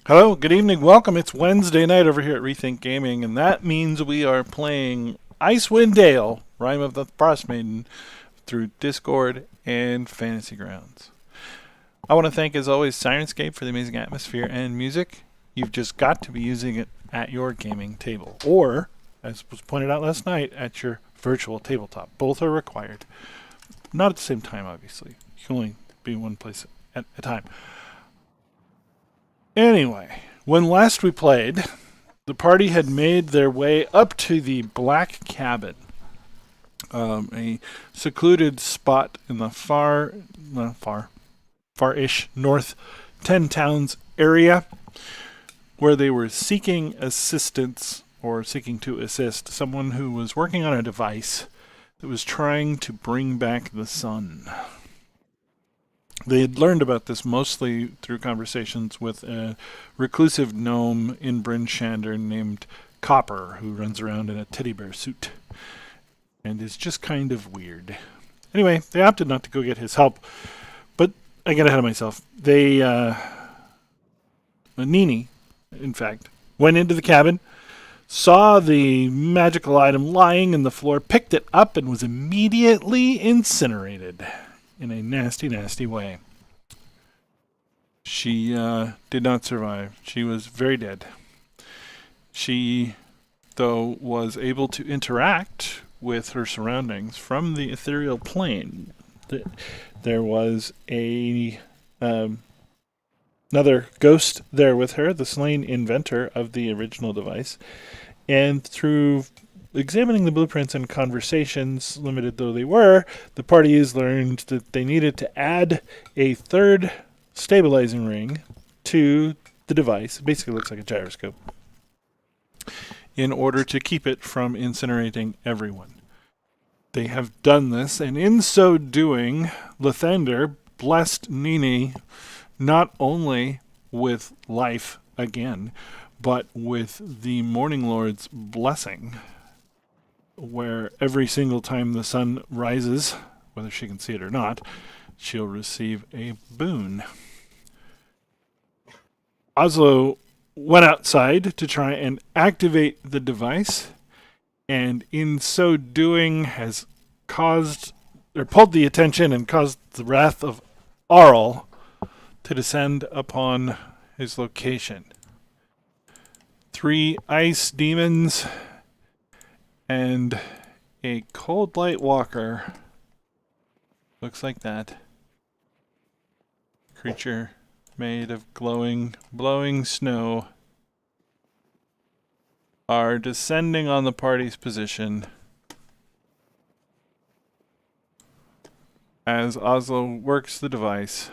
Hello, good evening, welcome. It's Wednesday night over here at Rethink Gaming, and that means we are playing Icewind Dale, Rime of the Frostmaiden, through Discord and Fantasy Grounds. I want to thank, as always, Sirenscape for the amazing atmosphere and music. You've just got to be using it at your gaming table, or, as was pointed out last night, at your virtual tabletop. Both are required. Not at the same time, obviously. You can only be in one place at a time. Anyway, when last we played, the party had made their way up to the Black Cabin, a secluded spot in the far-ish north 10 towns area, where they were seeking assistance or seeking to assist someone who was working on a device that was trying to bring back the sun. They had learned about this mostly through conversations with a reclusive gnome in Bryn Shander named Copper, who runs around in a teddy bear suit and is just kind of weird. Anyway, they opted not to go get his help, but I got ahead of myself. Nini, in fact, went into the cabin, saw the magical item lying in the floor, picked it up, and was immediately incinerated in a nasty, nasty way. She did not survive. She was very dead. She, though, was able to interact with her surroundings from the ethereal plane. There was another ghost there with her, the slain inventor of the original device, and through examining the blueprints and conversations, limited though they were, the parties learned that they needed to add a third stabilizing ring to the device. It basically looks like a gyroscope, in order to keep it from incinerating everyone. They have done this, and in so doing, Lathander blessed Nini not only with life again, but with the Morning Lord's blessing, where every single time the sun rises, whether she can see it or not, she'll receive a boon. Oslo went outside to try and activate the device, and in so doing has pulled the attention and caused the wrath of Arl to descend upon his location. 3 ice demons and a cold light walker. Looks like that. Creature made of glowing, blowing snow are descending on the party's position as Oslo works the device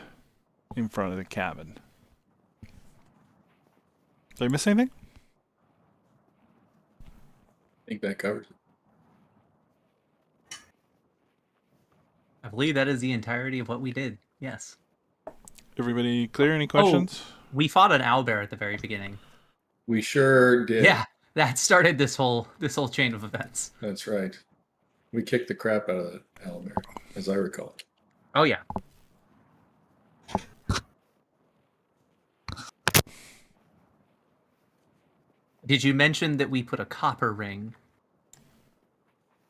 in front of the cabin. Did I miss anything? I think that covers it. I believe that is the entirety of what we did. Yes. Everybody clear? Any questions? We fought an owlbear at the very beginning. We sure did. Yeah, that started this whole chain of events. That's right. We kicked the crap out of the owlbear, as I recall. Oh yeah. Did you mention that we put a copper ring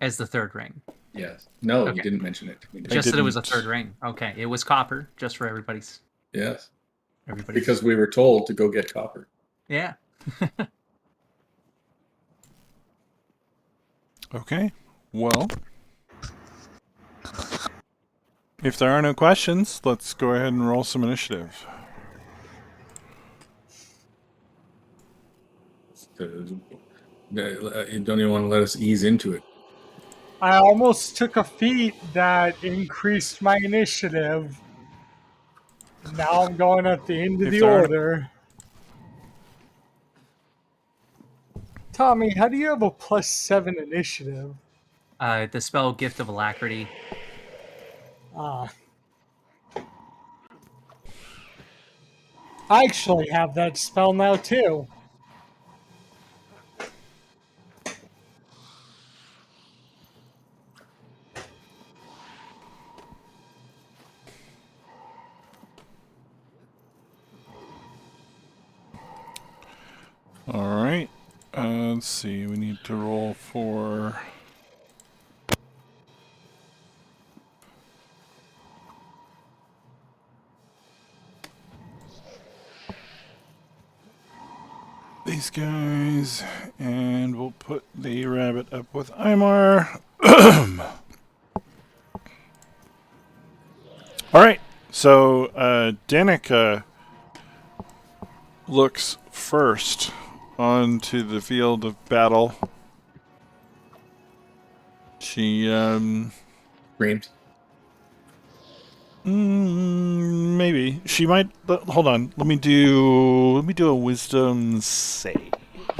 as the third ring? Yes. No, Okay. you didn't mention it. Just that it was a third ring. Okay, it was copper, just for everybody's. Yes. Everybody's. Because we were told to go get copper. Yeah. Okay. Well, if there are no questions, let's go ahead and roll some initiative. You don't even want to let us ease into it. I almost took a feat that increased my initiative. Now I'm going at the end of If the there are no- order. Tommy, how do you have a +7 initiative? The spell Gift of Alacrity. I actually have that spell now too. All right. Let's see. We need to roll for. These guys, and we'll put the rabbit up with Imar. All right. So Danica looks first onto the field of battle. She Screams. maybe she might. Hold on. Let me do a wisdom save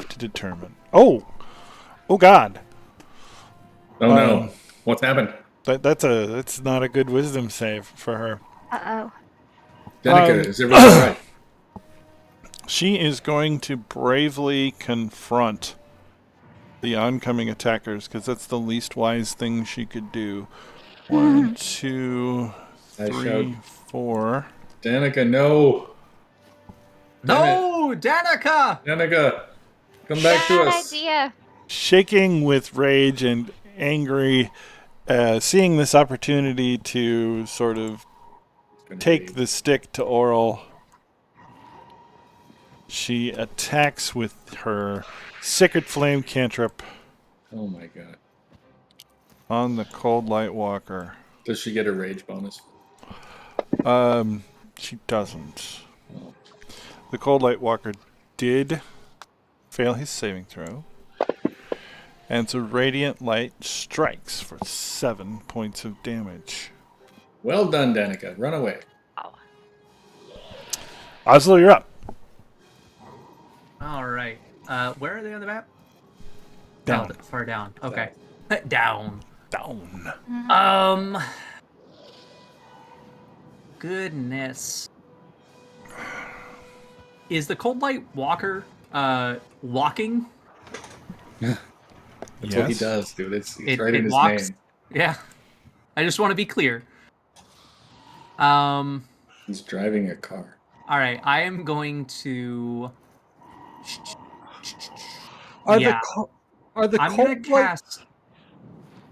to determine. Oh God. Oh no. What's happened? That's not a good wisdom save for her. Uh-oh. Danica, is everything all right? She is going to bravely confront the oncoming attackers because that's the least wise thing she could do. 1, 2, I 3, shout. 4. Danica, no. No, Danica! Danica, come back to Bad us. idea. Shaking with rage and angry, seeing this opportunity to sort of take the stick to Oral, she attacks with her Sacred Flame cantrip Oh my god. on the Cold Light Walker. Does she get a rage bonus? She doesn't. Oh. The Cold Light Walker did fail his saving throw. And so Radiant Light strikes for 7 points of damage. Well done, Danica. Run away. Oh. Oslo, you're up. All right. Where are they on the map? Down. Oh, far down. Okay. Down. Down. Goodness. Is the Cold Light Walker walking? That's what he does, dude. It's It right in his walks. name. Yeah. I just want to be clear. He's driving a car. All right. I am going to. Are Yeah. are the I'm gonna cold light? cast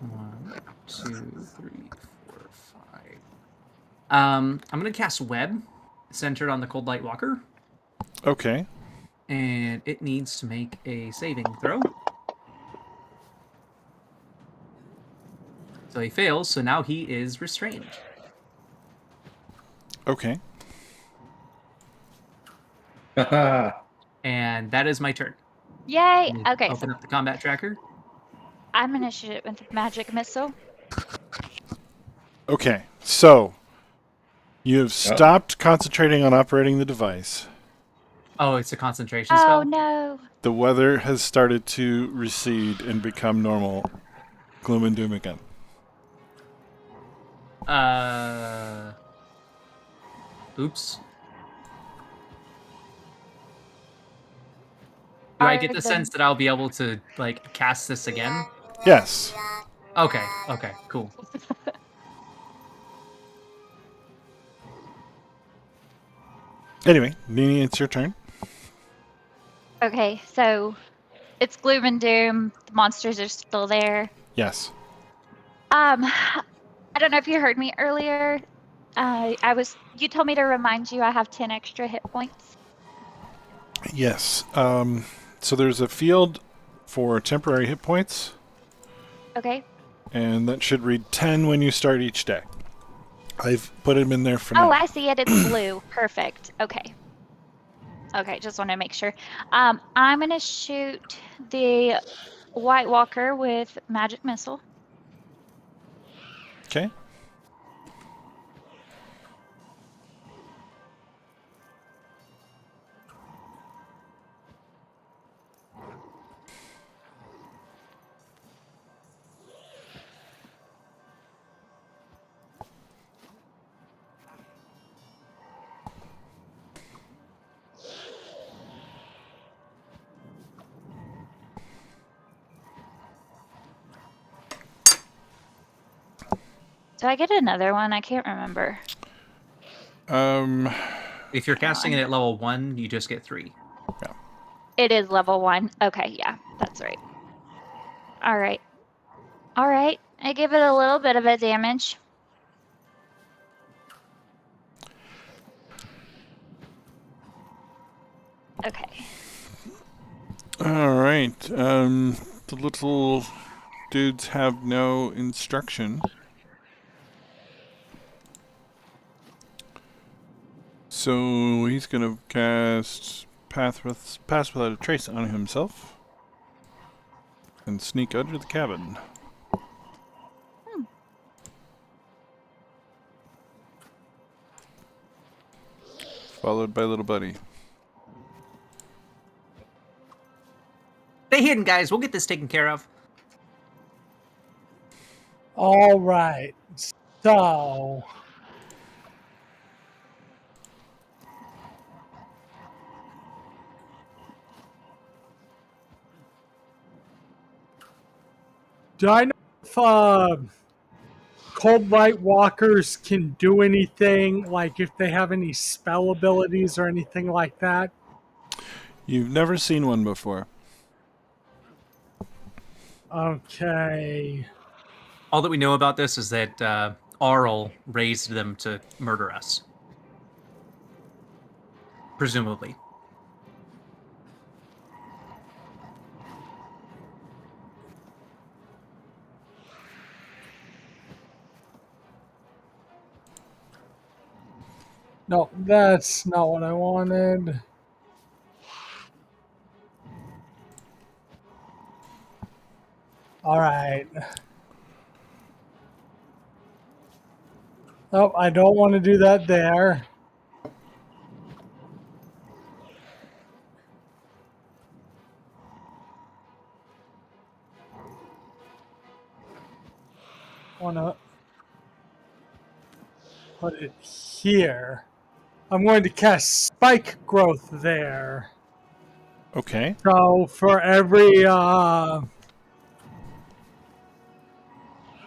1, 2, 3, 4, 5. I'm gonna cast Web, centered on the Cold Light Walker, Okay. and it needs to make a saving throw. So he fails. So now he is restrained. Okay. Haha. And that is my turn. Yay. Let me Okay, so Open up the combat tracker. I'm gonna shoot it with a magic missile. Okay. So you have stopped concentrating on operating the device. Oh, it's a concentration Oh spell. no. The weather has started to recede and become normal. Gloom and doom again. Oops. Do I get the Are sense that I'll be able to like cast this again? Yes. Okay. Okay. Cool. Anyway, Nini, it's your turn. Okay, so it's gloom and doom. The monsters are still there. Yes. I don't know if you heard me earlier. You told me to remind you I have 10 extra hit points. Yes. So there's a field for temporary hit points, Okay. and that should read 10 when you start each day. I've put them in there for Oh, now. I see it. It's blue. Perfect. Okay. Okay, just want to make sure. I'm going to shoot the White Walker with magic missile. Okay. Do I get another one? I can't remember. If you're casting it at level 1, you just get 3. It is level 1. Okay, yeah, that's right. All right. All right. I give it a little bit of a damage. Okay. All right. The little dudes have no instruction. So he's going to cast Pass Without a Trace on himself and sneak under the cabin. Followed by little buddy. Stay hidden, guys. We'll get this taken care of. All right. So. Do I know if Cold Light Walkers can do anything? Like if they have any spell abilities or anything like that? You've never seen one before. Okay. All that we know about this is that Arl raised them to murder us. Presumably. No, that's not what I wanted. All right. Oh, I don't want to do that there. Want to put it here. I'm going to cast Spike Growth there. Okay. So for every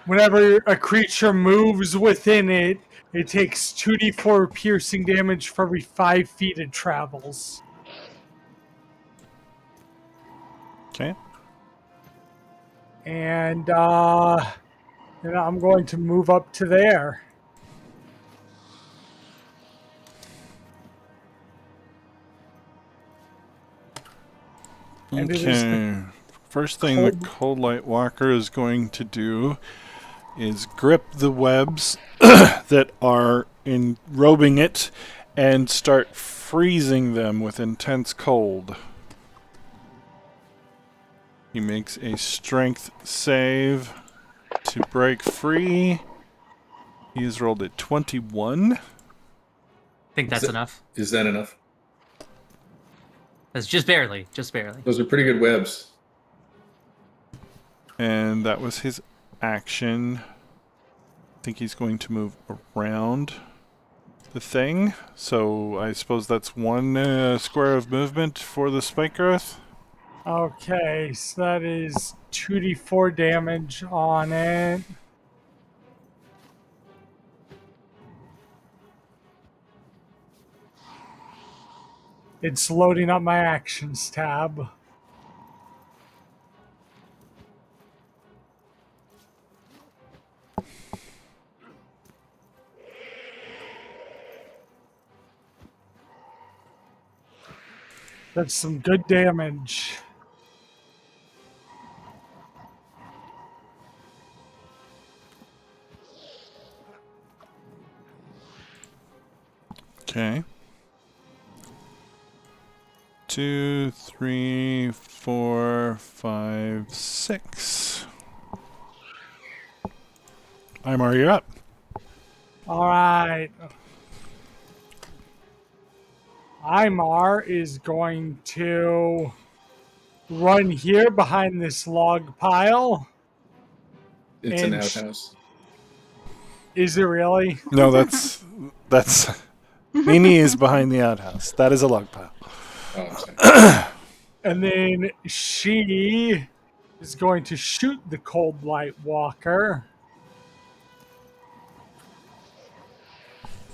whenever a creature moves within it, it takes 2d4 piercing damage for every 5 feet it travels. Okay. And then I'm going to move up to there. And it is Okay. First thing the Cold Light Walker is going to do is grip the webs that are enrobing it and start freezing them with intense cold. He makes a strength save to break free. He's rolled a 21. I think that's enough. Is that enough? That's just barely. Just barely. Those are pretty good webs. And that was his action. I think he's going to move around the thing. So I suppose that's one square of movement for the spike growth. Okay, so that is 2d4 damage on it. It's loading up my actions tab. That's some good damage. Okay. 2, 3, 4, 5, 6. Imar, you're up. All right. Imar is going to run here behind this log pile. It's an And outhouse. Is it really? No, that's Nini is behind the outhouse. That is a log pile. Oh, I'm sorry. And then she is going to shoot the Cold Light Walker.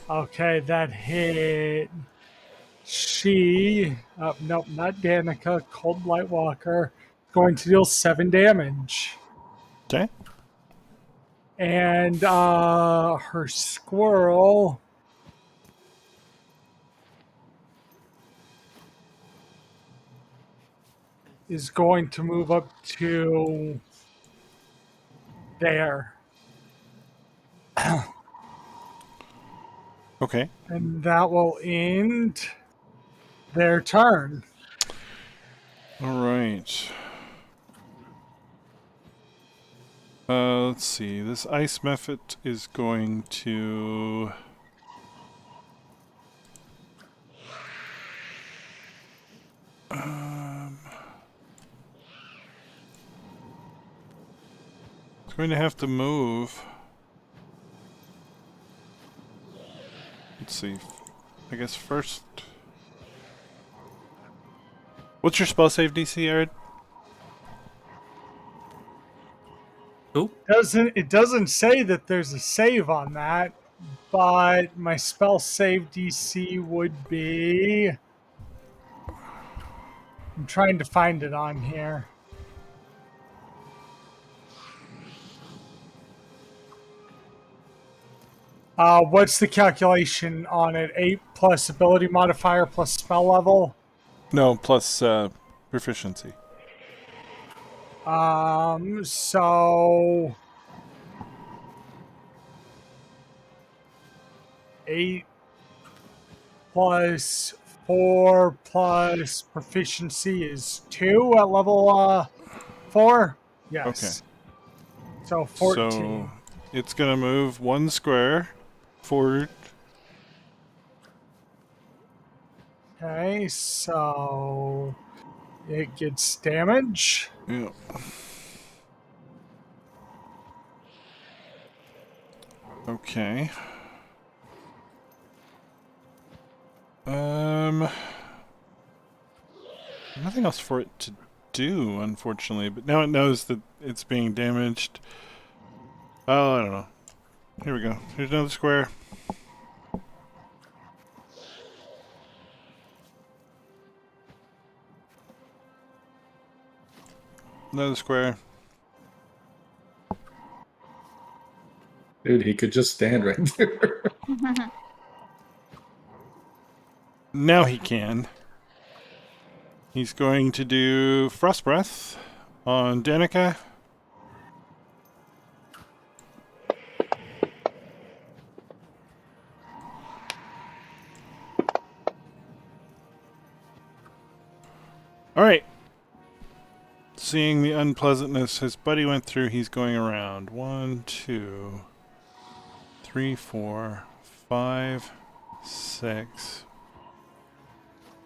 Okay, that hit. She, nope, not Danica, Cold Light Walker, going to deal 7 damage. Okay. And her squirrel is going to move up to there. Okay. And that will end their turn. All right. Let's see. This ice method is going to. It's going to have to move. Let's see. I guess first. What's your spell save DC, Arid? Ooh. It doesn't say that there's a save on that, but my spell save DC would be. I'm trying to find it on here. What's the calculation on it? 8 plus ability modifier plus spell level? No, plus proficiency. So 8 plus 4 plus proficiency is 2 at level 4? Yes. So 14. So it's going to move 1 square forward. Okay, so it gets damage. Yeah. Okay. Nothing else for it to do, unfortunately. But now it knows that it's being damaged. Oh, I don't know. Here we go. Here's another square. Another square. Dude, he could just stand right there. Now he can. He's going to do Frost Breath on Danica. Alright. Seeing the unpleasantness his buddy went through, he's going around. 1, 2, 3, 4, 5, 6.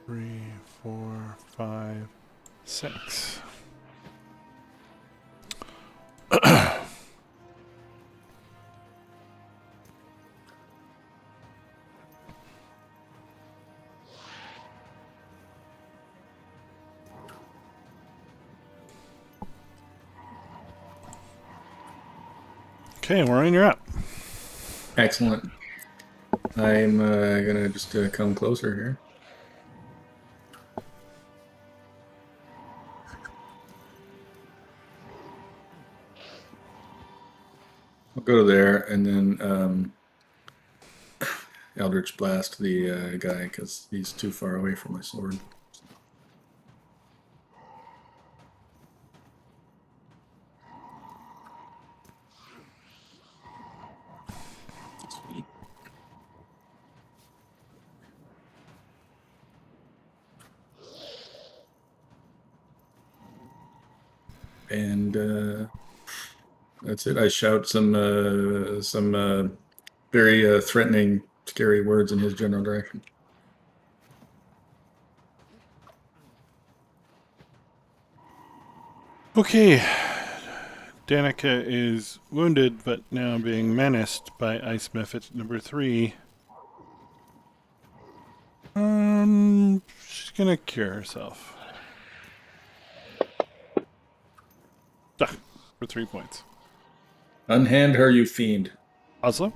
3, 4, 5, 6. Okay, Warren, you're up. Excellent. I'm gonna just come closer here. I'll go to there and then Eldritch Blast the guy because he's too far away from my sword. Sweet. And that's it. I shout some very threatening, scary words in his general direction. Okay. Danica is wounded, but now being menaced by Ice Method number 3. She's gonna cure herself. Ah, for 3 points. Unhand her, you fiend. Oslo?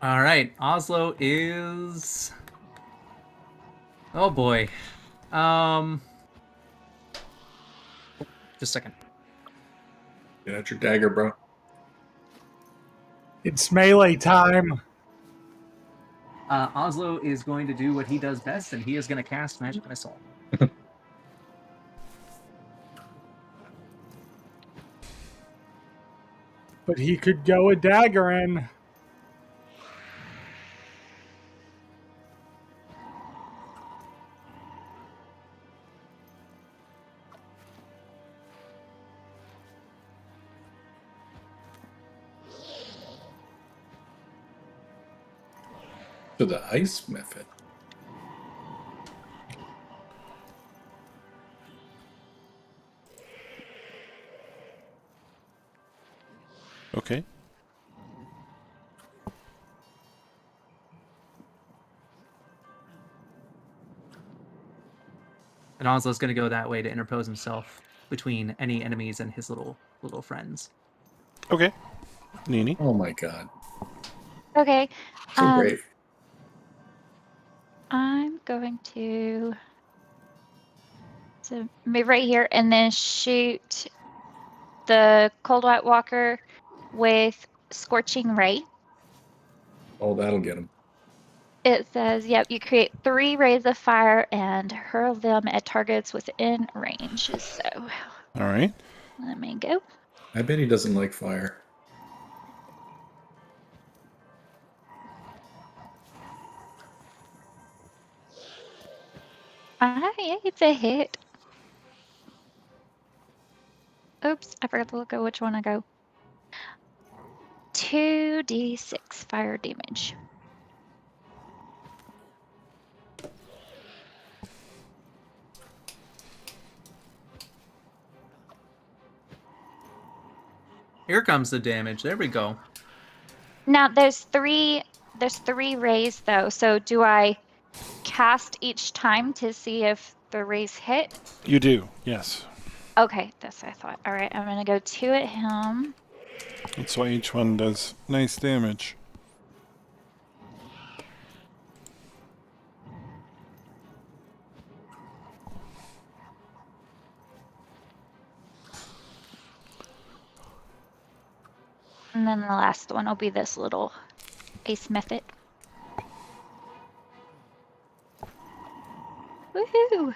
All right, Oslo is Oh boy. Just a second. Get out your dagger, bro. It's melee time. Oslo is going to do what he does best, and he is going to cast Magic Missile. But he could go a dagger in. To the ice method. Okay. And Oslo's going to go that way to interpose himself between any enemies and his little friends. Okay. Nini. Oh my god. Okay. So brave. I'm going to move right here and then shoot the Cold White Walker with Scorching Ray. Oh, that'll get him. It says, yep, you create 3 rays of fire and hurl them at targets within range. So All right. let me go. I bet he doesn't like fire. Yeah, it's a hit. Oops, I forgot to look at which one I go. 2d6 fire damage. Here comes the damage. There we go. Now there's 3 rays though. So do I cast each time to see if the rays hit? You do. Yes. Okay, that's what I thought. All right, I'm gonna go 2 at him. That's why each one does nice damage. And then the last one will be this little ace method. Woohoo!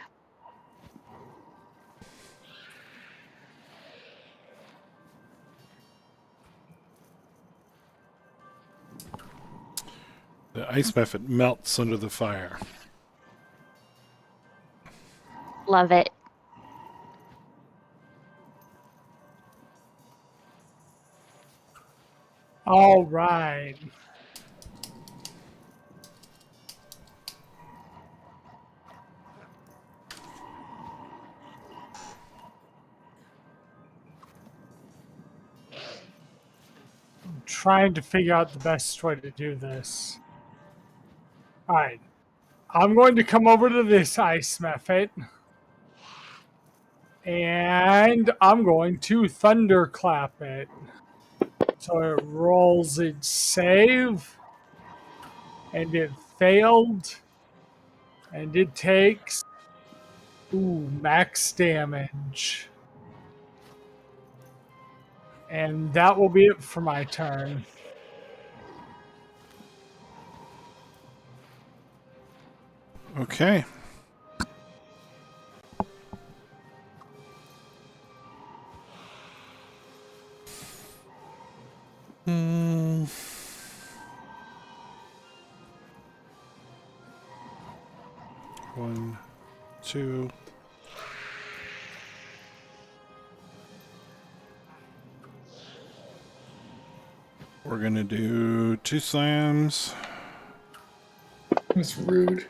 The ice method melts under the fire. Love it. All right. I'm trying to figure out the best way to do this. All right. I'm going to come over to this ice method. And I'm going to thunderclap it. So it rolls its save. And it failed. And it takes max damage. And that will be it for my turn. Okay. One, two. We're gonna do 2 slams. That's rude.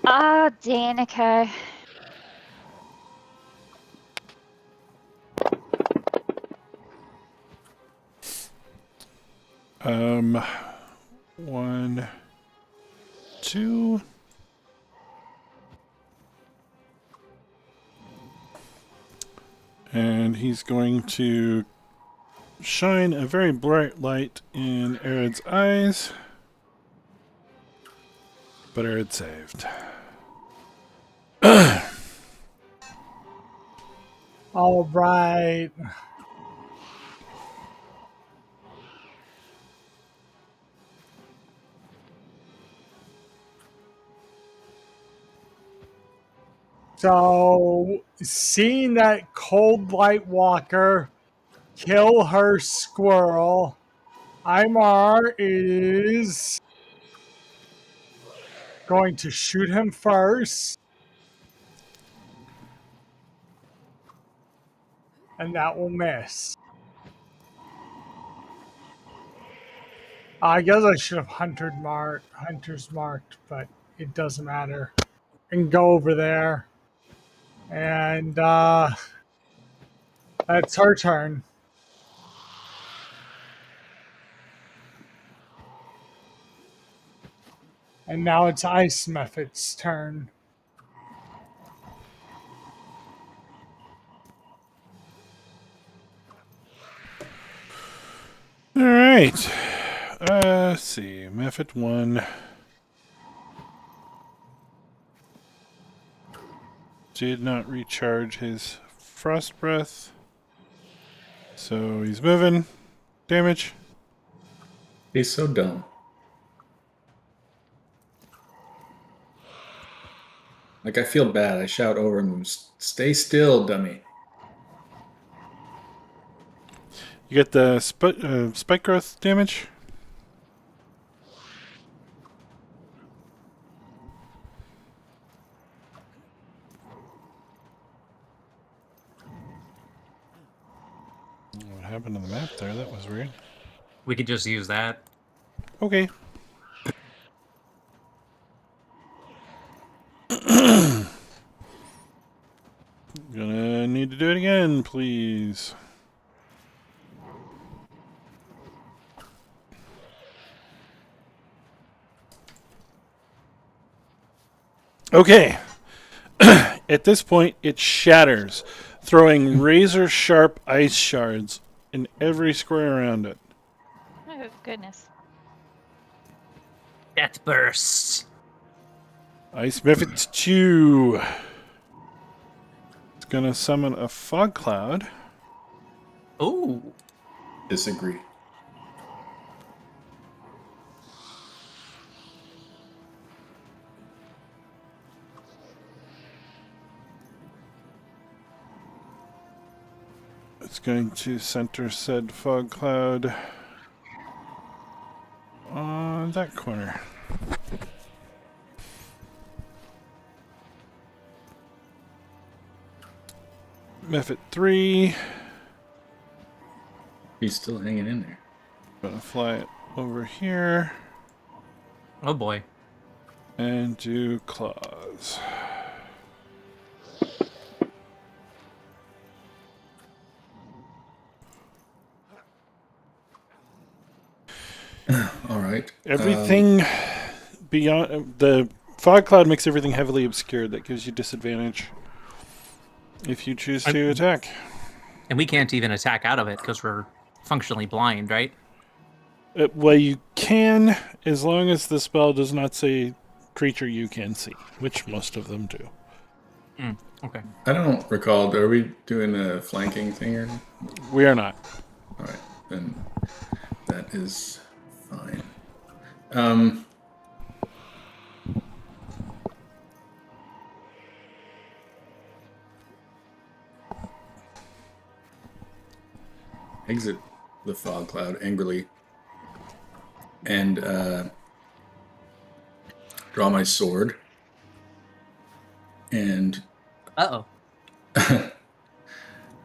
Ah, Danica. One, two. And he's going to shine a very bright light in Arid's eyes. But Arid saved. All right. So, seeing that cold light walker kill her squirrel, Imar is going to shoot him first. And that will miss. I guess I should have hunters marked, but it doesn't matter. And go over there. And that's her turn. And now it's Ice Method's turn. All right. Let's see. Method 1. Did not recharge his frost breath. So he's moving. Damage. He's so dumb. Like, I feel bad. I shout over him, stay still, dummy. You get the spike growth damage. What happened to the map there? That was weird. We could just use that. Okay. Gonna need to do it again, please. Okay. At this point, it shatters, throwing razor-sharp ice shards in every square around it. Oh, goodness. Death bursts. Ice Method 2. It's gonna summon a fog cloud. Ooh. Disagree. It's going to center said fog cloud on that corner. Method 3. He's still hanging in there. Gonna fly it over here Oh boy. and do claws. All right. Everything beyond the fog cloud makes everything heavily obscured. That gives you disadvantage if you choose to attack. And we can't even attack out of it because we're functionally blind, right? Well, you can, as long as the spell does not say creature you can see, which most of them do. Okay. I don't recall. Are we doing a flanking thing or? We are not. All right, then that is fine. Exit the fog cloud angrily and draw my sword and Uh-oh.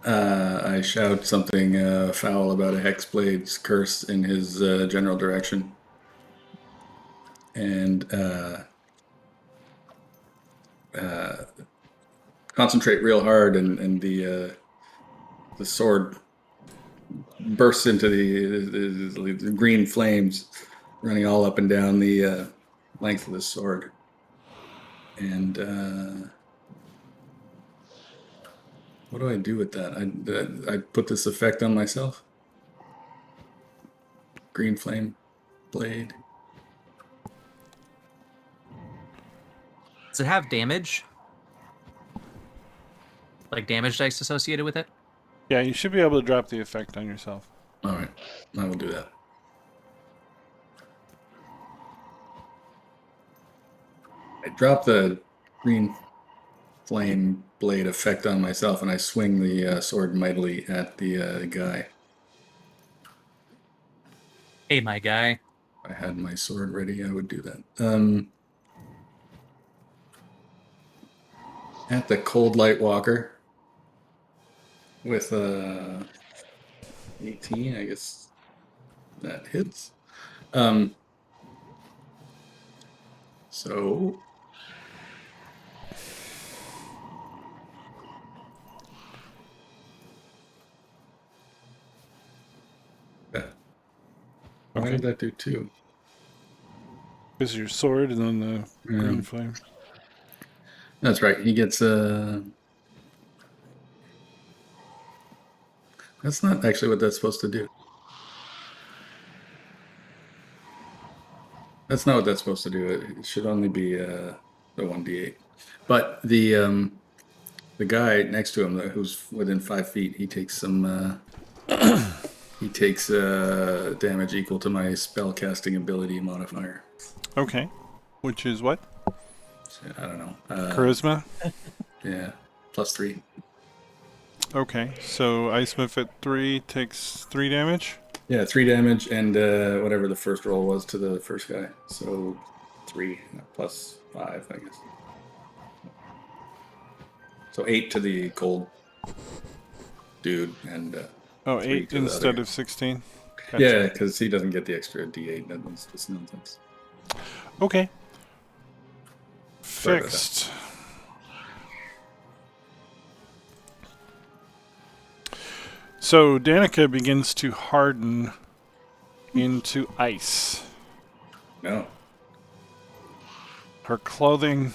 I shout something foul about a hexblade's curse in his general direction, and concentrate real hard, and the sword bursts into the green flames, running all up and down the length of the sword, and What do I do with that? I put this effect on myself. Green flame blade. Does it have damage? Like damage dice associated with it? Yeah, you should be able to drop the effect on yourself. All right, I will do that. I drop the green flame blade effect on myself, and I swing the sword mightily at the guy. Hey, my guy. If I had my sword ready, I would do that. At the Cold Light Walker with 18, I guess that hits. So why Okay. did that do 2? This is your sword and then the green flame. That's right. He gets That's not actually what that's supposed to do. That's not what that's supposed to do. It should only be the 1d8. But the guy next to him, who's within 5 feet, he takes some. He takes damage equal to my spell casting ability modifier. Okay. Which is what? I don't know. Charisma? Yeah, +3. Okay. So Ice Smith at 3 takes 3 damage. Yeah, 3 damage and whatever the first roll was to the first guy. So 3 plus 5, I guess. So 8 to the cold dude and. Oh, 3 8 to the instead other. of 16. Gotcha. Yeah, because he doesn't get the extra d8. That's just nonsense. Okay. Sorry about that. Fixed. So Danica begins to harden into ice. No. Her clothing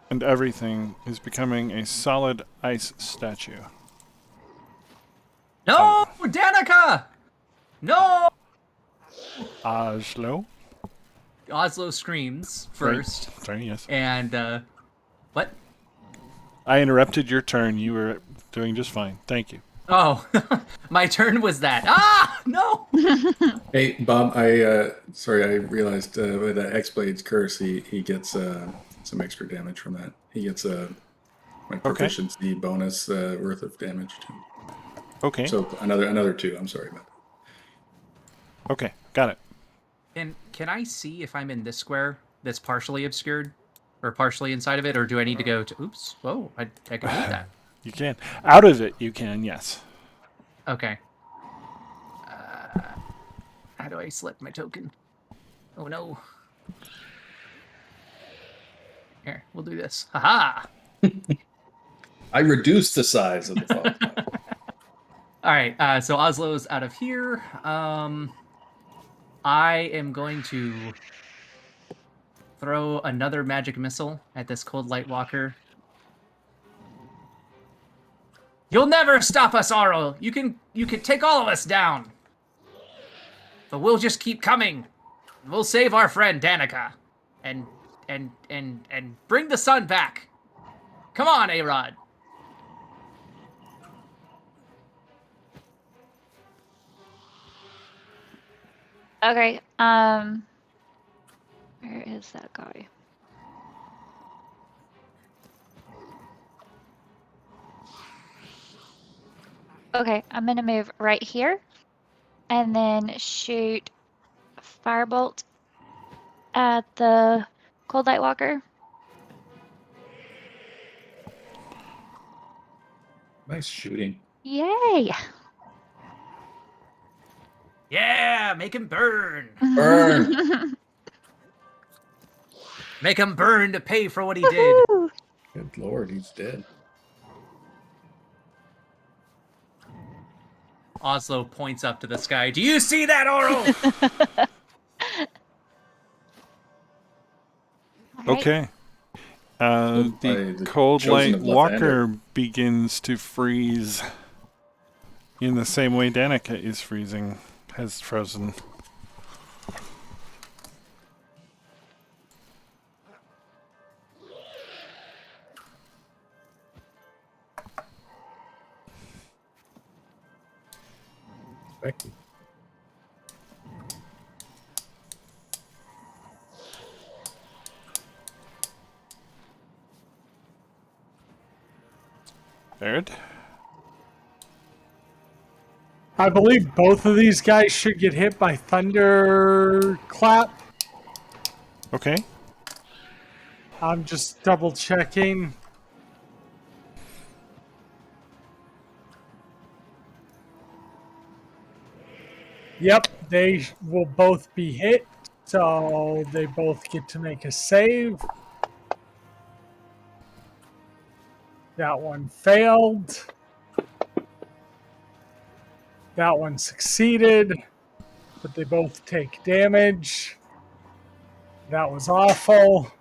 and everything is becoming a solid ice statue. No, Danica! No! Oslo? Oslo screams first, Right. Sorry, yes. and what? I interrupted your turn. You were doing just fine. Thank you. Oh, my turn was that. Ah, no! Hey, Bob, sorry, I realized with the X-Blade's curse, he gets some extra damage from that. He gets my proficiency bonus worth of damage too. Okay. So another 2. I'm sorry about that. Okay. Got it. And can I see if I'm in this square that's partially obscured, or partially inside of it, or do I need to go to? Oops! Whoa! I can do that. You can. Out of it, you can, yes. Okay. How do I select my token? Oh no. Here, we'll do this. Haha! I reduced the size of the font. Alright, so Oslo's out of here. I am going to throw another magic missile at this Cold Light Walker. You'll never stop us, Aro! You can take all of us down! But we'll just keep coming. We'll save our friend Danica. And bring the sun back. Come on, A-Rod. Okay. Where is that guy? Okay, I'm gonna move right here, and then shoot firebolt at the Cold Light Walker. Nice shooting. Yay! Yeah, make him burn. Burn. Make him burn to pay for what he did. Woo! Good lord, he's dead. Oslo points up to the sky. Do you see that, Oro? All right. Okay. By The the cold chosen light of walker Lathander. begins to freeze in the same way Danica is freezing, has frozen. Becky. Baird? I believe both of these guys should get hit by thunderclap. Okay. I'm just double checking. Yep, they will both be hit, so they both get to make a save. That one failed. That one succeeded, but they both take damage. That was awful.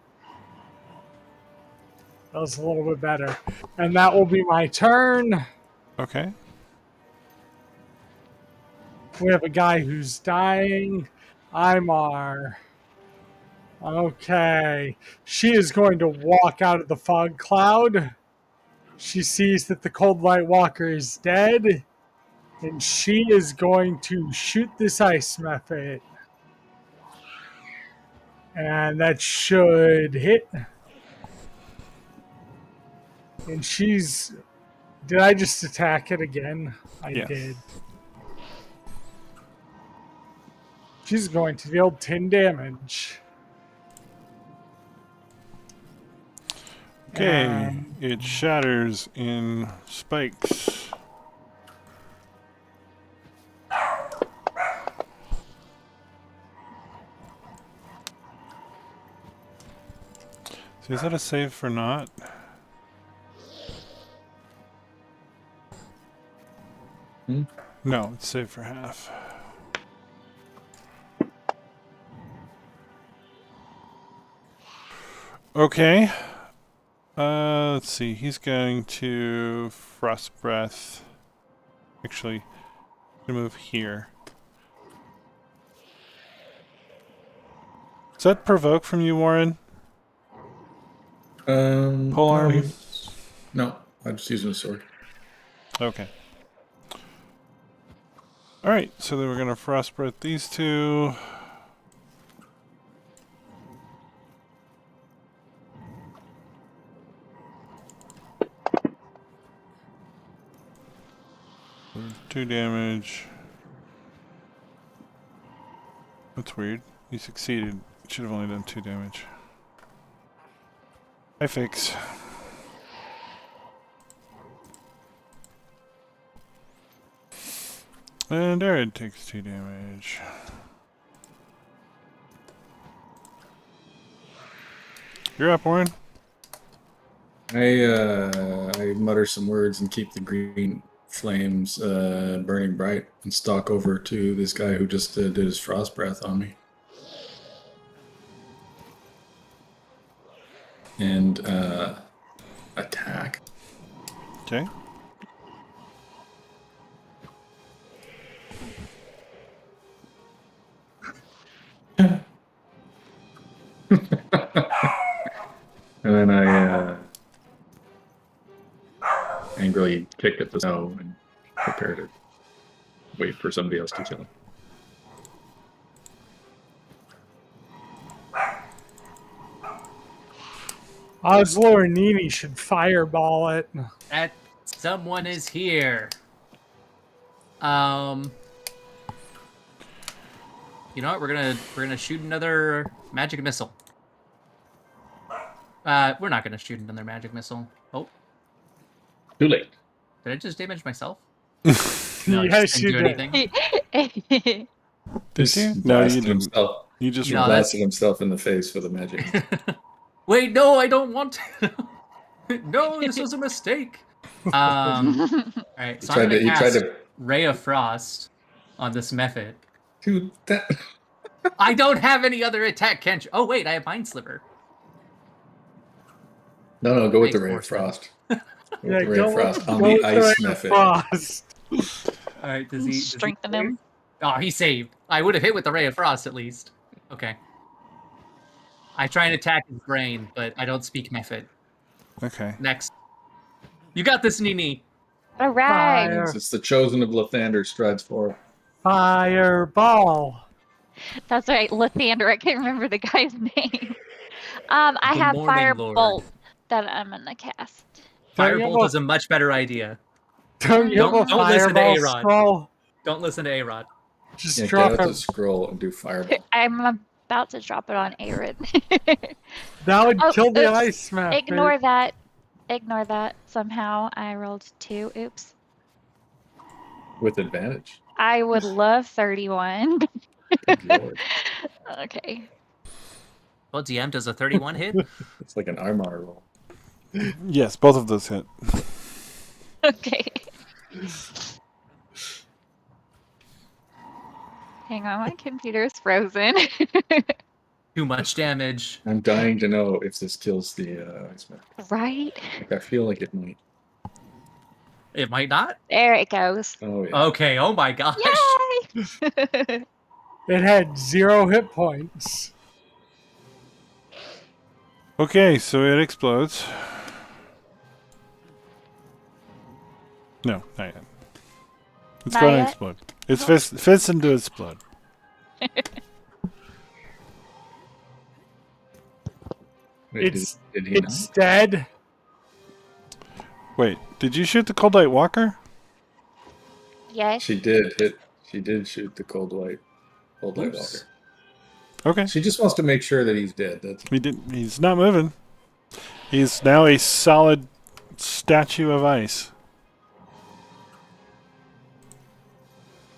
That was a little bit better. And that will be my turn. Okay. We have a guy who's dying. Imar. Okay. She is going to walk out of the fog cloud. She sees that the cold light walker is dead. And she is going to shoot this ice method. And that should hit. And she's... Did I just attack it again? I Yes. did. She's going to deal 10 damage. Okay. And It shatters in spikes. So is that a save for not? No, it's save for half. Okay. Let's see. He's going to frost breath. Actually, gonna move here. Does that provoke from you, Warren? Pole arm? No, I'm just using a sword. Okay. All right. So then we're gonna frost breath these two. So 2 damage. That's weird. You succeeded. Should have only done 2 damage. I fix. And Arid takes 2 damage. You're up, Warren. I mutter some words and keep the green flames burning bright and stalk over to this guy who just did his frost breath on me. And attack. Okay. And then I angrily kicked at the snow and prepare to wait for somebody else to kill him. Oslo or Nini should fireball it. That someone is here. You know what? We're gonna shoot another magic missile. We're not gonna shoot another magic missile. Oh, Too late. did I just damage myself? Yes, just you didn't do did. anything. This you? No, you blasted didn't. himself. You just He No, blasted himself in the face with a magic. Wait, no, I don't want to. No, this was a mistake. All right, so I'm gonna He tried cast to. Ray of Frost on this method. Dude, that. I don't have any other attack cantrip. Oh wait, I have Mind Sliver. No, go with the Ray of Reinforcement. Frost. Go with Yeah, the Ray of go Frost on go the with ice Ray of method. Frost. All right, does he Strengthen save? him. Oh, he saved. I would have hit with the Ray of Frost at least. Okay. I try and attack his brain, but I don't speak method. Okay. Next. You got this, Nini. All right. Fire. It's the chosen of Lathander strides forward. Fireball. That's right, Lathander. I can't remember the guy's name. I The have Morning Lord. Firebolt that I'm gonna cast. Firebolt is a much better idea. Don't you Don't- have a don't listen to fireball A-Rod. scroll? Don't listen to A-Rod. Just Yeah, get drop out the it. scroll and do fireball. I'm about to drop it on Arid. That would Oh, kill the oops. ice method. Ignore that. Ignore that. Somehow I rolled 2. Oops. With advantage. I would love 31. Good lord. Okay. Well, DM, does a 31 hit? It's like an armor roll. Yes, both of those hit. Okay. Hang on, my computer's frozen. Too much damage. I'm dying to know if this kills the ice method. Right? Like, I feel like it might. It might not. There it goes. Oh yeah. Okay, oh my gosh. Yay! It had 0 hit points. Okay, so it explodes. No, not yet. It's Not going to yet? explode. It's fits into explode. Wait, It's did he it's not? dead. Wait, did you shoot the Cold Light Walker? Yes. She did hit. She did shoot the cold light walker. Oops. Okay. She just wants to make sure that he's dead. That's He's not moving. He's now a solid statue of ice.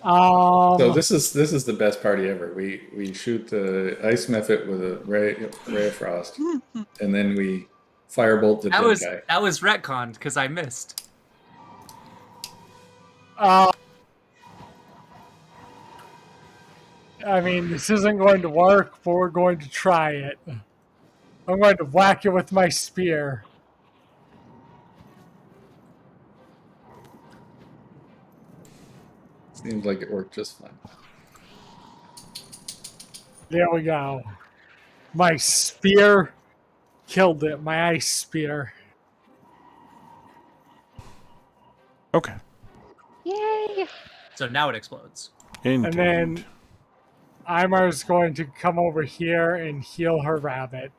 so. This is the best party ever. We shoot the ice method with a ray of frost, and then we firebolt the dead guy. That was retconned because I missed. I mean, this isn't going to work, but we're going to try it. I'm going to whack it with my spear. Seems like it worked just fine. There we go. My spear killed it. My ice spear. Okay. Yay! So now it explodes. And Indeed. then Imar's going to come over here and heal her rabbit.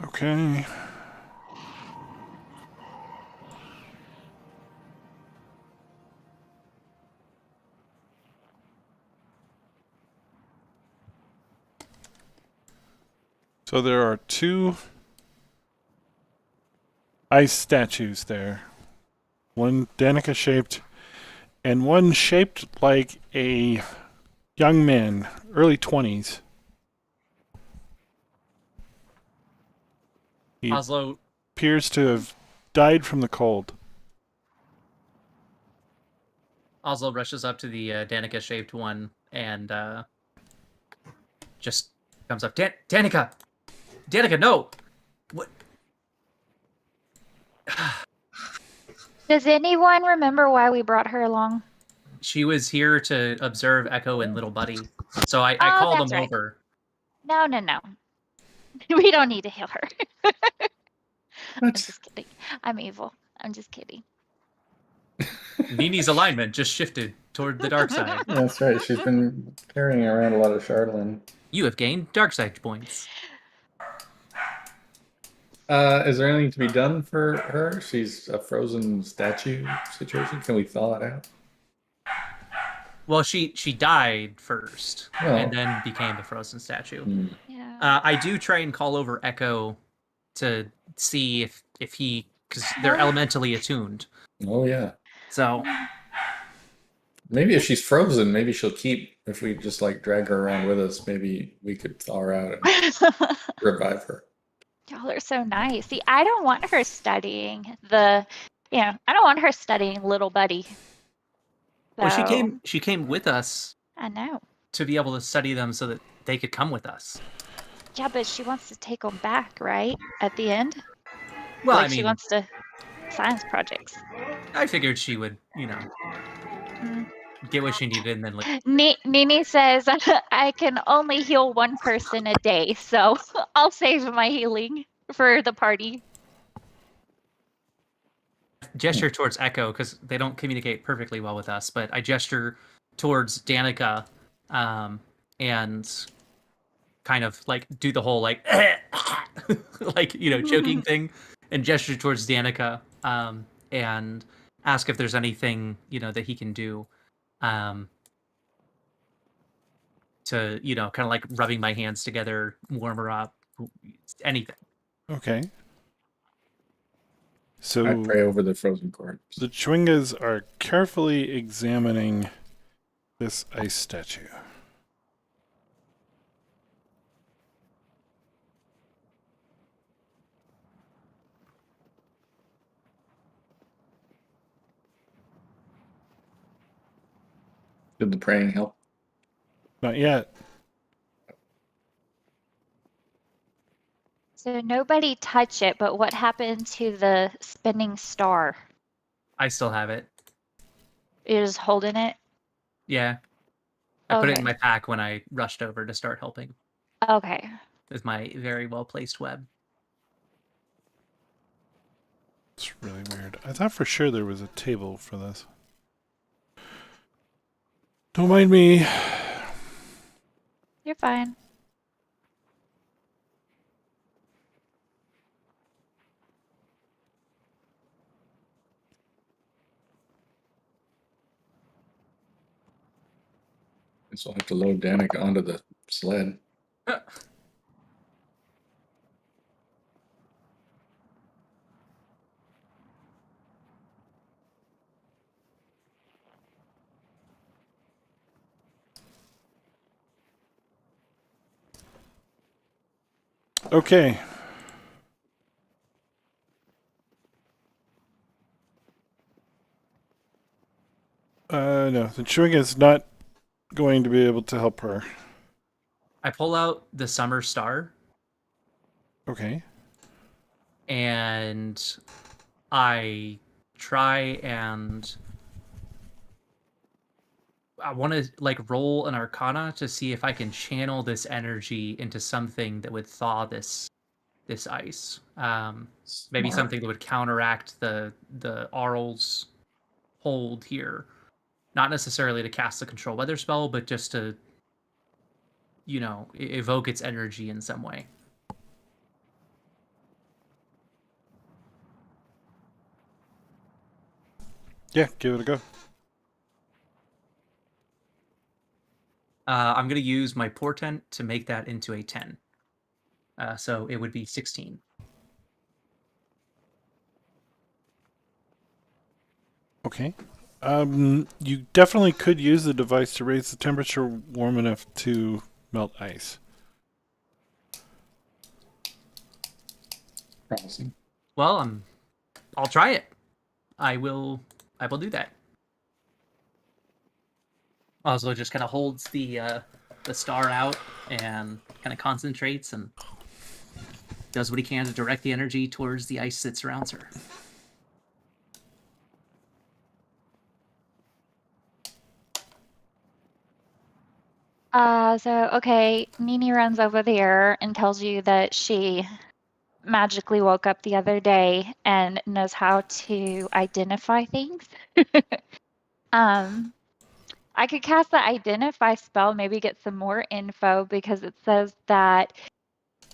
Okay. So there are 2 ice statues there. One Danica shaped and one shaped like a young man, early 20s. He Oslo, appears to have died from the cold. Oslo rushes up to the Danica shaped one and just comes up. Danica! Danica, no! What? Does anyone remember why we brought her along? She was here to observe Echo and Little Buddy. So I Oh, called that's them right. over. No. We don't need to heal her. I'm just kidding. I'm evil. I'm just kidding. Nini's alignment just shifted toward the dark side. That's right. She's been carrying around a lot of Chardolin. You have gained dark side points. Is there anything to be done for her? She's a frozen statue situation. Can we thaw it out? Well, she died first Oh. and then became the frozen statue. Yeah. I do try and call over Echo to see if he, because they're elementally attuned. Oh yeah. So Maybe if she's frozen, maybe she'll keep. If we just like drag her around with us, maybe we could thaw her out and revive her. Y'all are so nice. See, I don't want her studying I don't want her studying little buddy. well, she So, came with us I know. to be able to study them so that they could come with us. Yeah, but she wants to take them back, right? At the end? Well, Like I she mean, wants to science projects. I figured she would, Mm. get what she needed and then leave. Nini says, I can only heal one person a day, so I'll save my healing for the party. Gesture towards Echo because they don't communicate perfectly well with us, but I gesture towards Danica, and kind of like do the whole like like choking thing, and gesture towards Danica, and ask if there's anything that he can do, to kind of like rubbing my hands together, warm her up, anything. Okay. I So pray over the frozen corpse. the Chwingas are carefully examining this ice statue. Did the praying help? Not yet. So nobody touch it, but what happened to the spinning star? I still have it. You're just holding it? Yeah. I put it in Okay. my pack when I rushed over to start helping Okay. with my very well placed web. It's really weird. I thought for sure there was a table for this. Don't mind me. You're fine. Guess I'll have to load Danica onto the sled. Okay. No, the Chwinga is not going to be able to help her. I pull out the summer star Okay. and I try and I want to like roll an arcana to see if I can channel this energy into something that would thaw this ice. Maybe Smart. something that would counteract the Arl's hold here. Not necessarily to cast a control weather spell, but just to evoke its energy in some way. Yeah, give it a go. I'm going to use my portent to make that into a 10. So it would be 16. Okay. You definitely could use the device to raise the temperature warm enough to melt ice. Promising. Well, I'll try it. I will do that. Also, just kind of holds the star out and kind of concentrates and does what he can to direct the energy towards the ice that surrounds her. Okay, Nini runs over there and tells you that she magically woke up the other day and knows how to identify things. I could cast the identify spell, maybe get some more info because it says that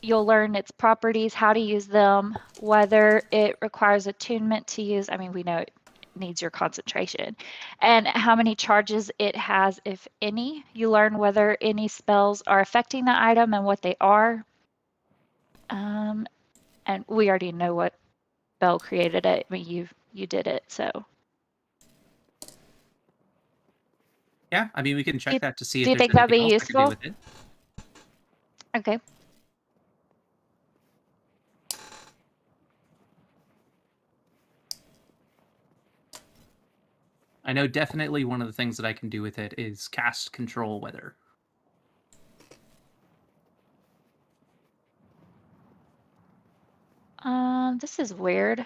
you'll learn its properties, how to use them, whether it requires attunement to use. I mean, we know it needs your concentration, and how many charges it has, if any. You learn whether any spells are affecting the item and what they are. And we already know what spell created it. I mean, you did it, so. Yeah, I mean, we can check You- that to see do if you there's think that'd anything be else I can do useful? with it. Okay. I know definitely one of the things that I can do with it is cast control weather. This is weird.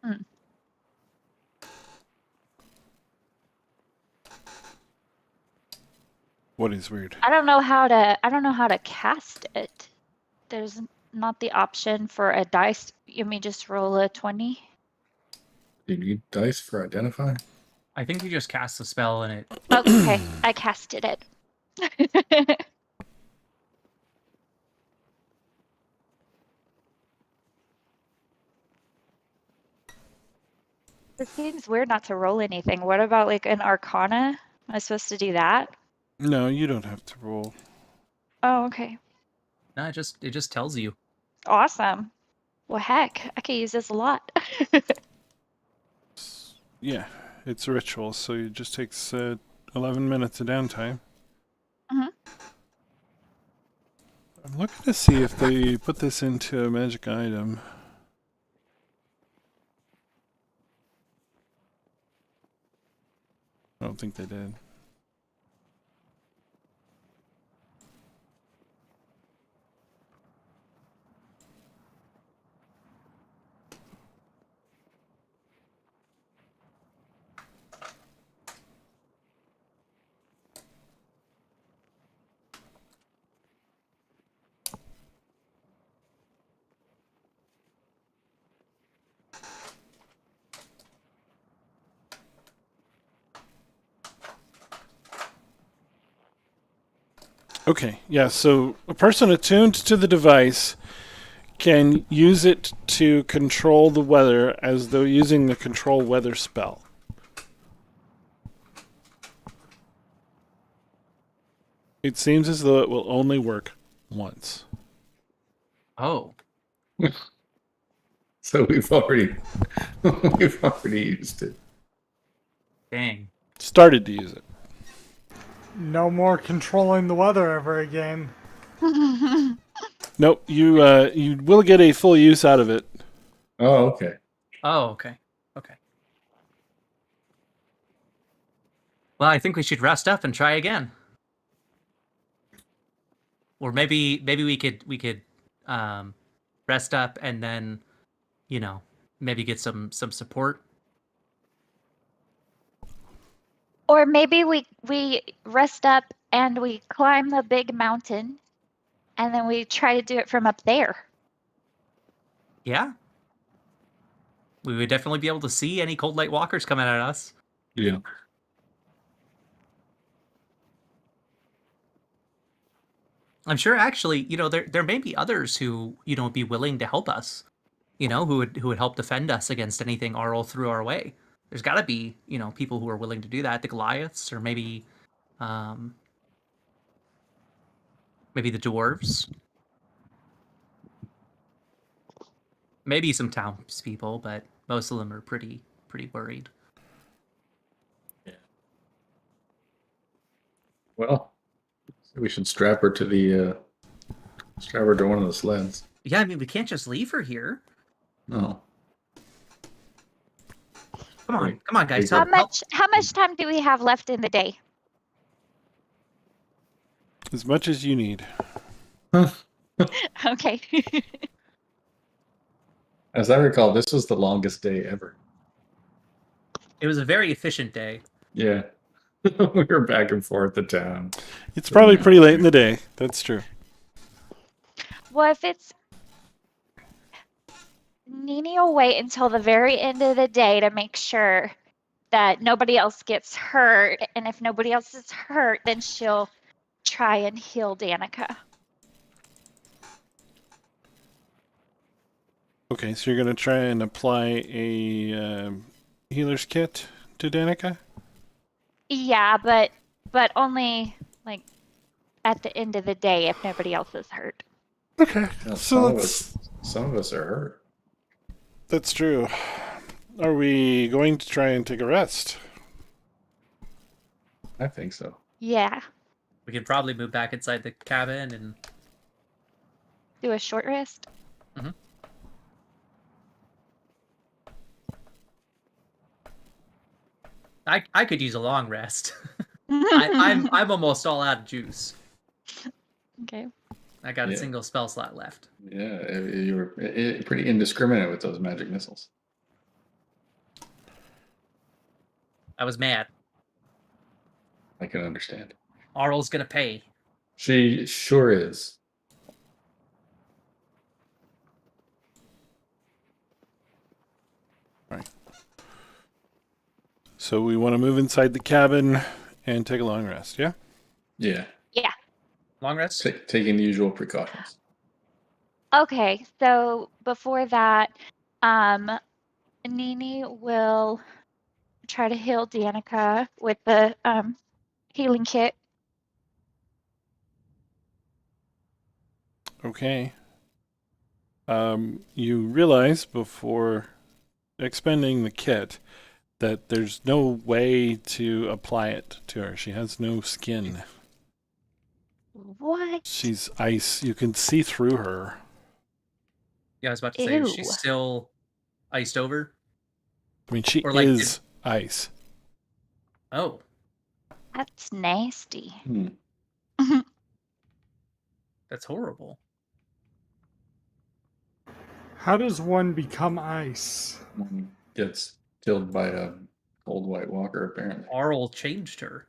Hmm. What is weird? I don't know how to cast it. There's not the option for a dice. You mean just roll a 20? Do you need dice for identify? I think you just cast the spell and it. Okay, I casted it. It seems weird not to roll anything. What about like an Arcana? Am I supposed to do that? No, you don't have to roll. Oh, okay. No, it just tells you. Awesome. Well, heck, I could use this a lot. Yeah, it's a ritual, so it just takes 11 minutes of downtime. Mhm. I'm looking to see if they put this into a magic item. I don't think they did. Okay, yeah, so a person attuned to the device can use it to control the weather as though using the control weather spell. It seems as though it will only work once. Oh, So we've already used it. dang. Started to use it. No more controlling the weather ever again. Nope, you will get a full use out of it. Oh, okay. Oh, okay. Okay. Well, I think we should rest up and try again. Or maybe we could rest up and then, maybe get some support. Or maybe we rest up and we climb the big mountain and then we try to do it from up there. Yeah. We would definitely be able to see any cold light walkers coming at us. Yeah. I'm sure actually, there may be others who, would be willing to help us. Who would help defend us against anything Arl threw our way. There's got to be, people who are willing to do that. The Goliaths, or maybe the dwarves. Maybe some townspeople, but most of them are pretty worried. Well, we should strap her to one of the sleds. Yeah, I mean, we can't just leave her here. No. Come on, Right. come on, guys. How Help. much time do we have left in the day? As much as you need. Okay. As I recall, this was the longest day ever. It was a very efficient day. Yeah. We were back and forth to town. It's probably pretty late in the day. That's true. Well, if it's Nini will wait until the very end of the day to make sure that nobody else gets hurt. And if nobody else is hurt, then she'll try and heal Danica. Okay, so you're going to try and apply a healer's kit to Danica? Yeah, but only like at the end of the day if nobody else is hurt. Okay, Now, so some of us are hurt. that's true. Are we going to try and take a rest? I think so. Yeah. We could probably move back inside the cabin and Do a short rest. I could use a long rest. I'm almost all out of juice. Okay. I got a Yeah. single spell slot left. Yeah, you were pretty indiscriminate with those magic missiles. I was mad. I can understand. Arl's gonna pay. She sure is. So we want to move inside the cabin and take a long rest, yeah? Yeah, Yeah. Long rest? taking the usual precautions. Okay. So before that, Nini will try to heal Danica with the healing kit. Okay. You realize before expending the kit that there's no way to apply it to her. She has no skin. What? She's ice. You can see through her. Yeah, I was about to say, is she Ew. still iced over? I mean, she Or like is ice. Oh, That's nasty. that's horrible. How does one become ice? One gets killed by a cold white walker, apparently. Arl changed her.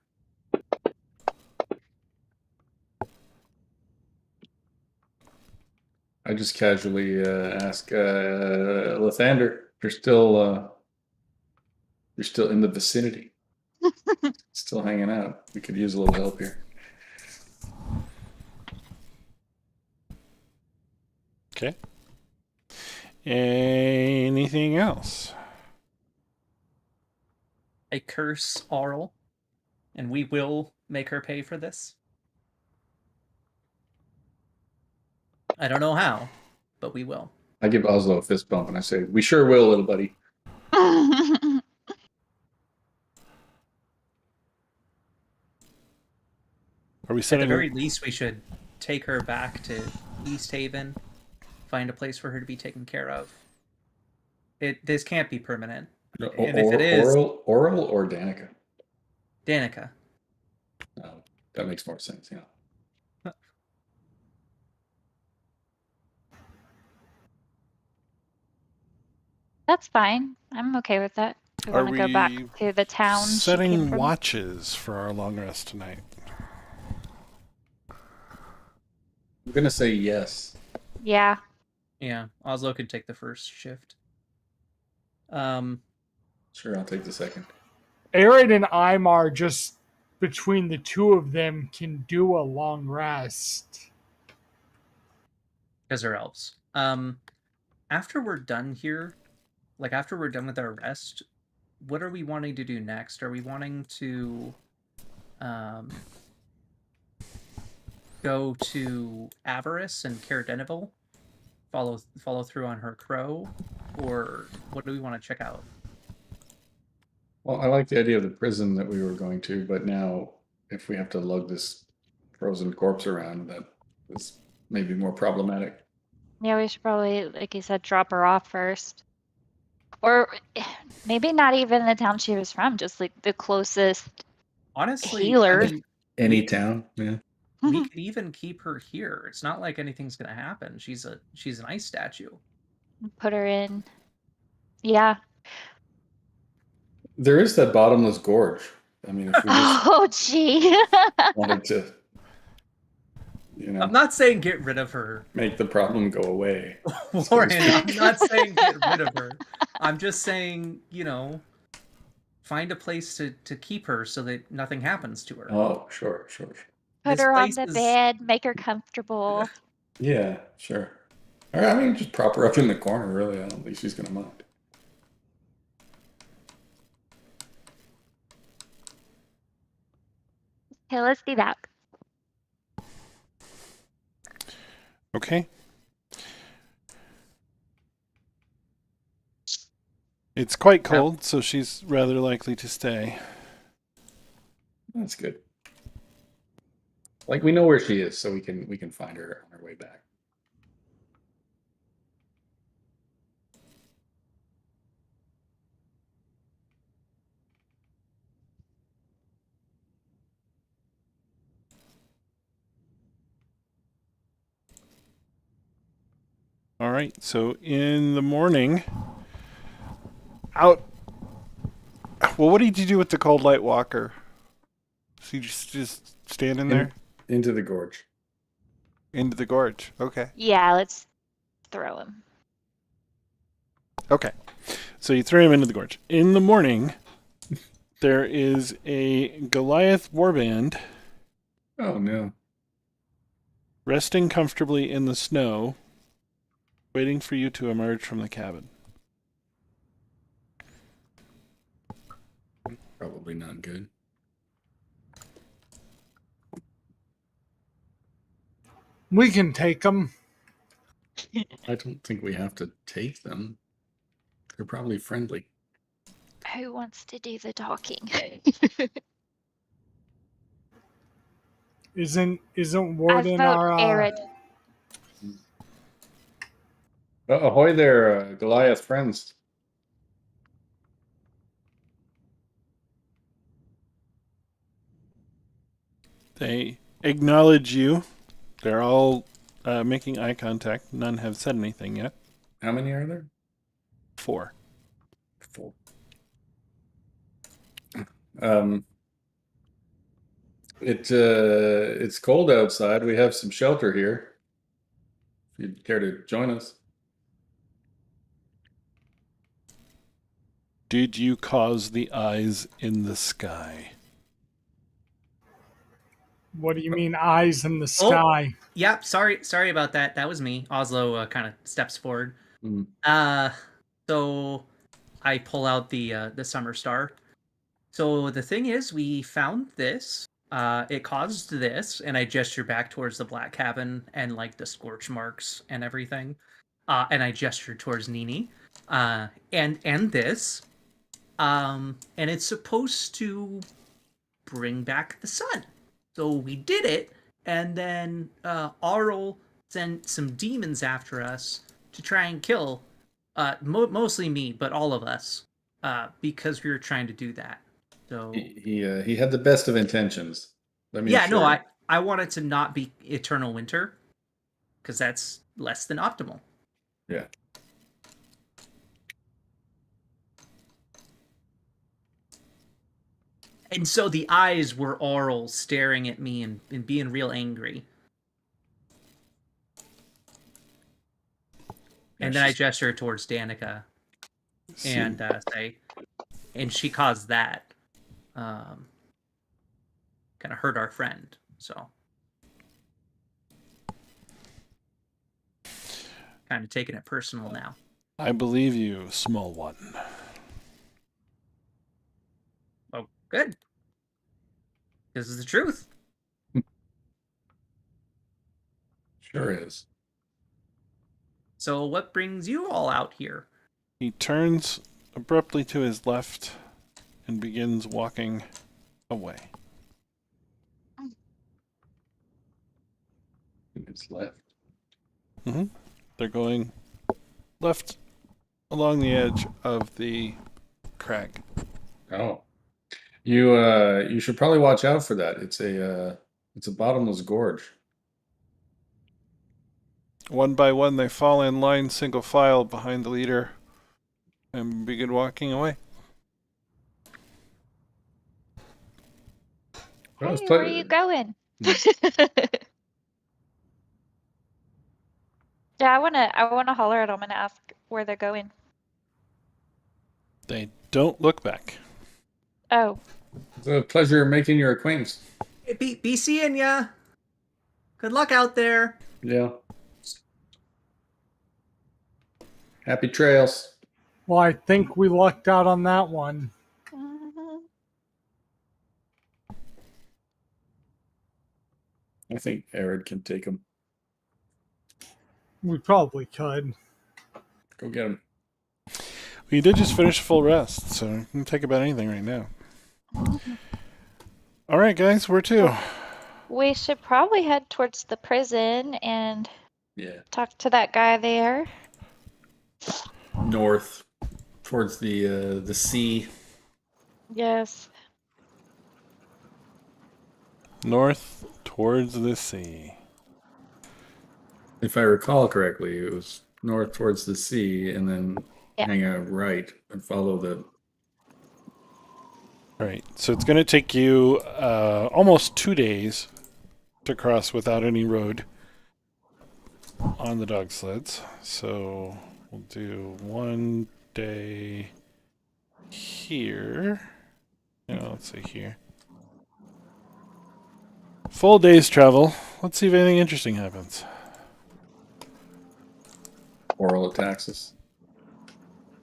I just casually ask Lathander, you're still in the vicinity, still hanging out. We could use a little help here. Okay. Anything else? I curse Arl, and we will make her pay for this. I don't know how, but we will. I give Oslo a fist bump and I say, "We sure will, little buddy." Are we At the setting? very least, we should take her back to East Haven, find a place for her to be taken care of. This can't be permanent. And if it is, Oral or Danica? Danica. No, that makes more sense. Yeah. That's fine. I'm okay with that. We Are want to go back we to the town she came setting from. watches for our long rest tonight? I'm gonna say yes. Yeah. Yeah, Oslo could take the first shift. Sure, I'll take the second. Aaron and Imar, just between the two of them, can do a long rest. Because they're elves. After we're done here, like after we're done with our rest, what are we wanting to do next? Are we wanting to go to Avarice and Caradenival, follow through on her crow, or what do we want to check out? Well, I like the idea of the prison that we were going to, but now if we have to lug this frozen corpse around, that is maybe more problematic. Yeah, we should probably, like you said, drop her off first. Or maybe not even the town she was from, just like the closest Honestly, healer. I mean, Any town, yeah. we could even keep her here. It's not like anything's gonna happen. She's an ice statue. Put her in. Yeah. There is that bottomless gorge. I mean, if we just Oh, gee. wanted to, I'm not saying get rid of her, make the problem go away. Lauren. I'm not saying get rid of her. I'm just saying, find a place to keep her so that nothing happens to her. Oh, sure. Put This her on place the is- bed, make her comfortable. Yeah, sure. All right, I mean, just prop her up in the corner, really. I don't think she's going to mind. Okay, let's do that. Okay. It's quite cold, so she's rather likely to stay. That's good. Like we know where she is, so we can find her on our way back. All right, so in the morning, out. Well, what did you do with the cold light walker? So you just standing there Into the gorge. into the gorge. Okay. Yeah, let's throw him. Okay. So you throw him into the gorge. In the morning, there is a Goliath warband Oh no. resting comfortably in the snow, waiting for you to emerge from the cabin. Probably not good. We can take them. I don't think we have to take them. They're probably friendly. Who wants to do the talking? Isn't I Warden vote our Arid. Ahoy there, Goliath friends. They acknowledge you. They're all making eye contact. None have said anything yet. How many are there? 4. 4. Um, it's cold outside. We have some shelter here. If you'd care to join us. Did you cause the eyes in the sky? What do you mean, eyes in the sky? Yep. Sorry about that. That was me. Oslo kind of steps forward. Mm. So I pull out the summer star. So the thing is, we found this. It caused this, and I gesture back towards the black cabin and like the scorch marks and everything. And I gesture towards Nini. And this. And it's supposed to bring back the sun. So we did it, and then Arl sent some demons after us to try and kill, mostly me, but all of us, because we were trying to do that. So He had the best of intentions. Let me yeah, assure no, you. I want it to not be eternal winter, because that's less than optimal. Yeah. And so the eyes were Arl staring at me and being real angry. And then I gesture towards Danica and say, and she caused that. Kind of hurt our friend. So kind of taking it personal now. I believe you, small one. Oh, good. This is the truth. Sure is. So what brings you all out here? He turns abruptly to his left and begins walking away. It's left. They're going left along the edge of the crag. Oh. You should probably watch out for that. It's a bottomless gorge. One by one, they fall in line, single file behind the leader, and begin walking away. Well, Hey, where are you going? Yeah, I wanna holler at them and ask where they're going. They don't look back. Oh, It's a pleasure making your acquaintance. Be seeing ya. Good luck out there. Yeah. Happy trails. Well, I think we lucked out on that one. I think Arid can take him. We probably could. Go get him. We did just finish a full rest, so you can take about anything right now. All right, guys, where to? We should probably head towards the prison and Yeah. talk to that guy there. North towards the sea. Yes. North towards the sea. If I recall correctly, it was north towards the sea, and then Yeah. hang out right and follow the. Right. So it's going to take you almost 2 days to cross without any road on the dog sleds. So we'll do 1 day here. No, let's say here. Full day's travel. Let's see if anything interesting happens. Oral attacks us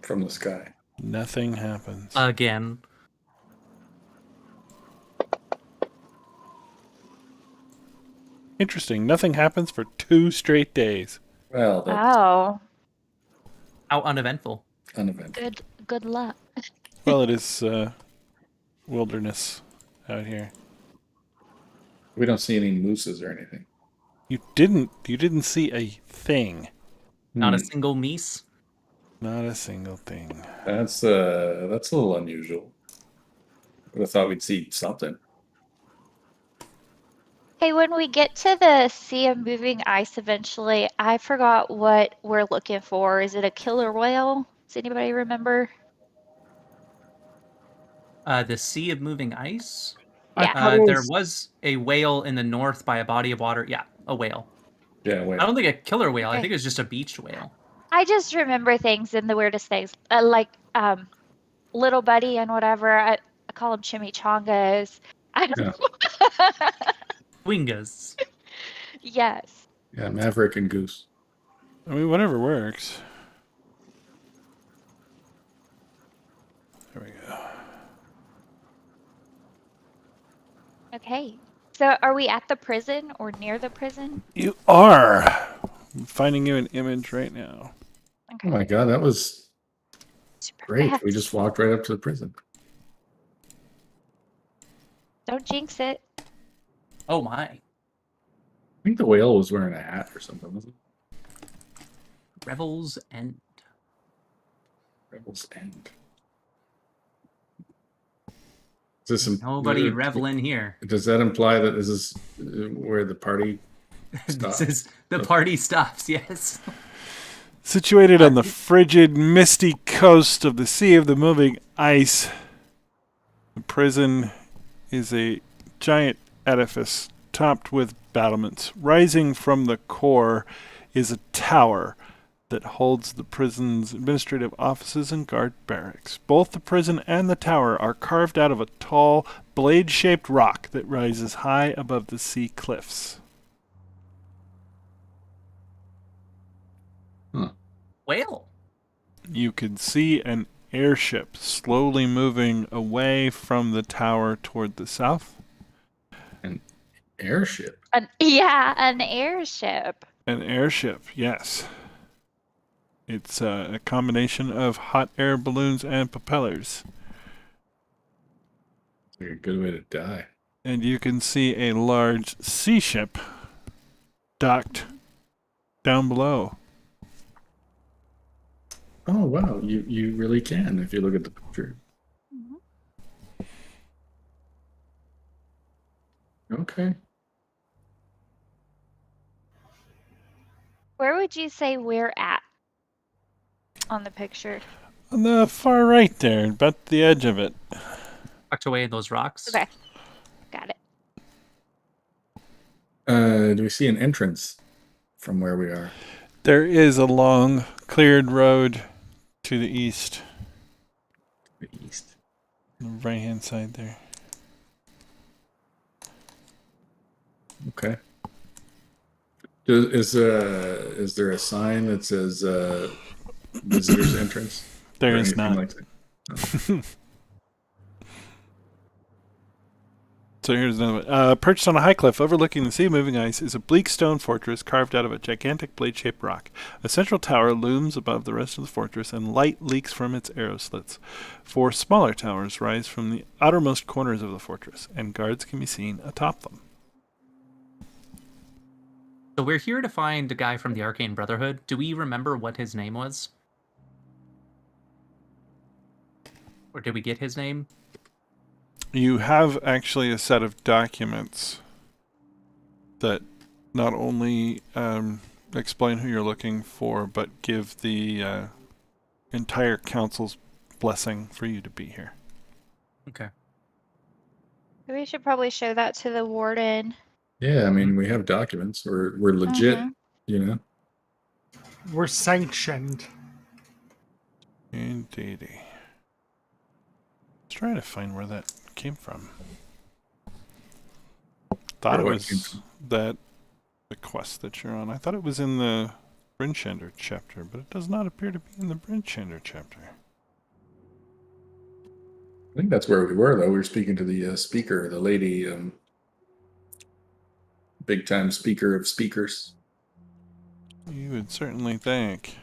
from the sky. Nothing happens. Again. Interesting. Nothing happens for 2 straight days. Well, that's Oh, How uneventful. uneventful. good luck. Well, it is wilderness out here. We don't see any mooses or anything. You didn't see a thing. Not a Hmm. single meese. Not a single thing. That's a little unusual. Would have thought we'd see something. Hey, when we get to the sea of moving ice eventually, I forgot what we're looking for. Is it a killer whale? Does anybody remember? The Sea of Moving Ice. I Yeah. thought it There was- was a whale in the north by a body of water. Yeah, a whale. Yeah, wait. I don't think a killer whale. I Okay. think it's just a beached whale. I just remember things in the weirdest things, like Little Buddy and whatever. I call them chimichangas. I don't Wingas. Yes. Yeah, Maverick and Goose. I mean, whatever works. There we go. Okay. So are we at the prison or near the prison? You are. I'm finding you an image right now. Oh Okay. my god, that was Super great. We fast. just walked right up to the prison. Don't jinx it. Oh my. I think the whale was wearing a hat or something, wasn't it? Revel's End. Rebel's End. Is this some, Nobody reveling here. Does that imply that this is where the party stops? This is the party stops. Yes. Situated on the frigid, misty coast of the Sea of the Moving Ice, the prison is a giant edifice topped with battlements. Rising from the core is a tower that holds the prison's administrative offices and guard barracks. Both the prison and the tower are carved out of a tall, blade-shaped rock that rises high above the sea cliffs. Whale. You can see an airship slowly moving away from the tower toward the south. Airship. An airship. An airship, yes. It's a combination of hot air balloons and propellers. It's like a good way to die. And you can see a large sea ship docked down below. Oh wow, you really can if you look at the picture. Okay. Where would you say we're at on the picture? On the far right there, about the edge of it. Tucked away in those rocks. Okay. Got it. Do we see an entrance from where we are? There is a long, cleared road to the east, The east. on the right-hand side there. Okay. Is there a sign that says visitors entrance? There Or is anything not. like that? It's So here's another one. Perched on a high cliff overlooking the sea of moving ice is a bleak stone fortress carved out of a gigantic blade-shaped rock. A central tower looms above the rest of the fortress, and light leaks from its arrow slits. 4 smaller towers rise from the outermost corners of the fortress, and guards can be seen atop them. So we're here to find a guy from the Arcane Brotherhood. Do we remember what his name was? Or did we get his name? You have actually a set of documents that not only explain who you're looking for, but give the entire council's blessing for you to be here. Okay. We should probably show that to the warden. Yeah, I mean, we have documents. We're legit, Mhm. you know. We're sanctioned. Indeedy. Let's try to find where that came from. Thought it Where it came was from. the quest that you're on. I thought it was in the Brinchander chapter, but it does not appear to be in the Brinchander chapter. I think that's where we were, though. We were speaking to the speaker, the lady, big time speaker of speakers. You would certainly think.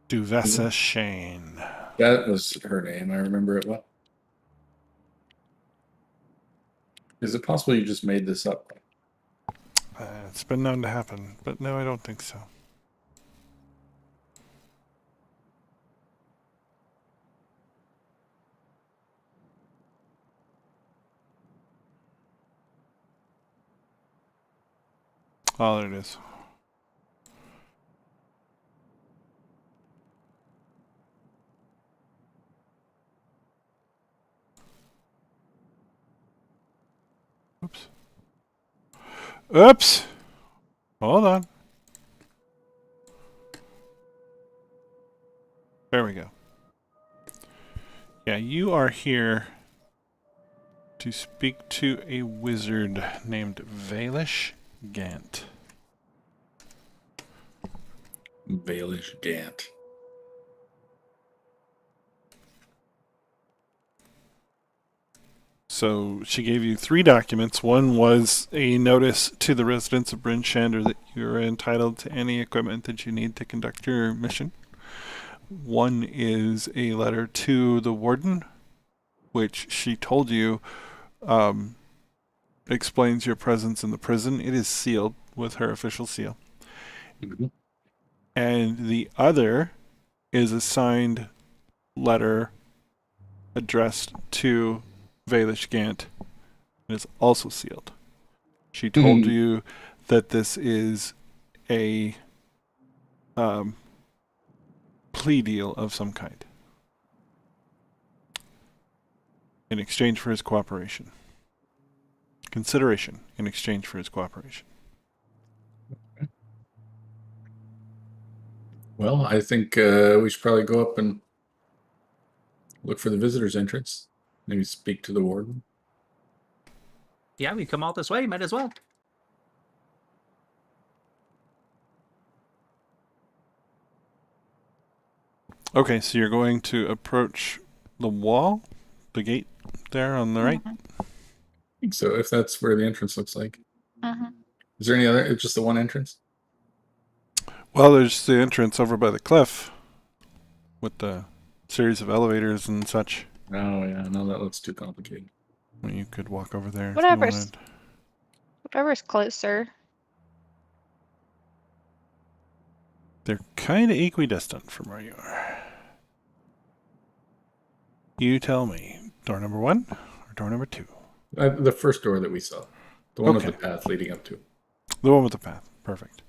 Duvessa Shane. That was her name. I remember it well. Is it possible you just made this up? It's been known to happen, but no, I don't think so. Oh, there it is. Oops. Oops! Hold on. There we go. Yeah, you are here to speak to a wizard named Valish Gant. Baelish Gant. So she gave you 3 documents. One was a notice to the residents of Bryn Shander that you're entitled to any equipment that you need to conduct your mission. One is a letter to the warden, which she told you explains your presence in the prison. It is sealed with her official seal. Mm-hmm. And the other is a signed letter addressed to Valish Gant. It is also sealed. She told you that this is a plea deal of some kind in exchange for his cooperation. Consideration in exchange for his cooperation. Well, I think we should probably go up and look for the visitor's entrance. Maybe speak to the warden. Yeah, we come all this way. Might as well. Okay, so you're going to approach the wall, the gate there on the right. I think so, if that's where the entrance looks like. Mhm. Is there any other? It's just the one entrance? Well, there's the entrance over by the cliff with the series of elevators and such. Oh, yeah. No, that looks too complicated. Well, you could walk over there if you Whatever's wanted. whatever's closer. They're kind of equidistant from where you are. You tell me, door number 1 or door number 2? The first door that we saw. The one Okay. with the path leading up to it. The one with the path. Perfect.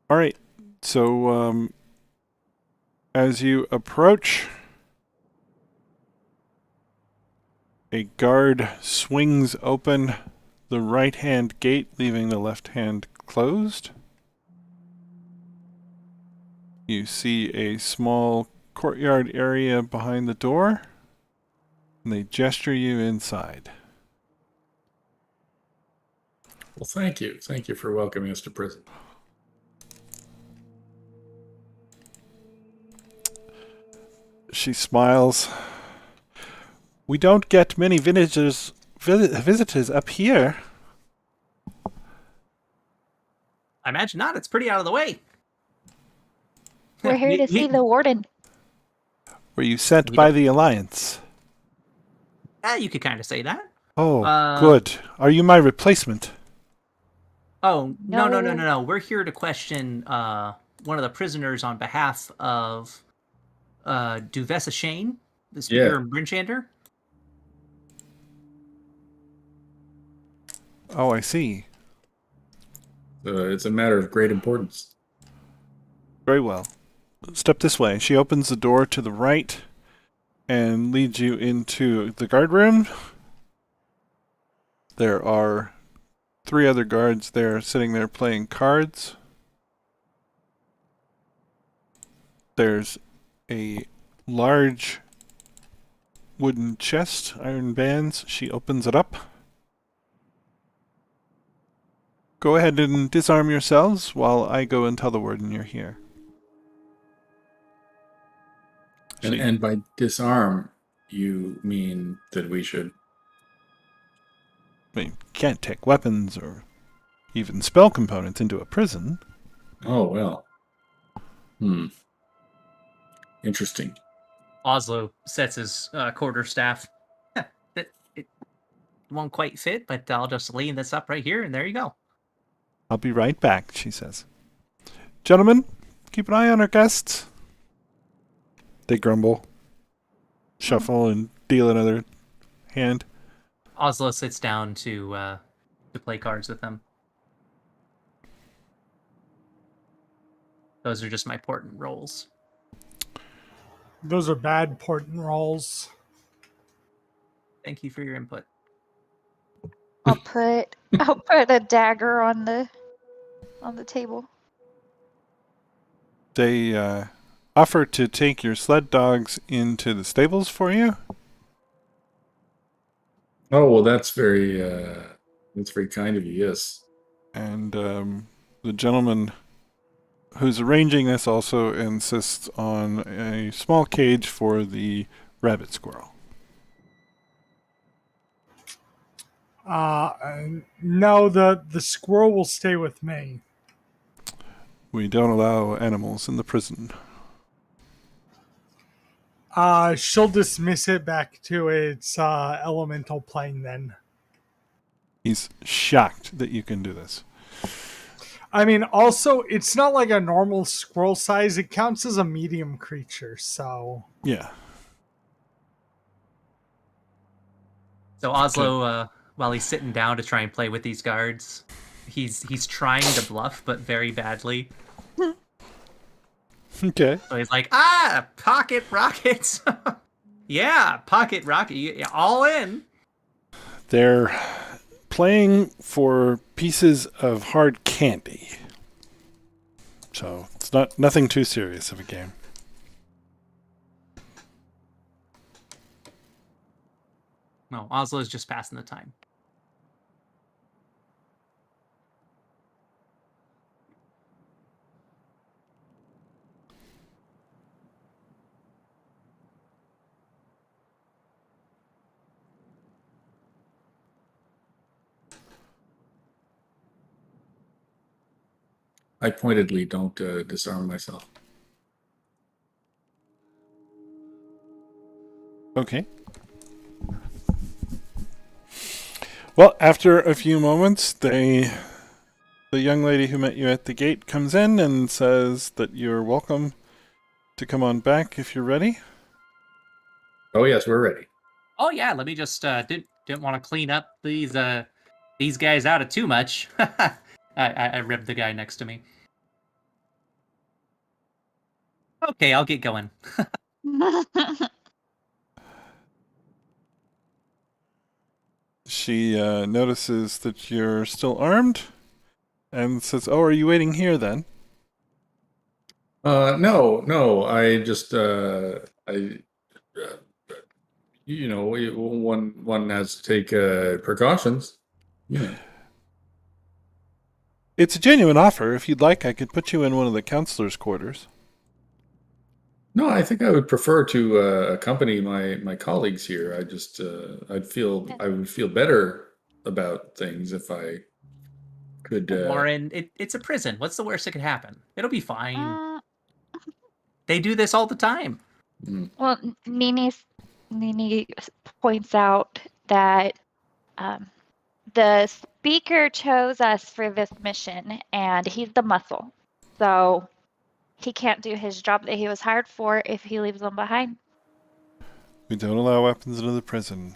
All right. So, as you approach, a guard swings open the right-hand gate, leaving the left hand closed. You see a small courtyard area behind the door, and they gesture you inside. Well, thank you. Thank you for welcoming us to prison. She smiles. We don't get many visitors up here. I imagine not. It's pretty out of the way. We're here to see the warden. Were you sent We by don't- the Alliance? You could kind of say that. Oh, good. Are you my replacement? Oh, no. No. We're here to question one of the prisoners on behalf of Duvessa Shane, the speaker Yeah. of Brinchanter. Oh, I see. It's a matter of great importance. Very well. Step this way. She opens the door to the right and leads you into the guard room. There are 3 other guards there sitting there playing cards. There's a large wooden chest, iron bands. She opens it up. Go ahead and disarm yourselves while I go and tell the warden you're here. And by disarm, you mean that we should... I mean, can't take weapons or even spell components into a prison. Oh, well. Interesting. Oslo sets his quarterstaff. It won't quite fit, but I'll just lean this up right here, and there you go. I'll be right back, she says. Gentlemen, keep an eye on our guests. They grumble, shuffle, and deal another hand. Oslo sits down to play cards with them. Those are just my important rolls. Those are bad portent rolls. Thank you for your input. I'll put a dagger on the table. They offer to take your sled dogs into the stables for you. Oh, well, that's very kind of you, yes. And the gentleman who's arranging this also insists on a small cage for the rabbit squirrel. No, the squirrel will stay with me. We don't allow animals in the prison. She'll dismiss it back to its elemental plane then. He's shocked that you can do this. I mean, also, it's not like a normal squirrel size. It counts as a medium creature, so... Yeah. So Oslo, while he's sitting down to try and play with these guards, he's trying to bluff, but very badly. Okay. So he's like, pocket rockets. Yeah, pocket rocket, all in. They're playing for pieces of hard candy. So it's nothing too serious of a game. No, Oslo's just passing the time. I pointedly don't disarm myself. Okay. Well, after a few moments, the young lady who met you at the gate comes in and says that you're welcome to come on back if you're ready. Oh, yes, we're ready. Oh yeah, let me just didn't want to clean up these guys out of too much. I ribbed the guy next to me. Okay, I'll get going. She notices that you're still armed and says, "Oh, are you waiting here then?" No. I just one has to take precautions. Yeah. It's a genuine offer. If you'd like, I could put you in one of the counselors' quarters. No, I think I would prefer to accompany my colleagues here. I would feel better about things if I could. Warren, it's a prison. What's the worst that could happen? It'll be fine. Uh, They do this all the time. Mm. well, Nini points out that um, the speaker chose us for this mission, and he's the muscle. So he can't do his job that he was hired for if he leaves them behind. We don't allow weapons into the prison.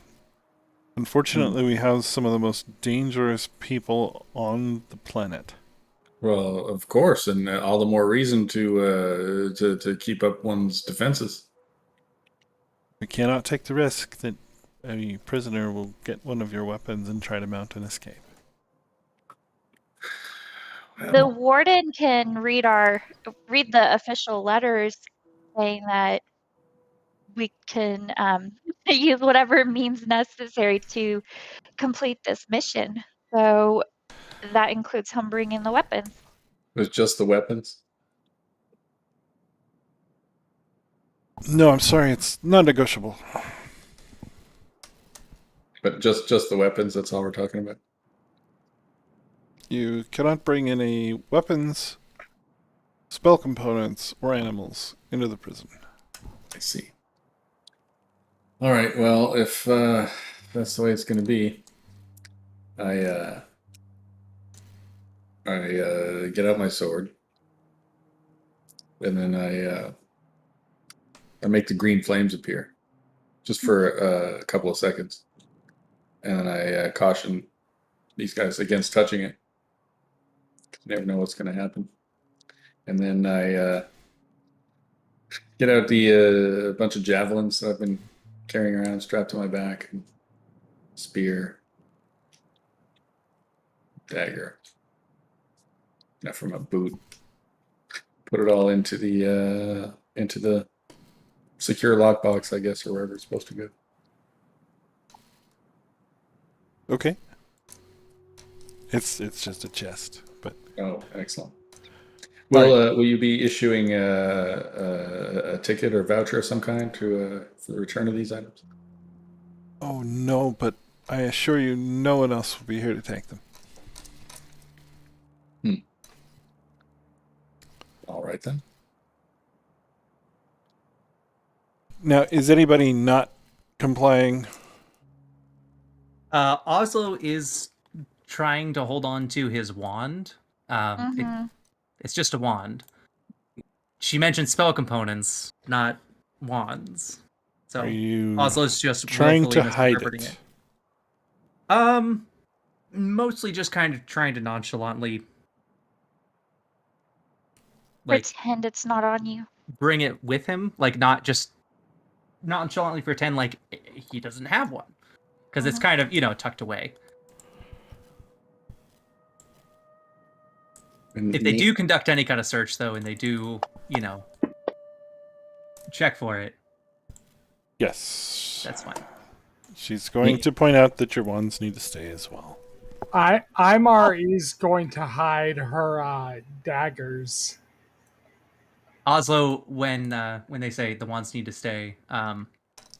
Unfortunately, we house some of the most dangerous people on the planet. Well, of course, and all the more reason to keep up one's defenses. We cannot take the risk that a prisoner will get one of your weapons and try to mount an escape. The warden can read the official letters saying that we can use whatever means necessary to complete this mission. So that includes him bringing the weapons. With just the weapons. No, I'm sorry, it's non-negotiable. But just the weapons, that's all we're talking about. You cannot bring any weapons, spell components, or animals into the prison. I see. All right, well, if that's the way it's going to be, I get out my sword, and then I make the green flames appear, just for a couple of seconds, and then I caution these guys against touching it. You never know what's going to happen. And then I get out the bunch of javelins that I've been carrying around strapped to my back, and spear, dagger, from a boot. Put it all into the secure lockbox, I guess, or wherever it's supposed to go. Okay. It's just a chest, but Oh, excellent. Will you be issuing a ticket or voucher of some kind to for the return of these items? oh no, but I assure you no one else will be here to take them. All right then. Now, is anybody not complying? Oslo is trying to hold on to his wand. It's just a wand. She mentioned spell components, not wands. So Are you Oslo's just trying willfully to hide misinterpreting it? Mostly just kind of trying to nonchalantly Pretend it's not on you. bring it with him, like not just nonchalantly pretend like he doesn't have one, because it's kind of tucked away. And If they do conduct any kind of search, though, and they do, check for it, Yes. that's fine. She's going to point out that your wands need to stay as well. Imar is going to hide her daggers. Oslo, when they say the wands need to stay,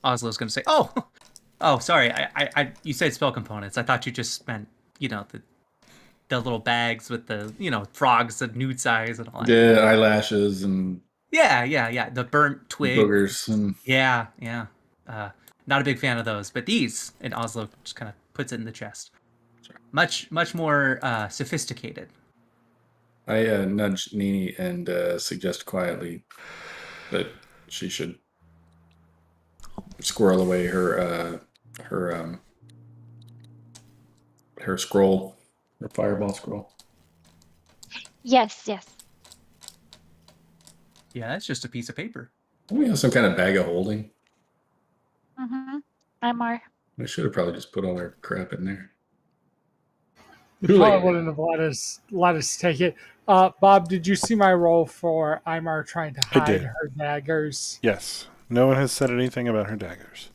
Oslo's going to say, "Oh, sorry. I you said spell components. I thought you just meant, the little bags with the, frogs and nude size and all that." Yeah, eyelashes and Yeah. The burnt twig. boogers and Yeah. Not a big fan of those, but these, and Oslo just kind of puts it in the chest. Much more sophisticated. I nudge Nini and suggest quietly that she should squirrel away her scroll, her fireball scroll. Yes. Yeah, that's just a piece of paper. We have some kind of bag of holding. Imar. I should have probably just put all our crap in there. You probably wouldn't have let us take it. Bob, did you see my role for Imar trying to hide did. her daggers? Yes. No one has said anything about her daggers.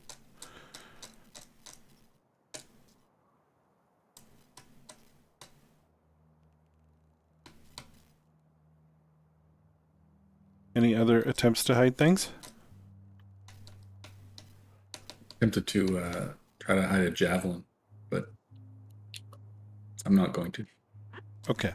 Any other attempts to hide things? Tempted to try to hide a javelin, but I'm not going to. Okay.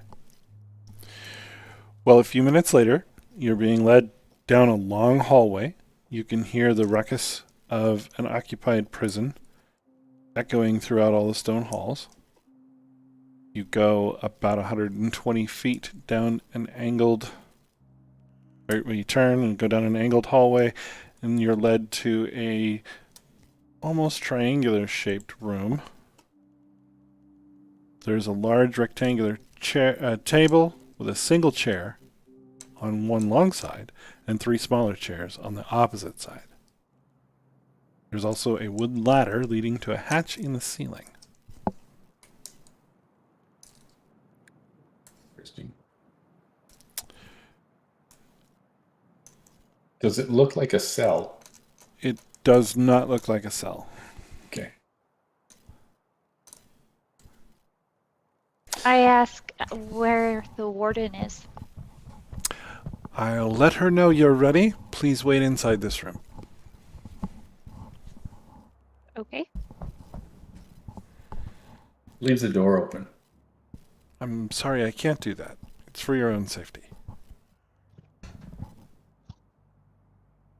Well, a few minutes later, you're being led down a long hallway. You can hear the ruckus of an occupied prison echoing throughout all the stone halls. You go about 120 feet down an angled... Right, when you turn and go down an angled hallway, and you're led to a almost triangular shaped room. There's a large rectangular table with a single chair on one long side and 3 smaller chairs on the opposite side. There's also a wooden ladder leading to a hatch in the ceiling. Interesting. Does it look like a cell? It does not look like a cell. Okay. I ask where the warden is. I'll let her know you're ready. Please wait inside this room. Okay. Leaves the door open. I'm sorry, I can't do that. It's for your own safety.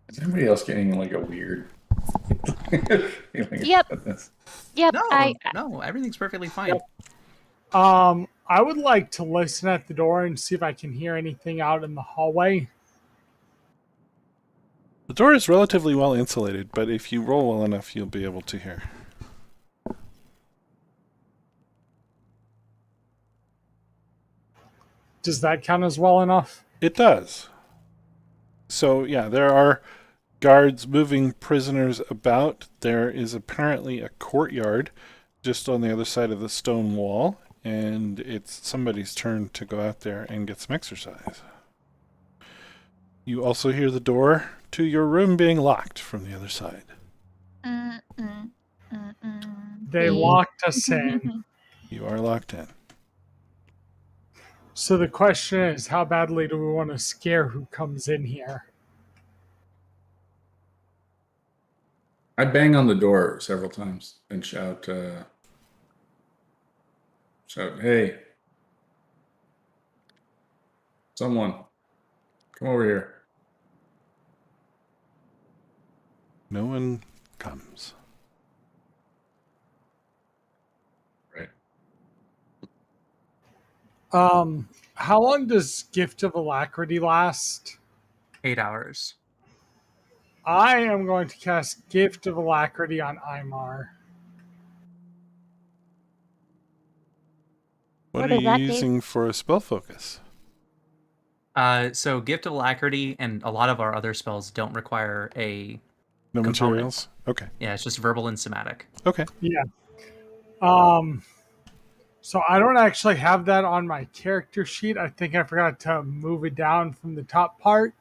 Is anybody else getting like a weird feeling Yep. about this? Yep. No, no, everything's perfectly fine. I would like to listen at the door and see if I can hear anything out in the hallway. The door is relatively well insulated, but if you roll well enough, you'll be able to hear. Does that count as well enough? It does. So, yeah, there are guards moving prisoners about. There is apparently a courtyard just on the other side of the stone wall, and it's somebody's turn to go out there and get some exercise. You also hear the door to your room being locked from the other side. They locked us in. You are locked in. So the question is, how badly do we want to scare who comes in here? I bang on the door several times and shout, hey, someone, come over here. No one comes. Right. How long does Gift of Alacrity last? 8 hours. I am going to cast Gift of Alacrity on Imar. What What are does you that do? using for a spell focus? So Gift of Alacrity and a lot of our other spells don't require a No component. materials? Okay. Yeah, it's just verbal and somatic. Okay. Yeah. So I don't actually have that on my character sheet. I think I forgot to move it down from the top part.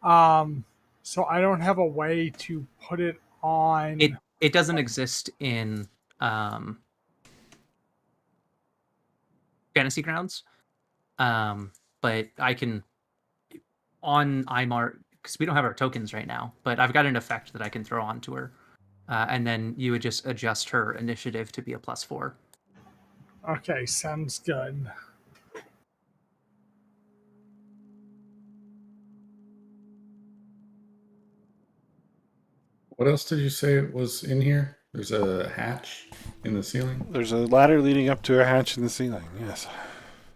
So I don't have a way to put it on. It doesn't exist in Fantasy Grounds. But I can on Imar, because we don't have our tokens right now, but I've got an effect that I can throw onto her. And then you would just adjust her initiative to be a +4. Okay, sounds good. What else did you say was in here? There's a hatch in the ceiling. There's a ladder leading up to a hatch in the ceiling, yes.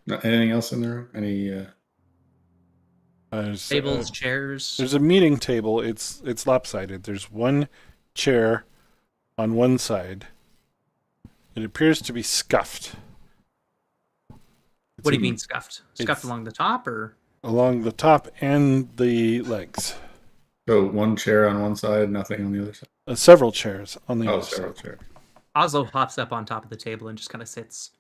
Anything else in the room? Any? There's, Tables, chairs. There's a meeting table. It's lopsided. There's one chair on one side. It appears to be scuffed. What do you mean scuffed? Scuffed it's- along the top, or Along the top and the legs. So one chair on one side, nothing on the other side. Several chairs on the Oh, other several side. chairs. Oslo hops up on top of the table and just kind of sits.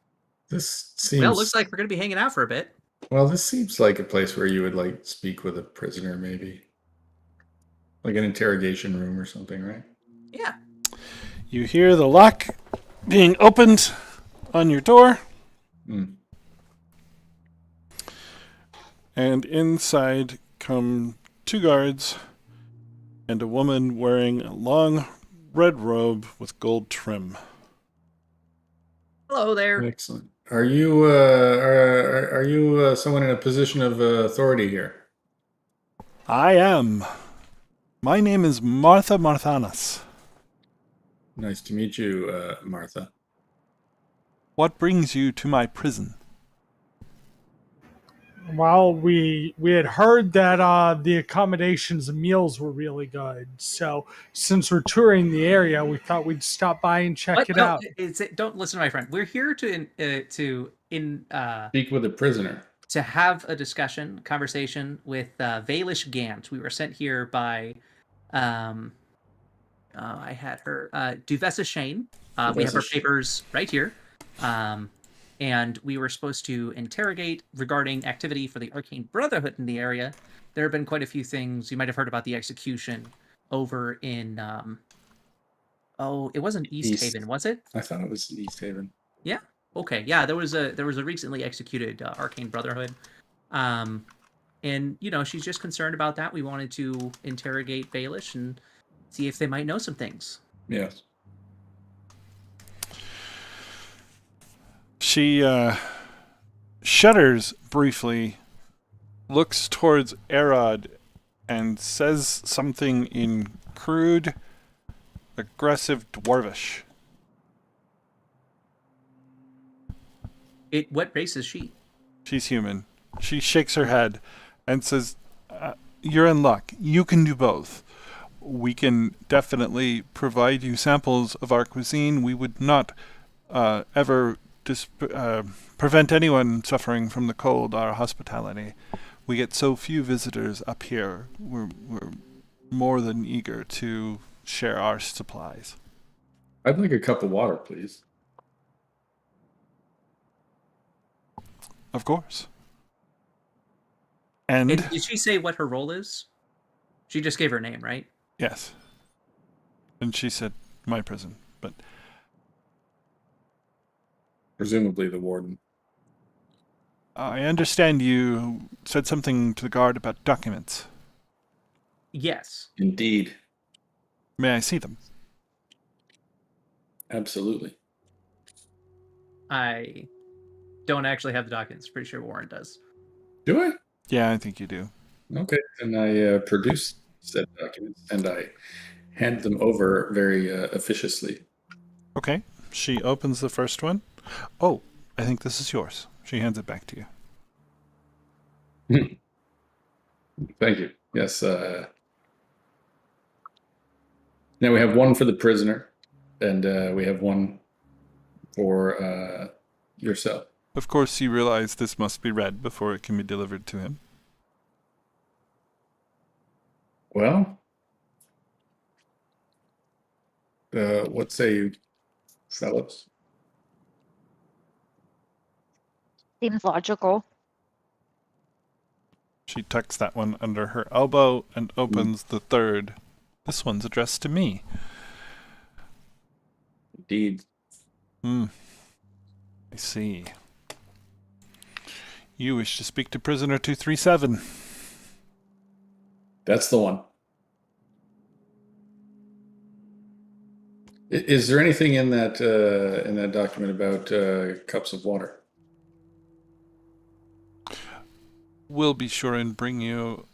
This seems. Well, it looks like we're going to be hanging out for a bit. Well, this seems like a place where you would like speak with a prisoner, maybe, like an interrogation room or something, right? Yeah. You hear the lock being opened on your door, Mm. and inside come 2 guards, and a woman wearing a long red robe with gold trim. Hello there. Excellent. Are you someone in a position of authority here? I am. My name is Martha Marthanas. Nice to meet you, Martha. What brings you to my prison? Well, we had heard that the accommodations and meals were really good. So since we're touring the area, we thought we'd stop by and check What? it No, out. don't listen to my friend. We're here to Speak with a prisoner. to have a conversation with Valish Gant. We were sent here by, I had her, Duvessa Shane. We have her Duvessa Shane. papers right here. And we were supposed to interrogate regarding activity for the Arcane Brotherhood in the area. There have been quite a few things. You might have heard about the execution over in, it wasn't East Haven, was it? I thought it was East Haven. Yeah. Okay. Yeah, there was a recently executed Arcane Brotherhood, and she's just concerned about that. We wanted to interrogate Baelish and see if they might know some things. Yes. She shudders briefly, looks towards Erod, and says something in crude, aggressive Dwarvish. What race is she? She's human. She shakes her head and says, you're in luck. You can do both. We can definitely provide you samples of our cuisine. We would not ever prevent anyone suffering from the cold, our hospitality. We get so few visitors up here. We're more than eager to share our supplies. I'd like a cup of water, please. Of course. And did she say what her role is? She just gave her name, right? yes. And she said, my prison. But Presumably the warden. I understand you said something to the guard about documents. Yes. Indeed. May I see them? Absolutely. I don't actually have the documents. Pretty sure Warren does. Do I? Yeah, I think you do. Okay. And I produce said documents and I hand them over very officiously. Okay. She opens the first one. Oh, I think this is yours. She hands it back to you. Thank you. Yes. Now we have one for the prisoner, and we have one for yourself. Of course, you realize this must be read before it can be delivered to him. Well, what say you, fellows? Seems logical. She tucks that one under her elbow and opens the third. This one's addressed to me. Indeed. I see. You wish to speak to prisoner 237. That's the one. Is there anything in that document about cups of water? We'll be sure and bring you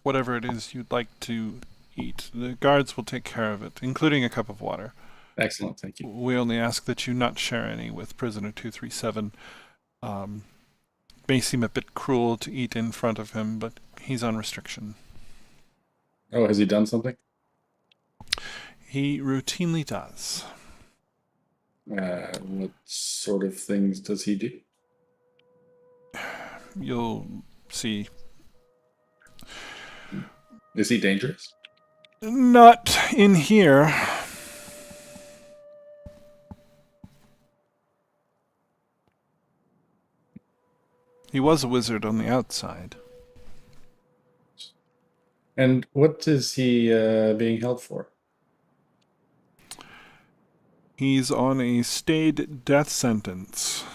whatever it is you'd like to eat. The guards will take care of it, including a cup of water. Excellent, thank you. We only ask that you not share any with prisoner 237. May seem a bit cruel to eat in front of him, but he's on restriction. Oh, has he done something? He routinely does. What sort of things does he do? You'll see. Is he dangerous? Not in here. He was a wizard on the outside. And what is he being held for? He's on a stayed death sentence.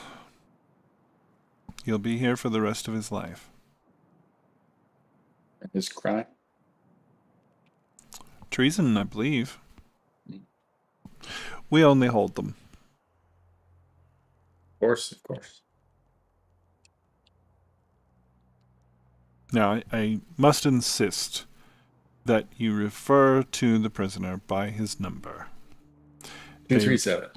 He'll be here for the rest of his life. His crime. Treason, I believe. We only hold them. Of course, of course. Now, I must insist that you refer to the prisoner by his number. 237.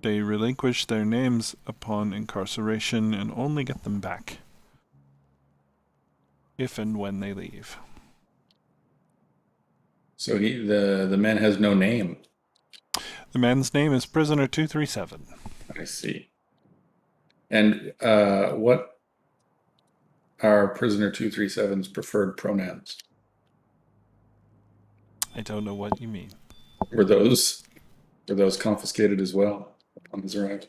They relinquish their names upon incarceration and only get them back if and when they leave. So the man has no name. The man's name is Prisoner 237. I see. And what are prisoner 237's preferred pronouns? I don't know what you mean. Were those confiscated as well upon his arrival?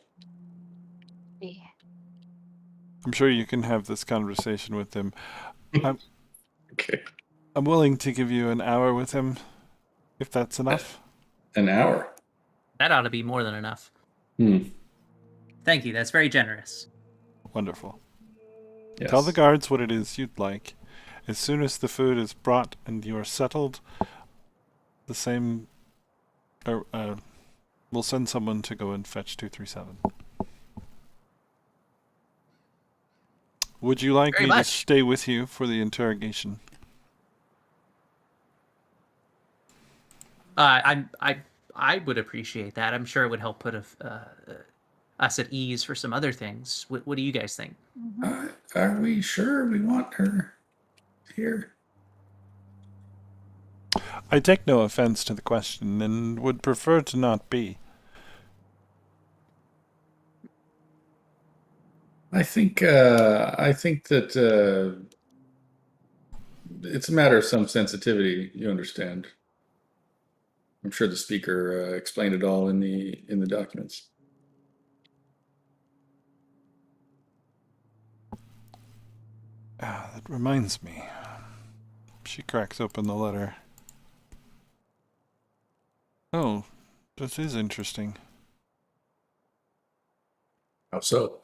I'm sure you can have this conversation with him. Okay. I'm willing to give you an hour with him, if that's enough. An hour. That ought to be more than enough. Thank you. That's very generous. Wonderful. Yes. Tell the guards what it is you'd like. As soon as the food is brought and you are settled, the same... we'll send someone to go and fetch 237. Would you like Very me to much. stay with you for the interrogation? I would appreciate that. I'm sure it would help put us at ease for some other things. What do you guys think? Are we sure we want her here? I take no offense to the question and would prefer to not be. I think that it's a matter of some sensitivity. You understand? I'm sure the speaker explained it all in the documents. That reminds me. She cracks open the letter. Oh, this is interesting. How so?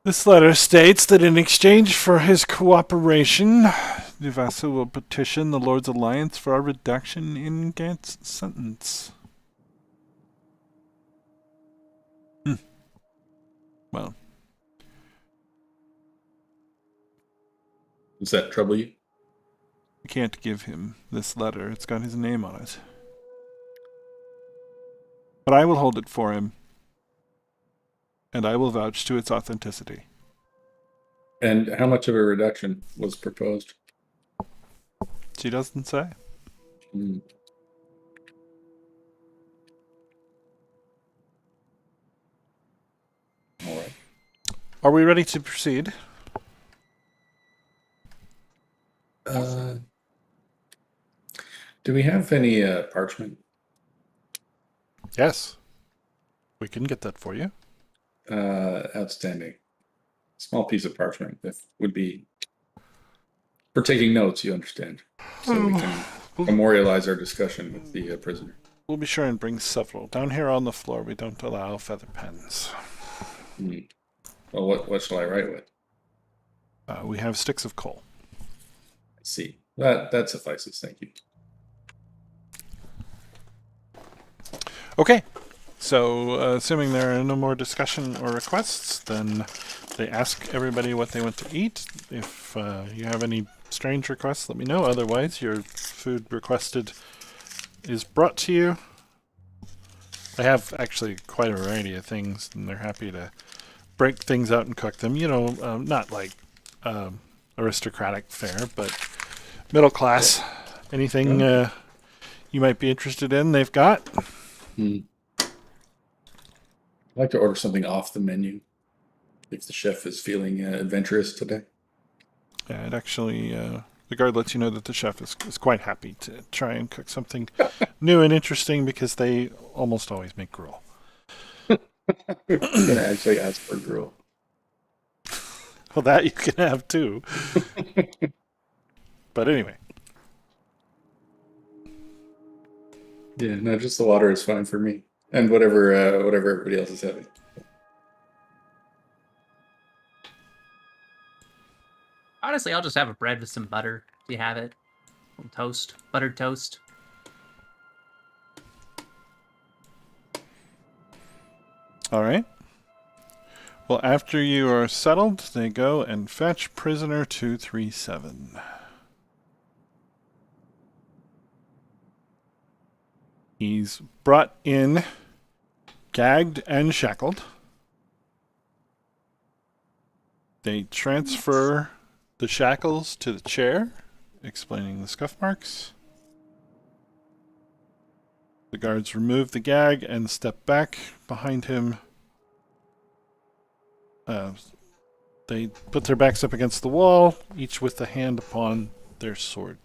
This letter states that in exchange for his cooperation, Duvasu will petition the Lord's Alliance for a reduction in Gant's sentence. Well, Does that trouble you? I can't give him this letter. It's got his name on it. But I will hold it for him, and I will vouch to its authenticity. And how much of a reduction was proposed? She doesn't say. All right. Are we ready to proceed? Do we have any parchment? Yes. We can get that for you. Outstanding. Small piece of parchment that would be for taking notes, you understand, so we can memorialize our discussion with the prisoner. We'll be sure and bring several. Down here on the floor, we don't allow feather pens. Well, what shall I write with? We have sticks of coal. I see. That suffices. Thank you. Okay. So, assuming there are no more discussion or requests, then they ask everybody what they want to eat. If you have any strange requests, let me know. Otherwise, your food requested is brought to you. They have actually quite a variety of things, and they're happy to break things out and cook them. You know, not like aristocratic fare, but middle class. Anything you might be interested in, they've got. I'd like to order something off the menu if the chef is feeling adventurous today. Yeah, it actually, the guard lets you know that the chef is quite happy to try and cook something new and interesting because they almost always make gruel. I'm going to actually ask for gruel. Well, that you can have too. But anyway. Yeah, no, just the water is fine for me. And whatever everybody else is having. Honestly, I'll just have a bread with some butter. Do you have it? Some toast, buttered toast. All right. Well, after you are settled, they go and fetch prisoner 237. He's brought in, gagged and shackled. They transfer the shackles to the chair, explaining the scuff marks. The guards remove the gag and step back behind him. They put their backs up against the wall, each with a hand upon their sword.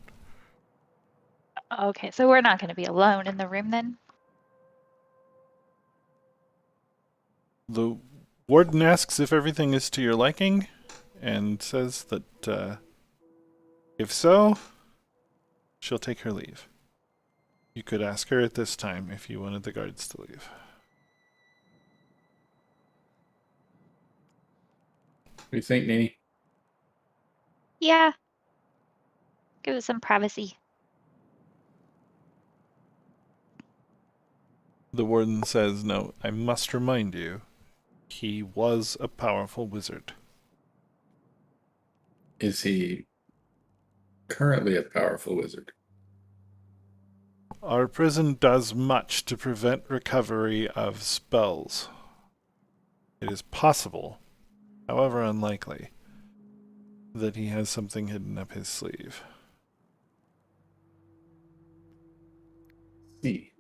Okay, so we're not going to be alone in the room then? The warden asks if everything is to your liking, and says that if so, she'll take her leave. You could ask her at this time if you wanted the guards to leave. What do you think, Nini? Yeah. Give us some privacy. The warden says, no, I must remind you, he was a powerful wizard. Is he currently a powerful wizard? Our prison does much to prevent recovery of spells. It is possible, however unlikely, that he has something hidden up his sleeve. See.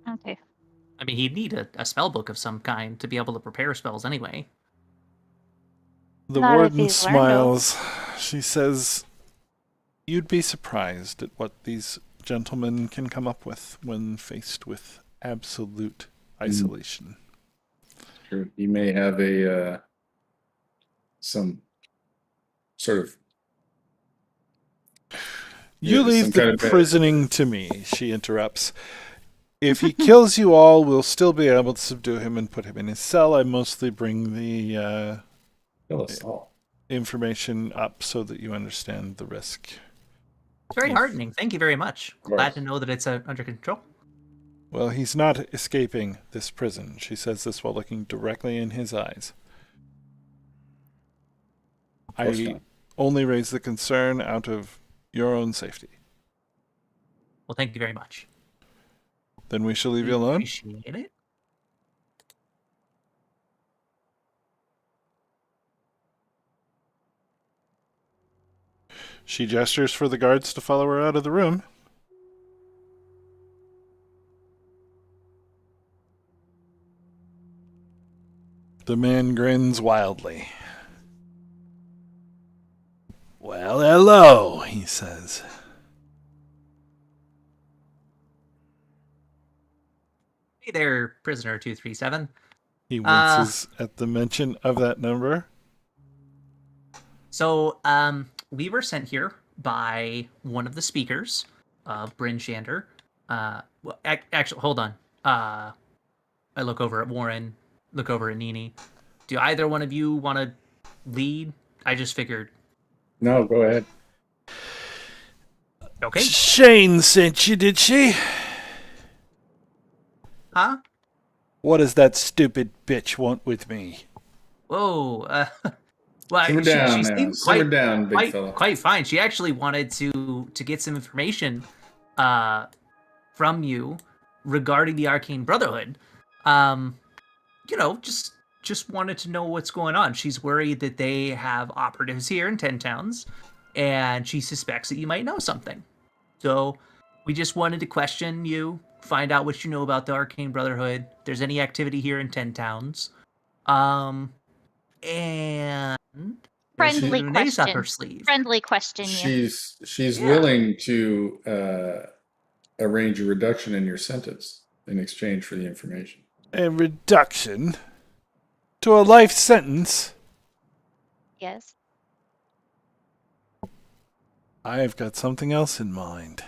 Okay. I mean, he'd need a spell book of some kind to be able to prepare spells anyway. The Not if warden he's learned 'em. smiles. She says, you'd be surprised at what these gentlemen can come up with when faced with absolute isolation. Sure. He may have a some sort of You some leave the kind of prisoning to me, she interrupts. If he kills you all, we'll still be able to subdue him and put him in his cell. I mostly bring the kill us all. information up so that you understand the risk. It's very heartening. Thank you very much. course. Glad to know that it's under control. Well, he's not escaping this prison. She says this while looking directly in his eyes. course I not. only raise the concern out of your own safety. Well, thank you very much. Then we shall leave you alone. Appreciate it. She gestures for the guards to follow her out of the room. The man grins wildly. Well, hello, he says. Hey there, prisoner 237. He winces at the mention of that number. So, we were sent here by one of the speakers of Bryn Shander. Well, actually, hold on. I look over at Warren, look over at Nini. Do either one of you want to lead? I just figured. No, go ahead. Okay. Shane sent you, did she? Huh? What does that stupid bitch want with me? Whoa. Well, Simmer down she now. seemed Simmer down, big fella. quite fine. She actually wanted to get some information from you regarding the Arcane Brotherhood. You know, just wanted to know what's going on. She's worried that they have operatives here in 10 towns, and she suspects that you might know something. So we just wanted to question you, find out what you know about the Arcane Brotherhood, if there's any activity here in 10 towns. And Friendly an ace up her question. sleeve. Friendly question, you. She's willing to arrange a reduction in your sentence in exchange for the information. A reduction to a life sentence? Yes. I've got something else in mind.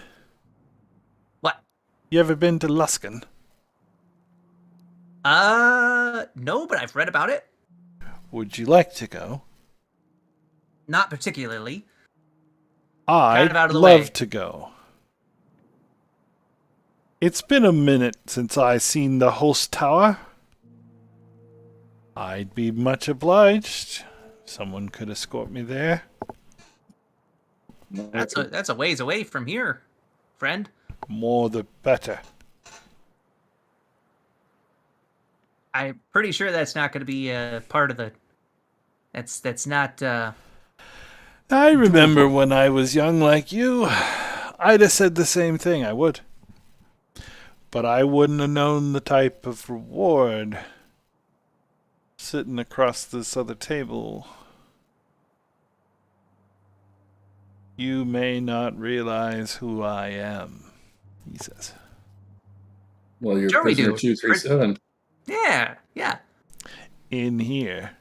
What? You ever been to Luskan? No, but I've read about it. Would you like to go? Not particularly. I'd out of the love way. to go. It's been a minute since I seen the host tower. I'd be much obliged. Someone could escort me there. That's a ways away from here, friend. More the better. I'm pretty sure that's not going to be part of the. That's not. I remember when I was young like you, I'd have said the same thing, I would. But I wouldn't have known the type of reward sitting across this other table. You may not realize who I am, he says. Well, you're Sure we prisoner do. 237. Yeah. In here.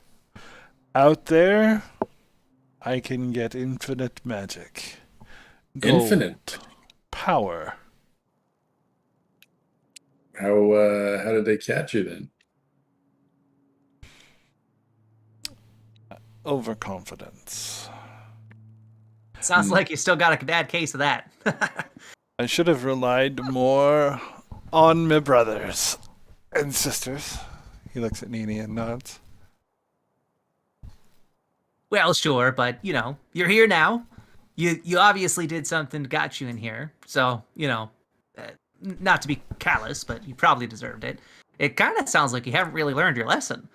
Out there, I can get infinite magic. Gold, Infinite? power. How did they catch you then? Overconfidence. Sounds like you still got a bad case of that. I should have relied more on my brothers and sisters. He looks at Nini and nods. Well, sure, but you're here now. You obviously did something that got you in here. So not to be callous, but you probably deserved it. It kind of sounds like you haven't really learned your lesson.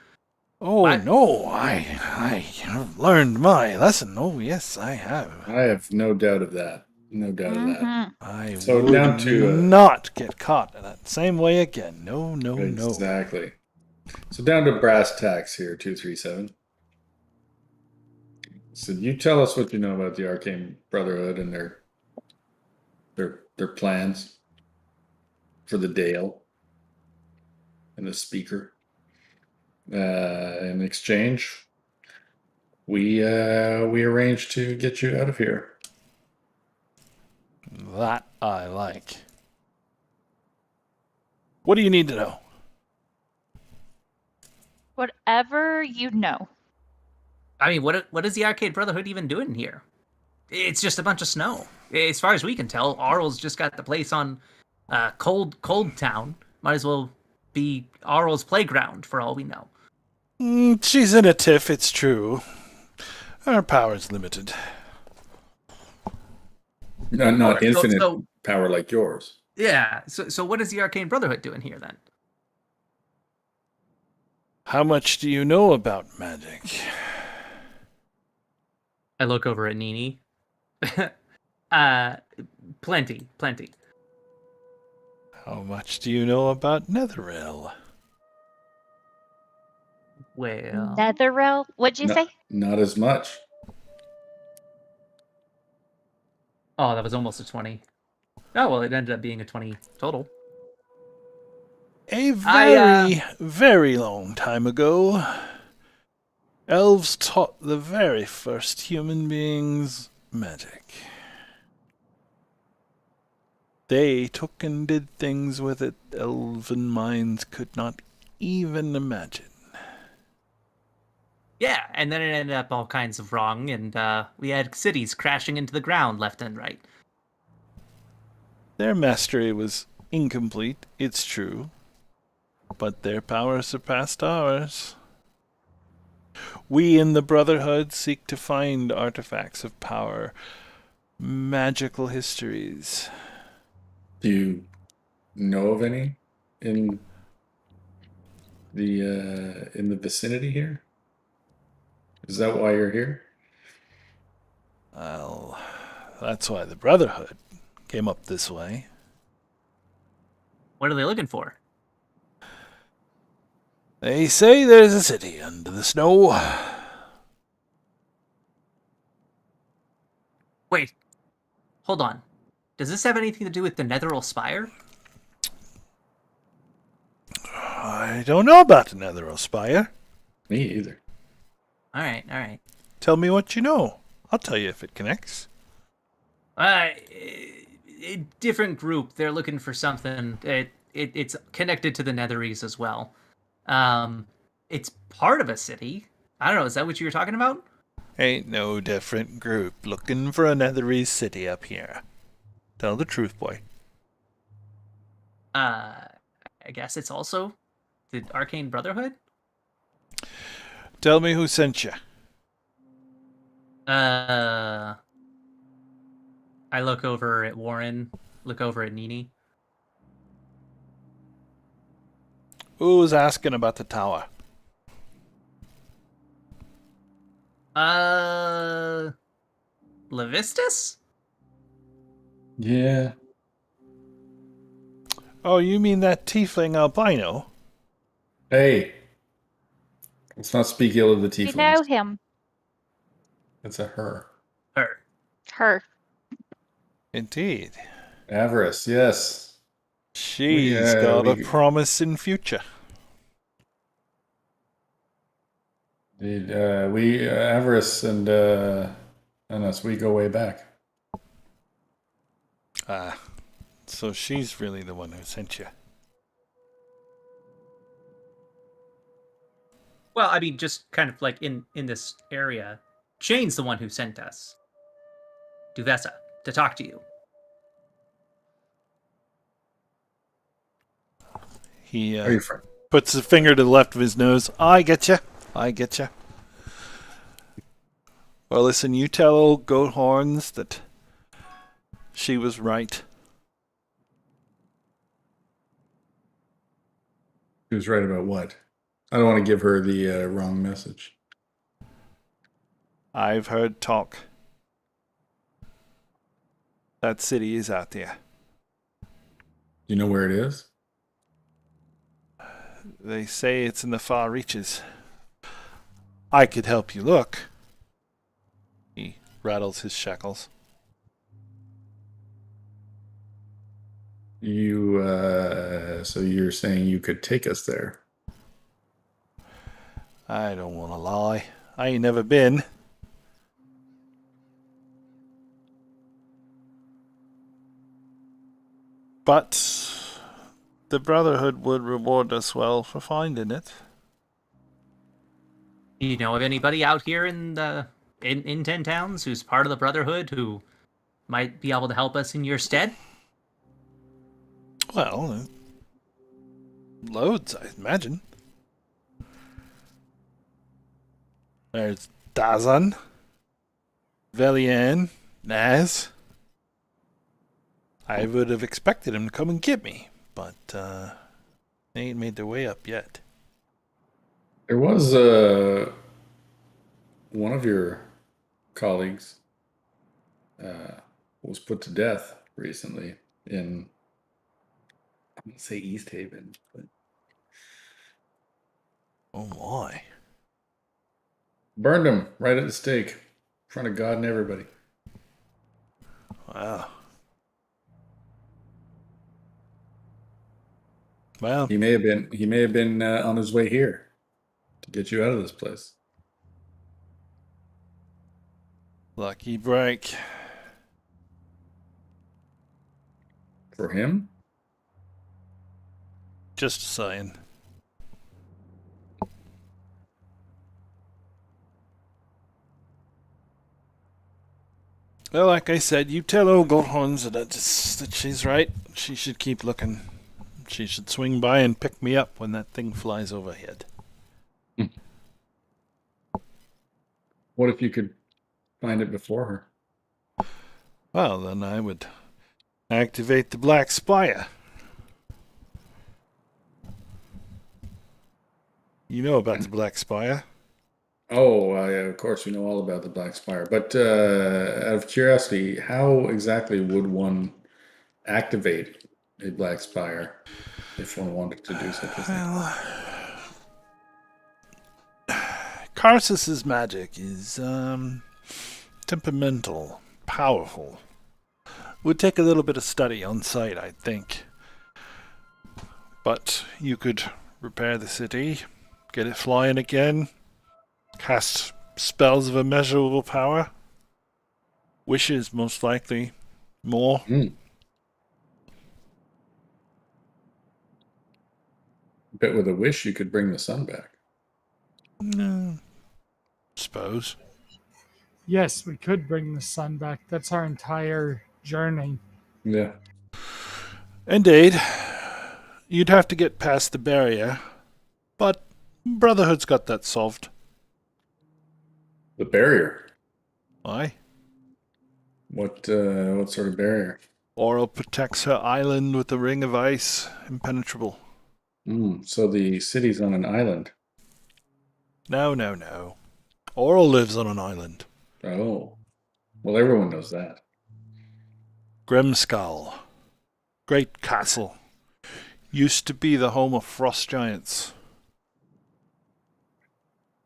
Oh, What? no, I have learned my lesson. Oh, yes, I have. I have no doubt of that. No doubt of that. Mhm. I So would down to, not get caught in that same way again. No. Exactly. So down to brass tacks here, 237. So you tell us what you know about the Arcane Brotherhood and their plans for the Dale and the Speaker. In exchange, we arranged to get you out of here. That I like. What do you need to know? Whatever you know. I mean, what is the Arcade Brotherhood even doing here? It's just a bunch of snow. As far as we can tell, Arl's just got the place on cold town. Might as well be Arl's playground for all we know. She's in a tiff, it's true. Our power's limited. Not So- infinite so- power like yours. Yeah. So what is the Arcane Brotherhood doing here then? How much do you know about magic? I look over at Nini. Plenty. How much do you know about Netheril? Well, Netheril? What'd you say? Not as much. oh, that was almost a 20. Oh, well, it ended up being a 20 total. A very, very long time ago, elves taught the very first human beings magic. They took and did things with it elven minds could not even imagine. Yeah, and then it ended up all kinds of wrong, and we had cities crashing into the ground left and right. Their mastery was incomplete, it's true, but their power surpassed ours. We in the Brotherhood seek to find artifacts of power, magical histories. Do you know of any in the vicinity here? Is that why you're here? Well, that's why the Brotherhood came up this way. What are they looking for? They say there's a city under the snow. Wait, hold on. Does this have anything to do with the Netheril Spire? I don't know about the Netheril Spire. Me either. All right. Tell me what you know. I'll tell you if it connects. A different group. They're looking for something. It's connected to the Netheries as well. It's part of a city. I don't know. Is that what you were talking about? Ain't no different group looking for a nethery city up here. Tell the truth, boy. I guess it's also the Arcane Brotherhood. Tell me who sent you. I look over at Warren, look over at Nini. Who's asking about the tower? Levistus? Yeah. Oh, you mean that tiefling albino? Hey, let's not speak ill of the You know tieflings. him. It's a her. Her. Her. Indeed. Avarice, yes. She's got a we promising future. Avarice and us, we go way back. Ah, so she's really the one who sent you. Well, I mean, just kind of like in this area, Shane's the one who sent us to Vesa to talk to you. He Are you friend? puts his finger to the left of his nose. I get you. I get you. Well, listen, you tell old Goat Horns that she was right. She was right about what? I don't want to give her the wrong message. I've heard talk. That city is out there. Do you know where it is? They say it's in the far reaches. I could help you look. He rattles his shackles. So you're saying you could take us there? I don't want to lie. I ain't never been. But the Brotherhood would reward us well for finding it. Do you know of anybody out here in the in 10 Towns who's part of the Brotherhood who might be able to help us in your stead? Well, loads, I imagine. There's Dazan, Velian, Naz. I would have expected him to come and get me, but they ain't made their way up yet. There was one of your colleagues was put to death recently in, I'm going to say East Haven, but Oh my. burned him right at the stake in front of God and everybody. Wow. Well, He may have been on his way here to get you out of this place. lucky break. For him? Just saying. Well, like I said, you tell old Goldhorns that she's right. She should keep looking. She should swing by and pick me up when that thing flies overhead. What if you could find it before her? Well, then I would activate the Black Spire. You know about the Black Spire. Oh, yeah, of course, we know all about the Black Spire. But out of curiosity, how exactly would one activate a Black Spire if one wanted to do such a thing? Well, Karsus's magic is temperamental, powerful. Would take a little bit of study on site, I think. But you could repair the city, get it flying again, cast spells of immeasurable power. Wishes, most likely. More. Bet with a wish you could bring the sun back. No. Suppose. Yes, we could bring the sun back. That's our entire journey. Yeah. Indeed. You'd have to get past the barrier, but Brotherhood's got that solved. The barrier. Why? What sort of barrier? Oral protects her island with a ring of ice, impenetrable. So the city's on an island. No. Oral lives on an island. Oh. Well, everyone knows that. Grimskull. Great castle. Used to be the home of frost giants.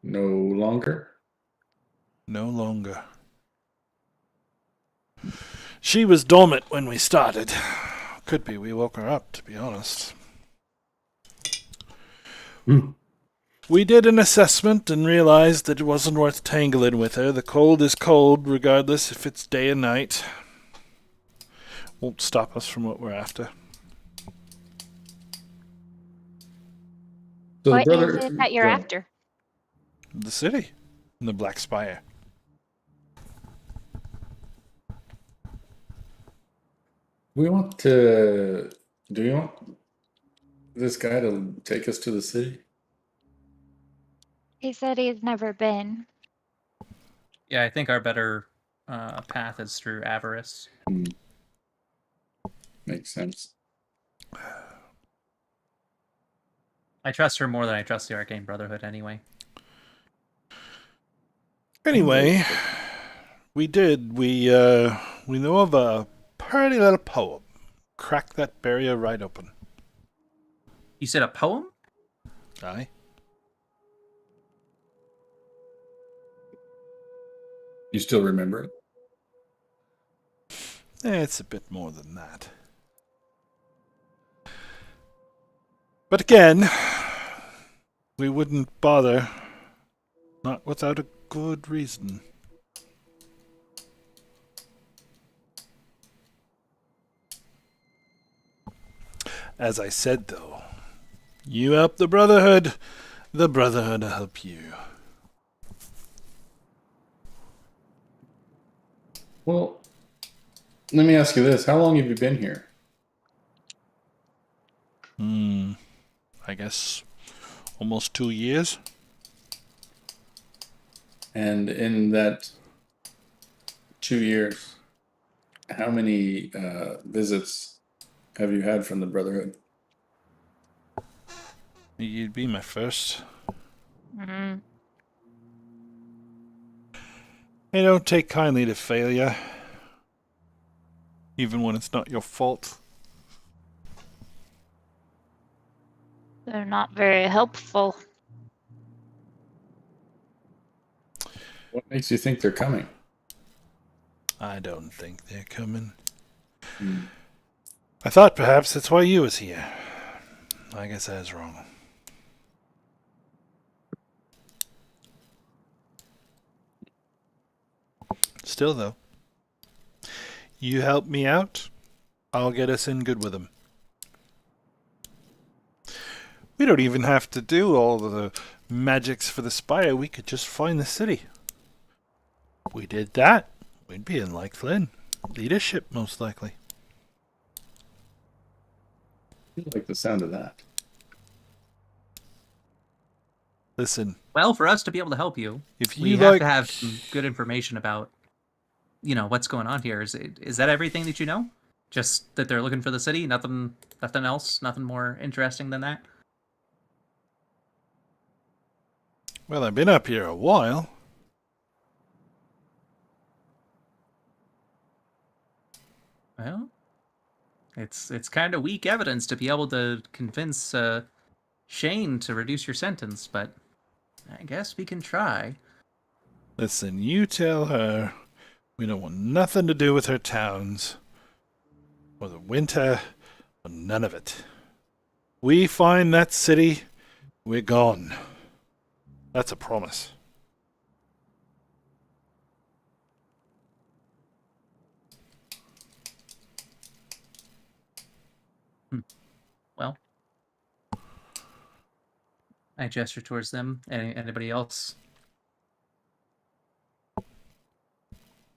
No longer? No longer. She was dormant when we started. Could be we woke her up, to be honest. We did an assessment and realized that it wasn't worth tangling with her. The cold is cold, regardless if it's day or night. Won't stop us from what we're after. So What is it that you're after? The city. And the Black Spire. We want to. Do you want this guy to take us to the city? He said he's never been. Yeah, I think our better path is through Avarice. Makes sense. I trust her more than I trust the Arcane Brotherhood anyway. Anyway, we know of a pretty little poem. Crack that barrier right open. You said a poem? Aye. You still remember it? It's a bit more than that. But again, we wouldn't bother. Not without a good reason. As I said, though, you help the Brotherhood will help you. Well, let me ask you this. How long have you been here? I guess almost 2 years. And in that 2 years, how many visits have you had from the Brotherhood? You'd be my first. Mm-hmm. I don't take kindly to failure, even when it's not your fault. They're not very helpful. What makes you think they're coming? I don't think they're coming. Hmm. I thought perhaps that's why you was here. I guess I was wrong. Still, though, you help me out, I'll get us in good with them. We don't even have to do all the magics for the spire. We could just find the city. If we did that, we'd be in like Flynn. Leadership, most likely. I like the sound of that. Listen, Well, for us to be able to help you, if we you have like to have some good information about, what's going on here. Is that everything that you know? Just that they're looking for the city? Nothing else? Nothing more interesting than that? Well, I've been up here a while. Well, it's kind of weak evidence to be able to convince Shane to reduce your sentence, but I guess we can try. Listen, you tell her we don't want nothing to do with her towns, or the winter, or none of it. We find that city, we're gone. That's a promise. Well, I gesture towards them. Anybody else?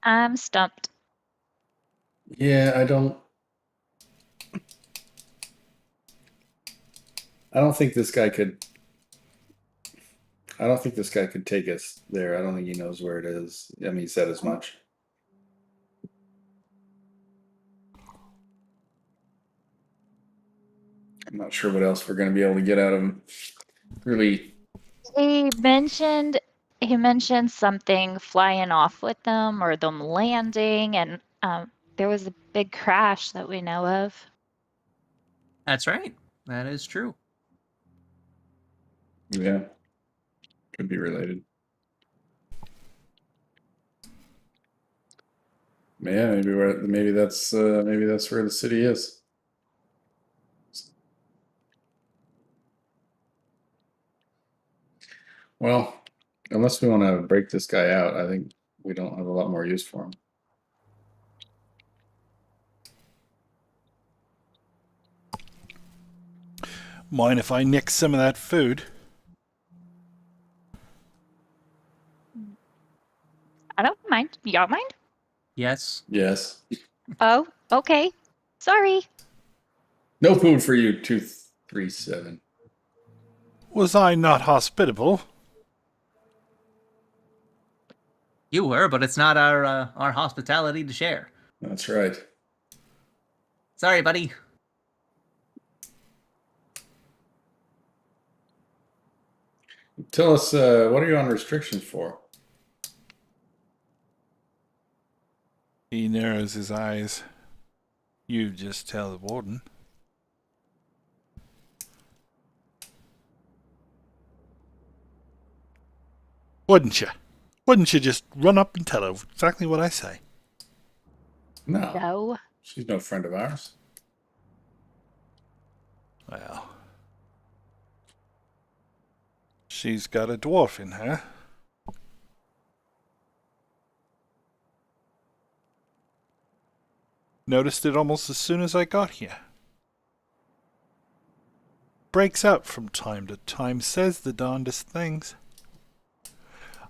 I'm stumped. Yeah, I don't think this guy could. I don't think this guy could take us there. I don't think he knows where it is. I mean, he said as much. I'm not sure what else we're going to be able to get out of him. Really, He mentioned something flying off with them or them landing, and there was a big crash that we know of. That's right. That is true. yeah, could be related. Yeah, maybe that's where the city is. Well, unless we want to break this guy out, I think we don't have a lot more use for him. Mind if I nick some of that food? I don't mind. Y'all mind? Yes. Yes. Oh, okay. Sorry. No food for you, 237. Was I not hospitable? You were, but it's not our hospitality to share. That's right. Sorry, buddy. Tell us, what are you on restrictions for? He narrows his eyes. You just tell the warden. Wouldn't you? Wouldn't you just run up and tell her exactly what I say? No, No. she's no friend of ours. Well, she's got a dwarf in her. Noticed it almost as soon as I got here. Breaks out from time to time, says the darndest things.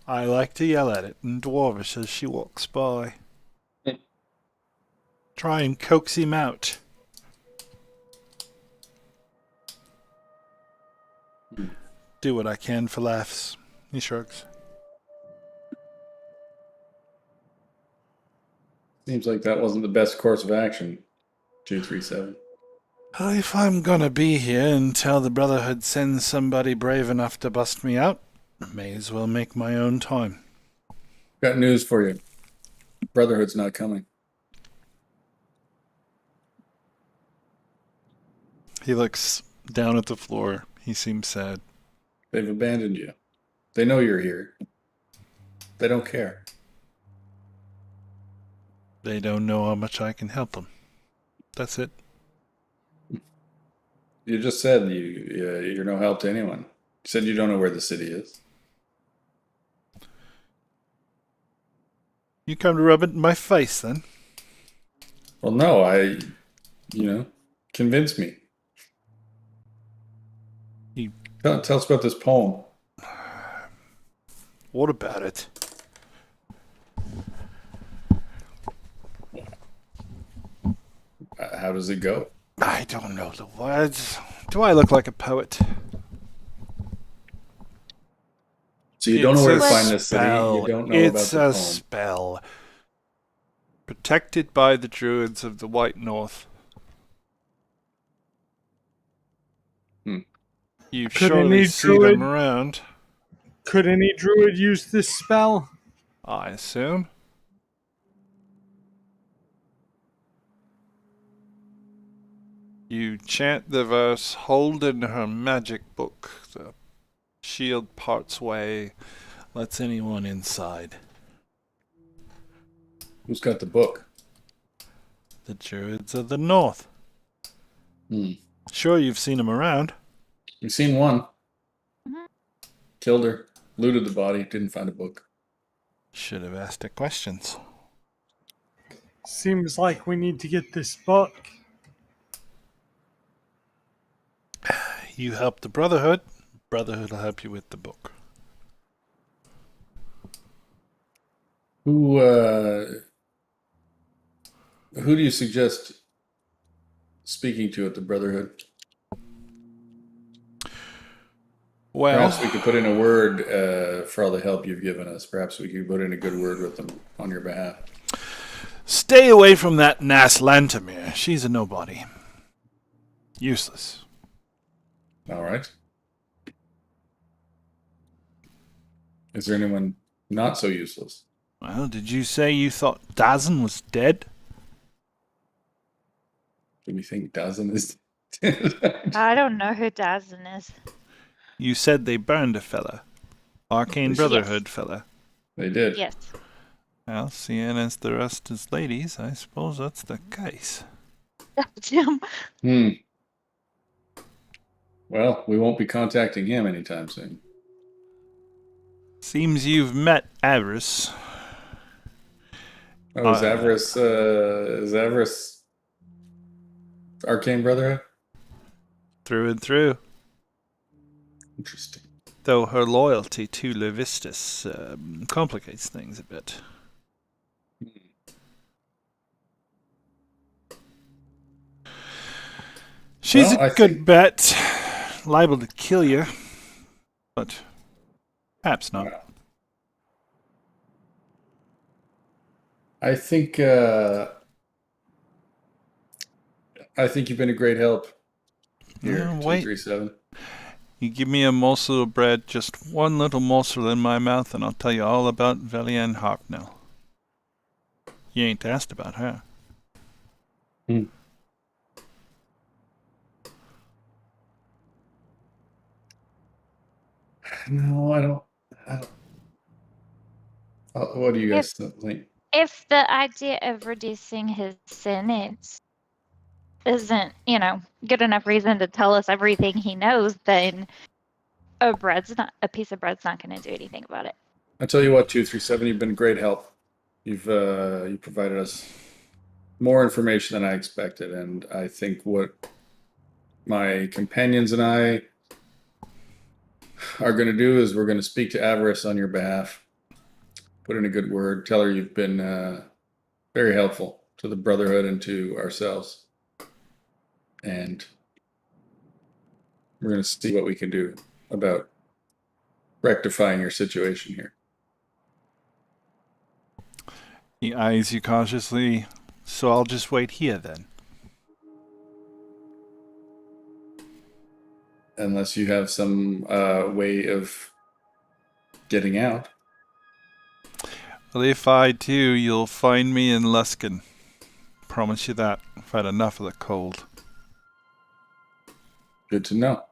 I like to yell at it in dwarvish as she walks by. Try and coax him out. Do what I can for laughs. He shrugs. Seems like that wasn't the best course of action, 237. If I'm gonna be here until the Brotherhood sends somebody brave enough to bust me out, may as well make my own time. Got news for you. Brotherhood's not coming. He looks down at the floor. He seems sad. They've abandoned you. They know you're here. They don't care. They don't know how much I can help them. That's it. You just said you're no help to anyone. You said you don't know where the city is. You come to rub it in my face, then? Well, no, convince me. Tell us about this poem. What about it? How does it go? I don't know the words. Do I look like a poet? So you don't know where to It's a find this city. spell. You don't know It's about the a poem. spell. Protected by the druids of the White North. You Could surely any see them druid- around, Could any druid use this spell? I assume. You chant the verse, hold in her magic book. The shield parts way, lets anyone inside. Who's got the book? The druids of the north. Sure, you've seen them around. You've seen one. Mhm. Killed her. Looted the body. Didn't find a book. Should have asked her questions. Seems like we need to get this book. You help the Brotherhood. Brotherhood will help you with the book. Who do you suggest speaking to at the Brotherhood? Well, Perhaps we could put in a word for all the help you've given us. Perhaps we could put in a good word with them on your behalf. stay away from that Nass Lantamir. She's a nobody. Useless. All right. Is there anyone not so useless? Well, did you say you thought Dazen was dead? Do we think Dozen is? I don't know who Dazen is. You said they burned a fella. Arcane Yes. Brotherhood fella. They did. Yes. Well, seeing as the rest is ladies, I suppose that's the case. Jim. Hmm. Well, we won't be contacting him anytime soon. Seems you've met Avarice. Oh, is Avarice Arcane Brotherhood? Through and through. Interesting. Though her loyalty to Levistus complicates things a bit. She's Well, a I good think- bet. Liable to kill you. But perhaps not. Wow. I think you've been a great help. Here, Yeah, wait. 237. You give me a morsel of bread, just one little morsel in my mouth, and I'll tell you all about Velian Harpnell. You ain't asked about her. No, I don't. What do you guys think? If the idea of reducing his sentence isn't, good enough reason to tell us everything he knows, then a piece of bread's not going to do anything about it. I tell you what, 237, you've been a great help. You provided us more information than I expected, and I think what my companions and I are going to do is we're going to speak to Avarice on your behalf, put in a good word, tell her you've been very helpful to the Brotherhood and to ourselves, and we're going to see what we can do about rectifying your situation here. He eyes you cautiously, so I'll just wait here then. Unless you have some way of getting out. Well, if I do, you'll find me in Luskin. Promise you that. I've had enough of the cold. Good to know.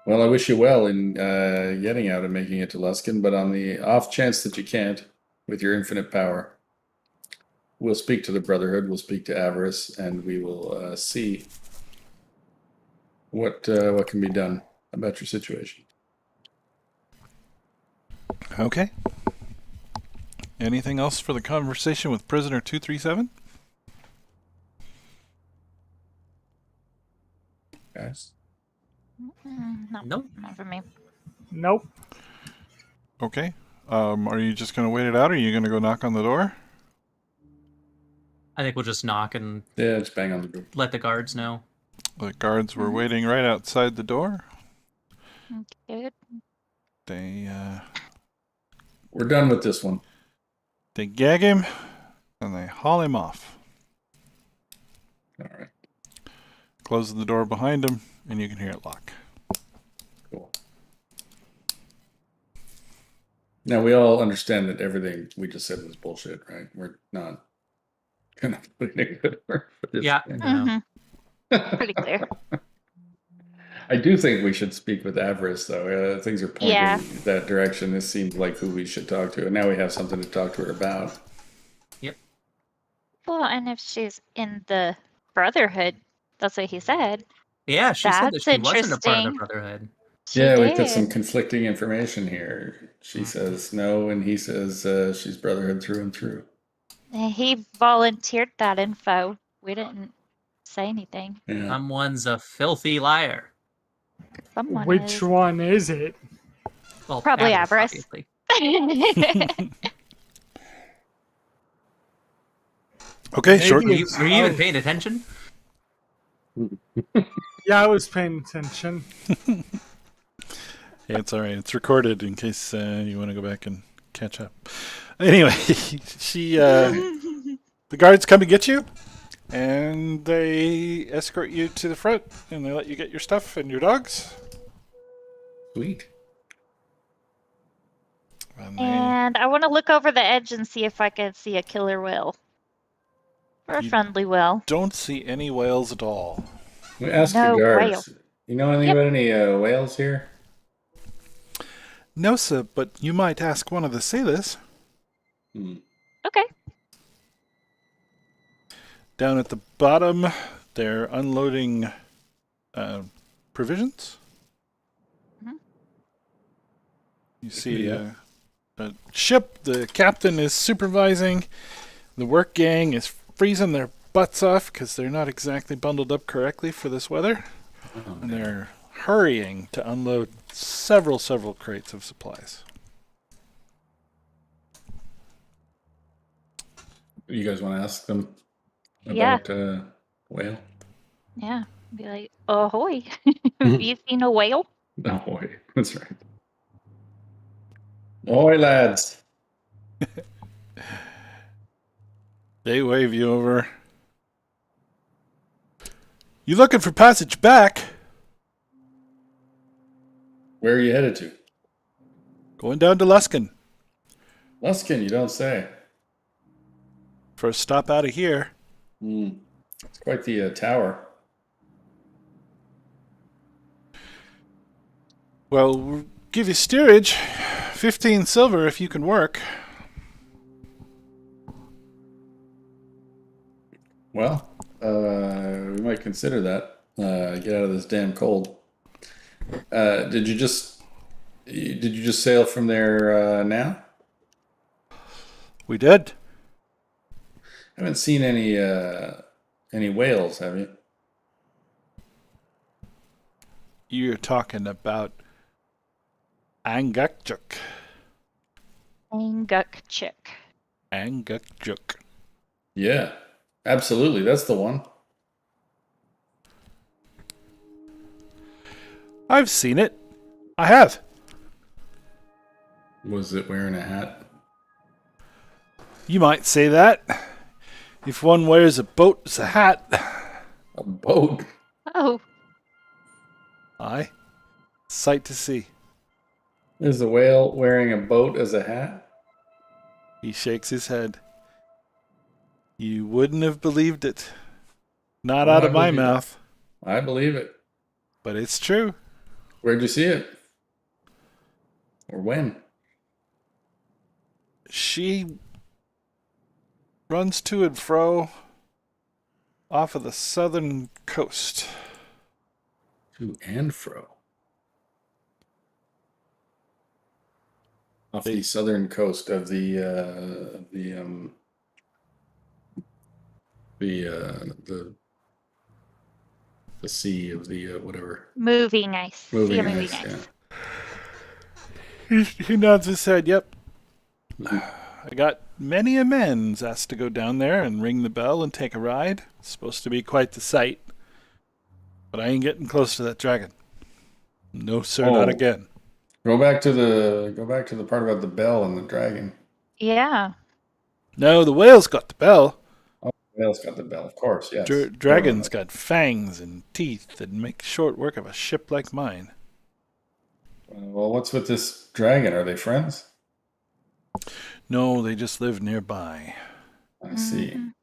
Well, I wish you well in getting out and making it to Luskin, but on the off chance that you can't, with your infinite power, we'll speak to the Brotherhood, we'll speak to Avarice, and we will see what can be done about your situation. Okay. Anything else for the conversation with prisoner 237? Guys? No, Nope. not for me. Nope. Okay. Are you just going to wait it out, or are you going to go knock on the door? I think we'll just knock and Yeah, just bang on the door. let the guards know. The guards were waiting right outside the door. Good. They We're done with this one. they gag him, and they haul him off. All right, Close the door behind him, and you can hear it lock. cool. Now, we all understand that everything we just said was bullshit, right? We're not going to put in a good word for this. Yeah. thing. Pretty clear. I do think we should speak with Avarice, though. Things are pointing Yeah. that direction. This seems like who we should talk to, and now we have something to talk to her about. Well, and if she's in the Brotherhood, that's what he said. Yeah, she said that That's she wasn't a part of the interesting. Brotherhood. She Yeah, we did. got some conflicting information here. She says no, and he says she's Brotherhood through and through. He volunteered that info. We didn't say anything. Yeah. Someone's a filthy liar. Someone Which is. one is it? Well, Probably Avarice. obviously. Okay, Maybe short. Were you, it's- were you even oh, paying attention? Yeah, I was paying attention. Yeah, it's all right. It's recorded in case you want to go back and catch up. Anyway, the guards come to get you, and they escort you to the front, and they let you get your stuff and your dogs. Sweet. And they, And I want to look over the edge and see if I can see a killer whale. Or a You- friendly whale. don't see any whales at all. We asked No the whale. guards. You know anything Yep. about any whales here? No, sir, but you might ask one of the sailors. Hmm. Okay. Down at the bottom, they're unloading provisions. Mhm. You see Yeah. a ship the captain is supervising. The work gang is freezing their butts off because they're not exactly bundled up correctly for this weather. Oh, And they're hurrying to unload several crates of supplies. You guys want to ask them Yeah. about whale? Yeah. Be like, ahoy. Have you seen a whale? No, boy. That's right. Oi, lads. They wave you over. You looking for passage back? Where are you headed to? Going down to Luskin Luskin, you don't say. for a stop out of here. Hmm. It's quite the tower. Well, we'll give you steerage. 15 silver if you can work. Well, we might consider that. Get out of this damn cold. Did you just sail from there now? We did. I haven't seen any whales, have you? You're talking about Angakjuk. Angukchuk. Angakjuk. Yeah, absolutely. That's the one. I've seen it. I have. Was it wearing a hat? You might say that. If one wears a boat as a hat. A boat? Oh, Aye. Sight to see. Is the whale wearing a boat as a hat? He shakes his head. You wouldn't have believed it. Not Well, out I of my believe it. mouth. I believe it. But it's true. Where'd you see it? Or when? She runs to and fro off of the southern coast. To and fro. Off They- the southern coast of the sea of the whatever. moving ice. Moving See a moving ice, ice. He nods his head, yep. Mhm. I got many a man's asked to go down there and ring the bell and take a ride. It's supposed to be quite the sight. But I ain't getting close to that dragon. No, sir, not Oh. again. Go back to the part about the bell and the dragon. Yeah. No, the whale's got the bell. Whale's got the bell, of course, yes. Dragon's got fangs and teeth that make short work of a ship like mine. Well, what's with this dragon? Are they friends? No, they just live nearby. I see. Mhm.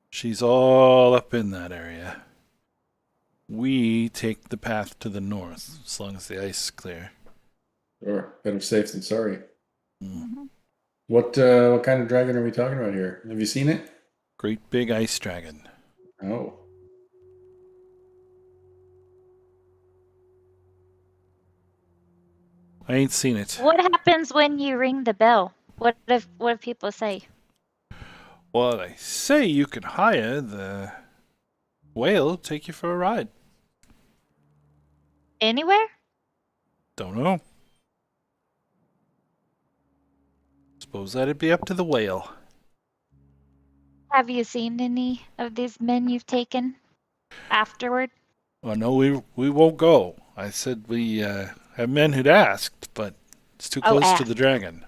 She's all up in that area. We take the path to the north, as long as the ice is clear. Sure. Better safe than sorry. Mhm. What kind of dragon are we talking about here? Have you seen it? Great big ice dragon. Oh. I ain't seen it. What happens when you ring the bell? What if people say? Well, they say you can hire the whale to take you for a ride. Anywhere? Don't know. Suppose that'd be up to the whale. Have you seen any of these men you've taken afterward? Well, no, we won't go. I said we have men who'd asked, but it's too Oh, close to the asked. dragon.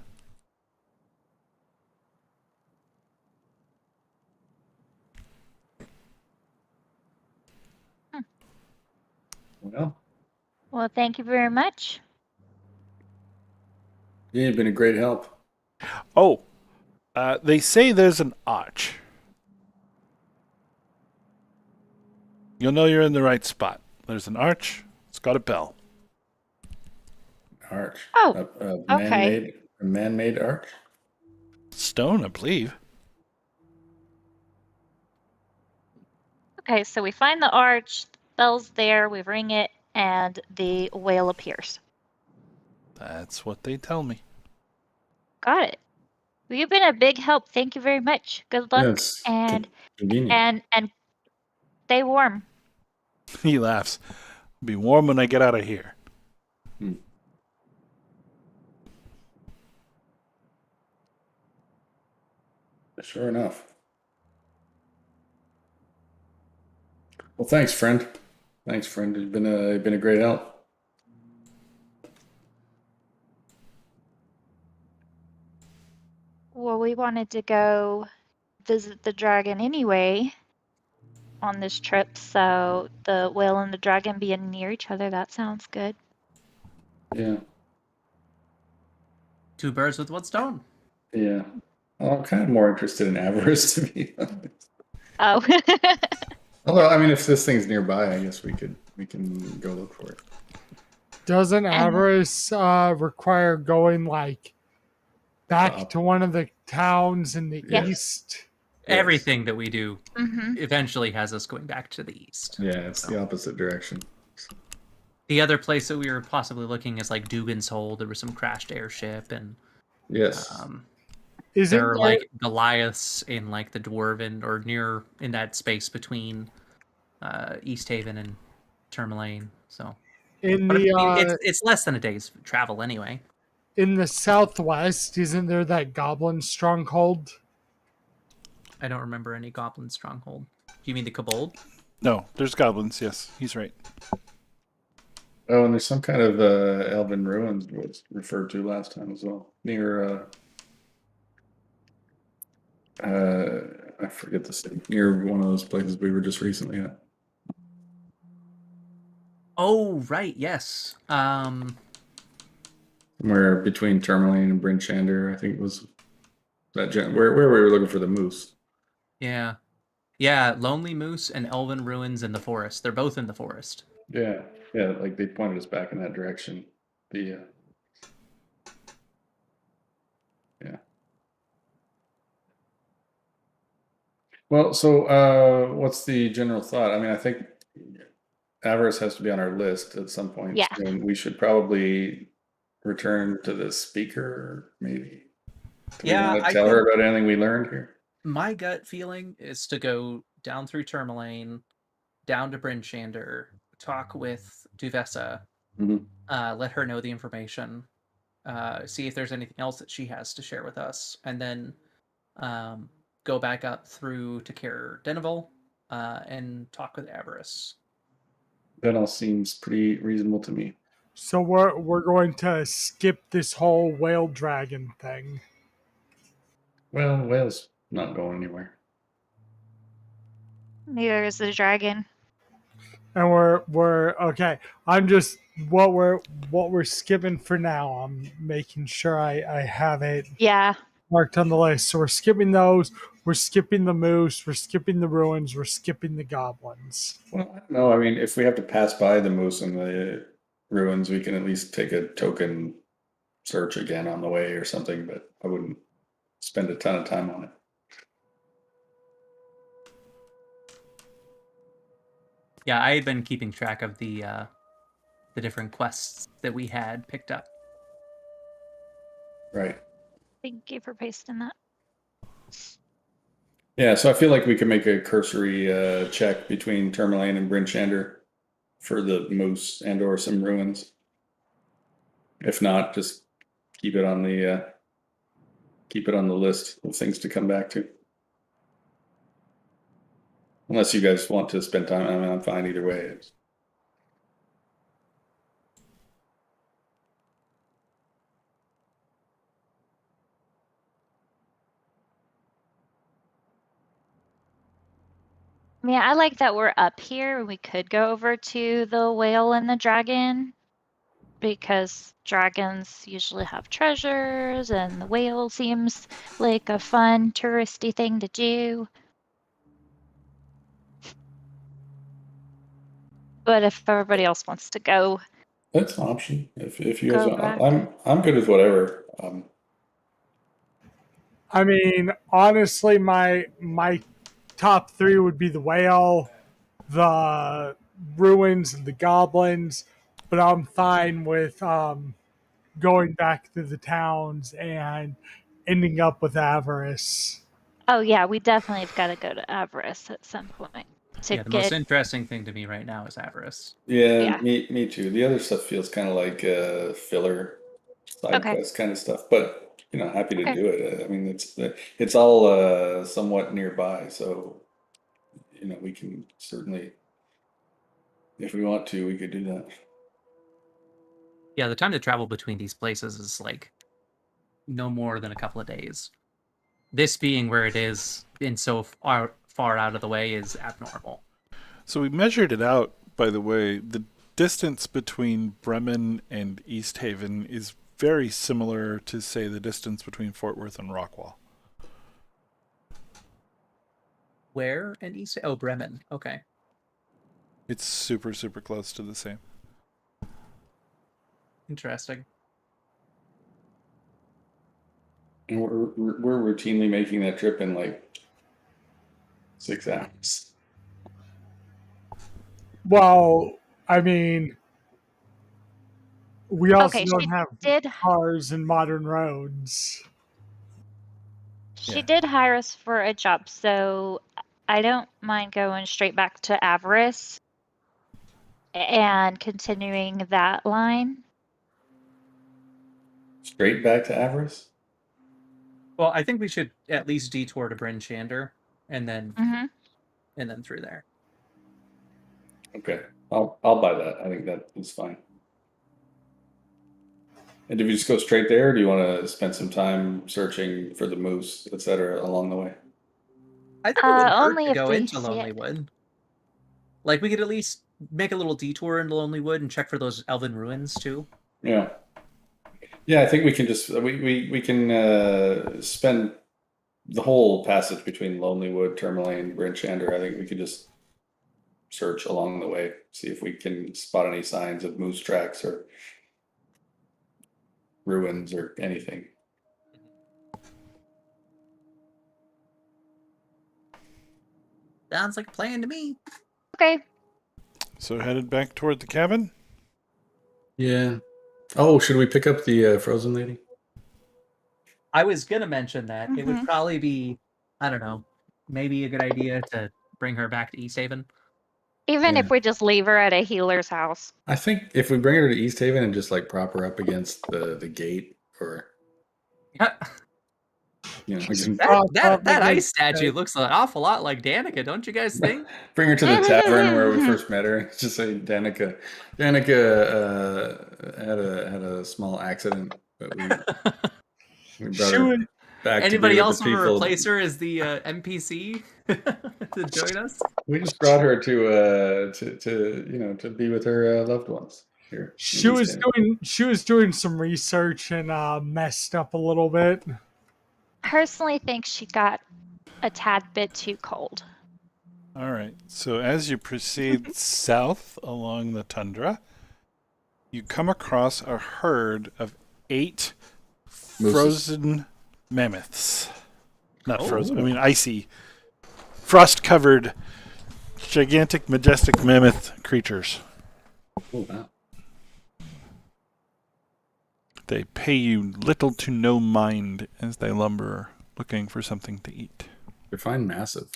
Well, Well, thank you very much. you've been a great help. Oh, they say there's an arch. You'll know you're in the right spot. There's an arch. It's got a bell. Arch. Oh, A okay. man-made arch. Stone, I believe. Okay, so we find the arch, the bell's there, we ring it, and the whale appears. That's what they tell me. Got it. Well, you've been a big help. Thank you very much. Good luck, Yes. and Convenient. and stay warm. He laughs. It'll be warm when I get out of here. Sure enough. Well, thanks, friend. Thanks, friend. You've been a great help. Well, we wanted to go visit the dragon anyway on this trip, so the whale and the dragon being near each other, that sounds good. Yeah. Two birds with one stone. Yeah. Well, I'm kind of more interested in avarice, to be honest. Oh. Although, I mean, if this thing's nearby, I guess we can go look for it. Doesn't And- avarice require going like back Up. to one of the towns in the Yes. east? Yes. Everything that we do Mhm. eventually has us going back to the east. Yeah, it's the opposite direction. The other place that we were possibly looking is like Dugan's Hole. There was some crashed airship, and Yes. Is it there are like like Goliaths in like the Dwarven or near in that space between East Haven and Tourmaline. So, in but I mean, the it's less than a day's travel anyway. in the southwest? Isn't there that goblin stronghold? I don't remember any goblin stronghold. Do you mean the Kobold? No, there's goblins. Yes, he's right. Oh, and there's some kind of elven ruins was referred to last time as well. Near I forget the city. Near one of those places we were just recently at. Oh, right, yes. Somewhere between Tourmaline and Bryn Shander, I think it was where we were looking for the moose. Yeah. Yeah, Lonely Moose and Elven Ruins in the forest. They're both in the forest. Yeah, yeah, like they pointed us back in that direction. The yeah. Well, so what's the general thought? I mean, I think avarice has to be on our list at some point. Yeah. And we should probably return to the speaker, maybe. Do we want to I tell her think about anything we learned here? my gut feeling is to go down through Tourmaline, down to Bryn Shander, talk with Duvessa, Mhm. let her know the information, see if there's anything else that she has to share with us, and then go back up through to Caer Denival and talk with Avarice. That all seems pretty reasonable to me. So we're going to skip this whole whale dragon thing. Well, whale's not going anywhere. Neither is the dragon. And we're okay. I'm just what we're skipping for now. I'm making sure I have it Yeah. marked on the list. So we're skipping those. We're skipping the moose. We're skipping the ruins. We're skipping the goblins. Well, I don't know. I mean, if we have to pass by the moose and the ruins, we can at least take a token search again on the way or something, but I wouldn't spend a ton of time on it. Yeah, I had been keeping track of the different quests that we had picked up. Right. Thank you for pasting that. Yeah, so I feel like we could make a cursory check between Tourmaline and Bryn Shander for the moose and or some ruins. If not, just keep it on the keep it on the list of things to come back to. Unless you guys want to spend time, I mean, I'm fine either way. I mean, I like that we're up here and we could go over to the whale and the dragon because dragons usually have treasures and the whale seems like a fun touristy thing to do. But if everybody else wants to go, That's an option. If you guys Go want, back. I'm good with whatever. I mean, honestly, my top three would be the whale, the ruins, and the goblins. But I'm fine with going back to the towns and ending up with avarice. oh yeah, we definitely have got to go to Avarice at some point to Yeah, the most get. interesting thing to me right now is avarice. Yeah, Yeah. me too. The other stuff feels kind of like filler, side Okay. quest kind of stuff. But happy to Okay. do it. I mean, it's all somewhat nearby, so we can certainly, if we want to, we could do that. Yeah, the time to travel between these places is like no more than a couple of days. This being where it is and so far out of the way is abnormal. So we measured it out, by the way. The distance between Bremen and East Haven is very similar to, say, the distance between Fort Worth and Rockwall. Where in East? Oh, Bremen. Okay. It's super, super close to the same. Interesting. And we're routinely making that trip in like 6 hours. Well, I mean, we also Okay, don't she have did. cars and modern roads. She Yeah. did hire us for a job, so I don't mind going straight back to Avarice and continuing that line. Straight back to Avarice? Well, I think we should at least detour to Bryn Shander and then through there. Okay, I'll buy that. I think that is fine. And do we just go straight there, or do you want to spend some time searching for the moose, etc., along the way? I think it wouldn't hurt Only to if go we into see it. Lonelywood. Like, we could at least make a little detour into Lonelywood and check for those elven ruins too. Yeah, I think we can just we can spend the whole passage between Lonelywood, Tourmaline, Bryn Shander. I think we could just search along the way, see if we can spot any signs of moose tracks or ruins or anything. Sounds like a plan to me. Okay. So headed back toward the cabin? Yeah. Oh, should we pick up the frozen lady? I was gonna mention that it would probably be, I don't know, maybe a good idea to bring her back to East Haven. Even Yeah. if we just leave her at a healer's house. I think if we bring her to East Haven and just like prop her up against the gate, or again, That ice statue looks an awful lot like Danica, don't you guys think? bring her to the tavern where we first met her. Just say Danica. Danica had a small accident, but we brought her back. Anybody to be else with the want to people. replace her as the NPC to join us? We just brought her to be with her loved ones here. She was doing some research and messed up a little bit. Personally think she got a tad bit too cold. All right. So as you proceed south along the tundra, you come across a herd of 8 frozen mammoths. Not frozen. I mean icy, frost-covered, gigantic, majestic mammoth creatures. Oh, wow. They pay you little to no mind as they lumber, looking for something to eat. They're fine, massive.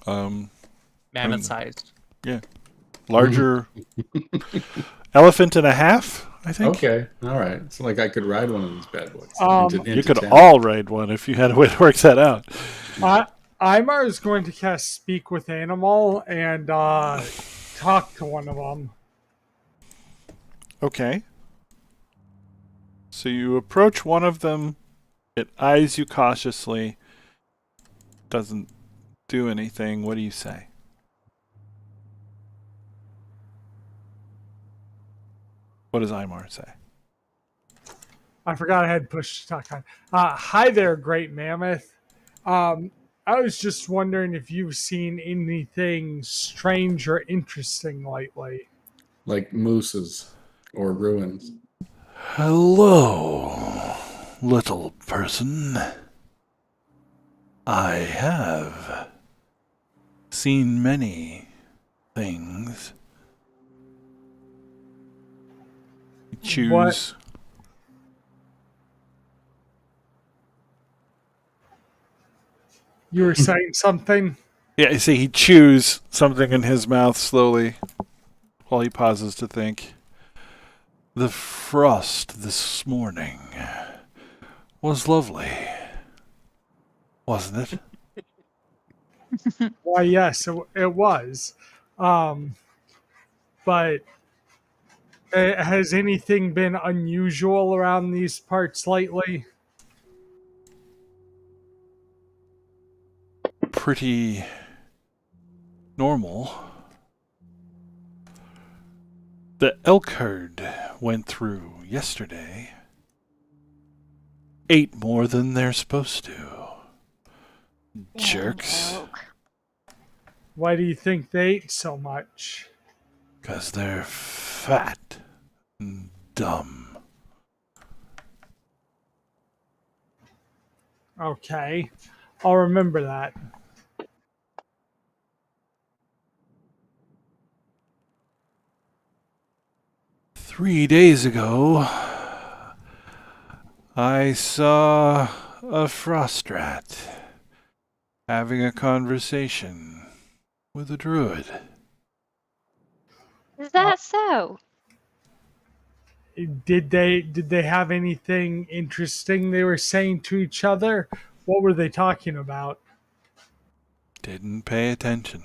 Mammoth-sized. Yeah. Larger. elephant and a half, I think. Okay, all right. It's like I could ride one of these bad boys. You could town. all ride one if you had a way to work that out. Imar is going to cast Speak with Animal and talk to one of them. Okay. So you approach one of them. It eyes you cautiously. Doesn't do anything. What do you say? What does Imar say? I forgot I had push to talk on. Hi there, Great Mammoth. I was just wondering if you've seen anything strange or interesting lately. Like mooses or ruins. Hello, little person. I have seen many things. Choose. What? You were saying something? Yeah, I see he chews something in his mouth slowly while he pauses to think. The frost this morning was lovely, wasn't it? Why, yes, it was. But has anything been unusual around these parts lately? Pretty normal. The elk herd went through yesterday. Ate more than they're supposed to. Jerks. Why do you think they ate so much? 'Cause they're fat and dumb. Okay, I'll remember that. Three days ago, I saw a frost rat having a conversation with a druid. Is that so? Did they have anything interesting they were saying to each other? What were they talking about? Didn't pay attention.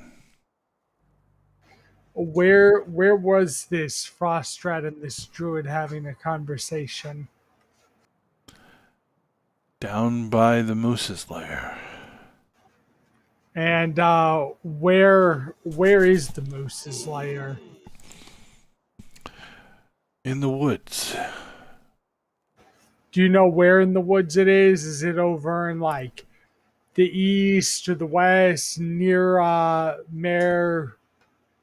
Where was this Frostrat and this druid having a conversation? Down by the moose's lair. And where is the moose's lair? In the woods. Do you know where in the woods it is? Is it over in like the east or the west near Mare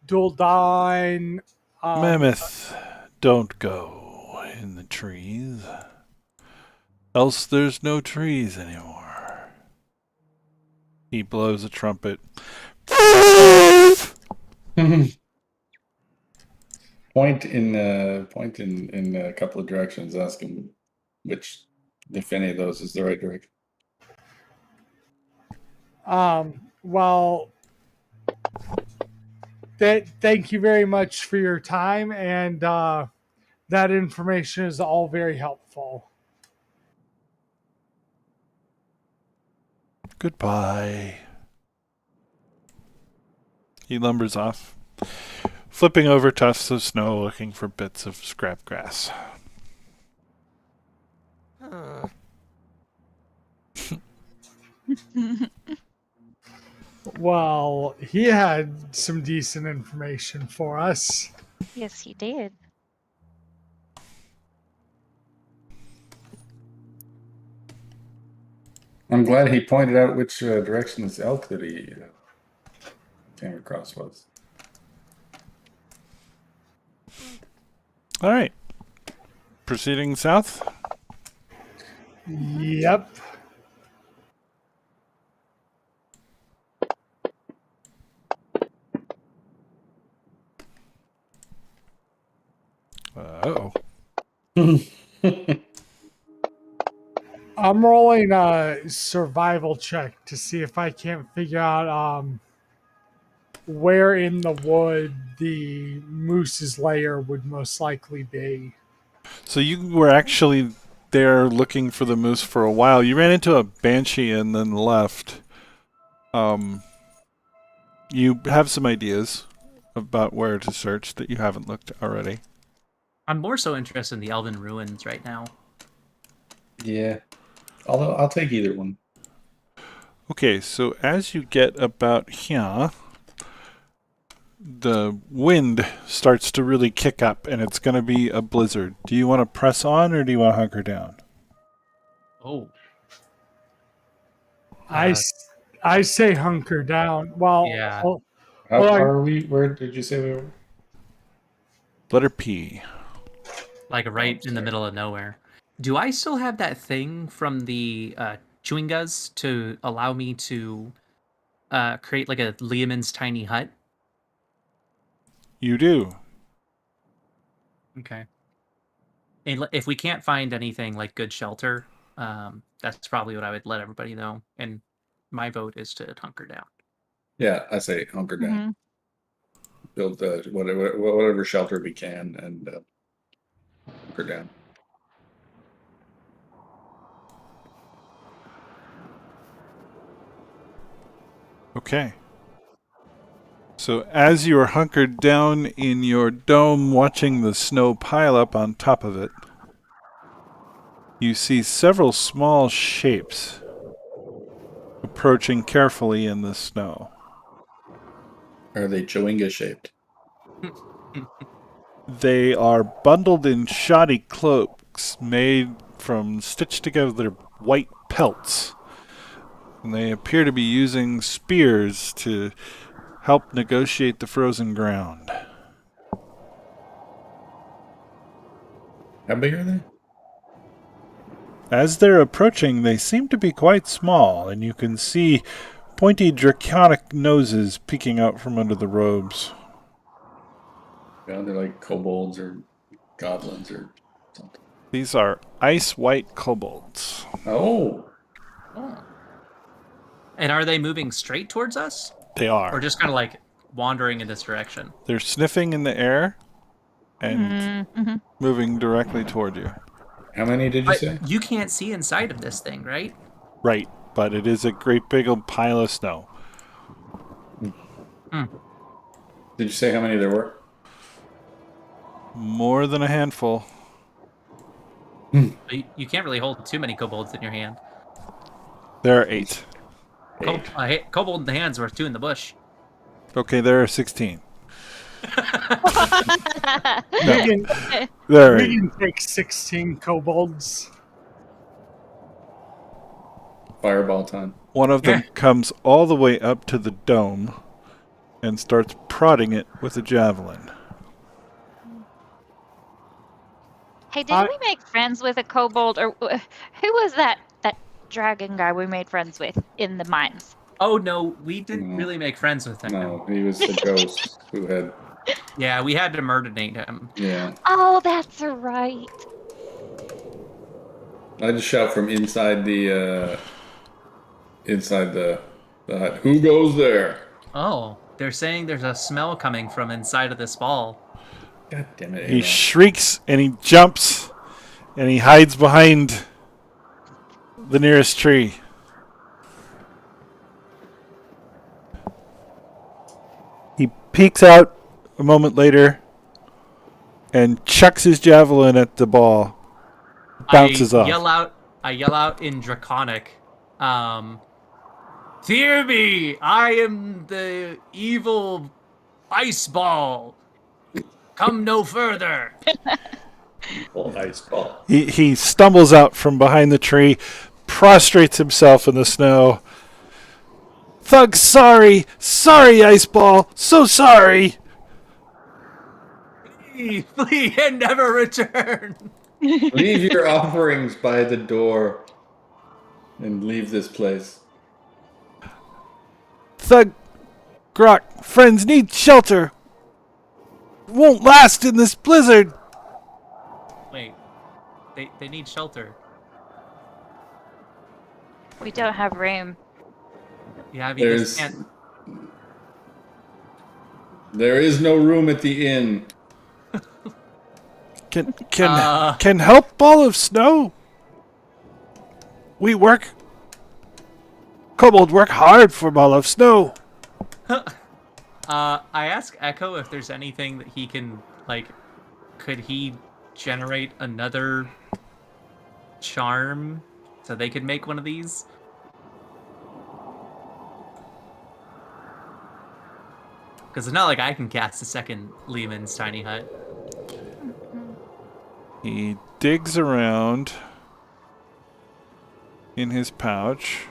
Duldain? Mammoth, don't go in the trees. Else there's no trees anymore. He blows a trumpet. Point in a couple of directions. Ask him which, if any of those, is the right direction. Well, thank you very much for your time, and that information is all very helpful. Goodbye. He lumbers off, flipping over tufts of snow looking for bits of scrap grass. Well, he had some decent information for us. Yes, he did. I'm glad he pointed out which direction this elk that he came across was. All right. Proceeding south. Yep. Uh-oh. I'm rolling a survival check to see if I can't figure out where in the wood the moose's lair would most likely be. So you were actually there looking for the moose for a while. You ran into a banshee and then left. You have some ideas about where to search that you haven't looked already. I'm more so interested in the Elven ruins right now. Yeah. Although I'll take either one. Okay, so as you get about here, the wind starts to really kick up and it's going to be a blizzard. Do you want to press on or do you want to hunker down? Oh. I say hunker down. Well, Yeah. How Well, far are we? Where did you say we were? Letter P. Like right in the middle of nowhere. Do I still have that thing from the Chewingas to allow me to create like a Liamon's tiny hut? You do. Okay. And if we can't find anything like good shelter, that's probably what I would let everybody know. And my vote is to hunker down. Yeah, I say hunker down. Mhm. Build whatever shelter we can and hunker down. Okay. So as you are hunkered down in your dome watching the snow pile up on top of it, you see several small shapes approaching carefully in the snow. Are they Chewinga shaped? They are bundled in shoddy cloaks made from stitched together white pelts. And they appear to be using spears to help negotiate the frozen ground. How big are they? As they're approaching, they seem to be quite small, and you can see pointy draconic noses peeking out from under the robes. Yeah, they're like kobolds or goblins or something. These are ice white kobolds. Oh, And are they moving straight towards us? They Or are. just kind of like wandering in this direction? They're sniffing in the air and Mhm. moving directly toward you. how many did you But say? you can't see inside of this thing, right? Right, but it is a great big old pile of snow. Did you say how many there were? More than a handful. But you can't really hold too many kobolds in your hand. There are 8. Kobold in the hand's worth 2 in the bush. Okay, there are 16. we can, There are we 8. can take 16 kobolds. Fireball time. One of them comes all the way up to the dome and starts prodding it with a javelin. Hey, didn't we make friends with a kobold, or who was that dragon guy we made friends with in the mines? Oh no, we didn't No. really make friends with him. No, he was the ghost who had. Yeah, we had to murder-nate him. Yeah, Oh, that's right. I just shout from inside the hut. Who goes there? Oh, they're saying there's a smell coming from inside of this ball. God damn it! He Ava. shrieks and he jumps and he hides behind the nearest tree. He peeks out a moment later and chucks his javelin at the ball. Bounces off. I yell out in Draconic. Fear me! I am the evil ice ball. Come no further. Full ice ball. He stumbles out from behind the tree, prostrates himself in the snow. Thug, sorry! Sorry, Ice Ball! So sorry! Flee and never return. Leave your offerings by the door and leave this place. Thug, Grok, friends need shelter! Won't last in this blizzard! Wait, they need shelter. We don't have room. Yeah, because There's There is no room at the inn. Can help Ball of Snow? We work. Kobold work hard for Ball of Snow. I ask Echo if there's anything that he can, like, could he generate another charm so they could make one of these? Because it's not like I can cast a second Lehman's tiny hut. He digs around in his pouch.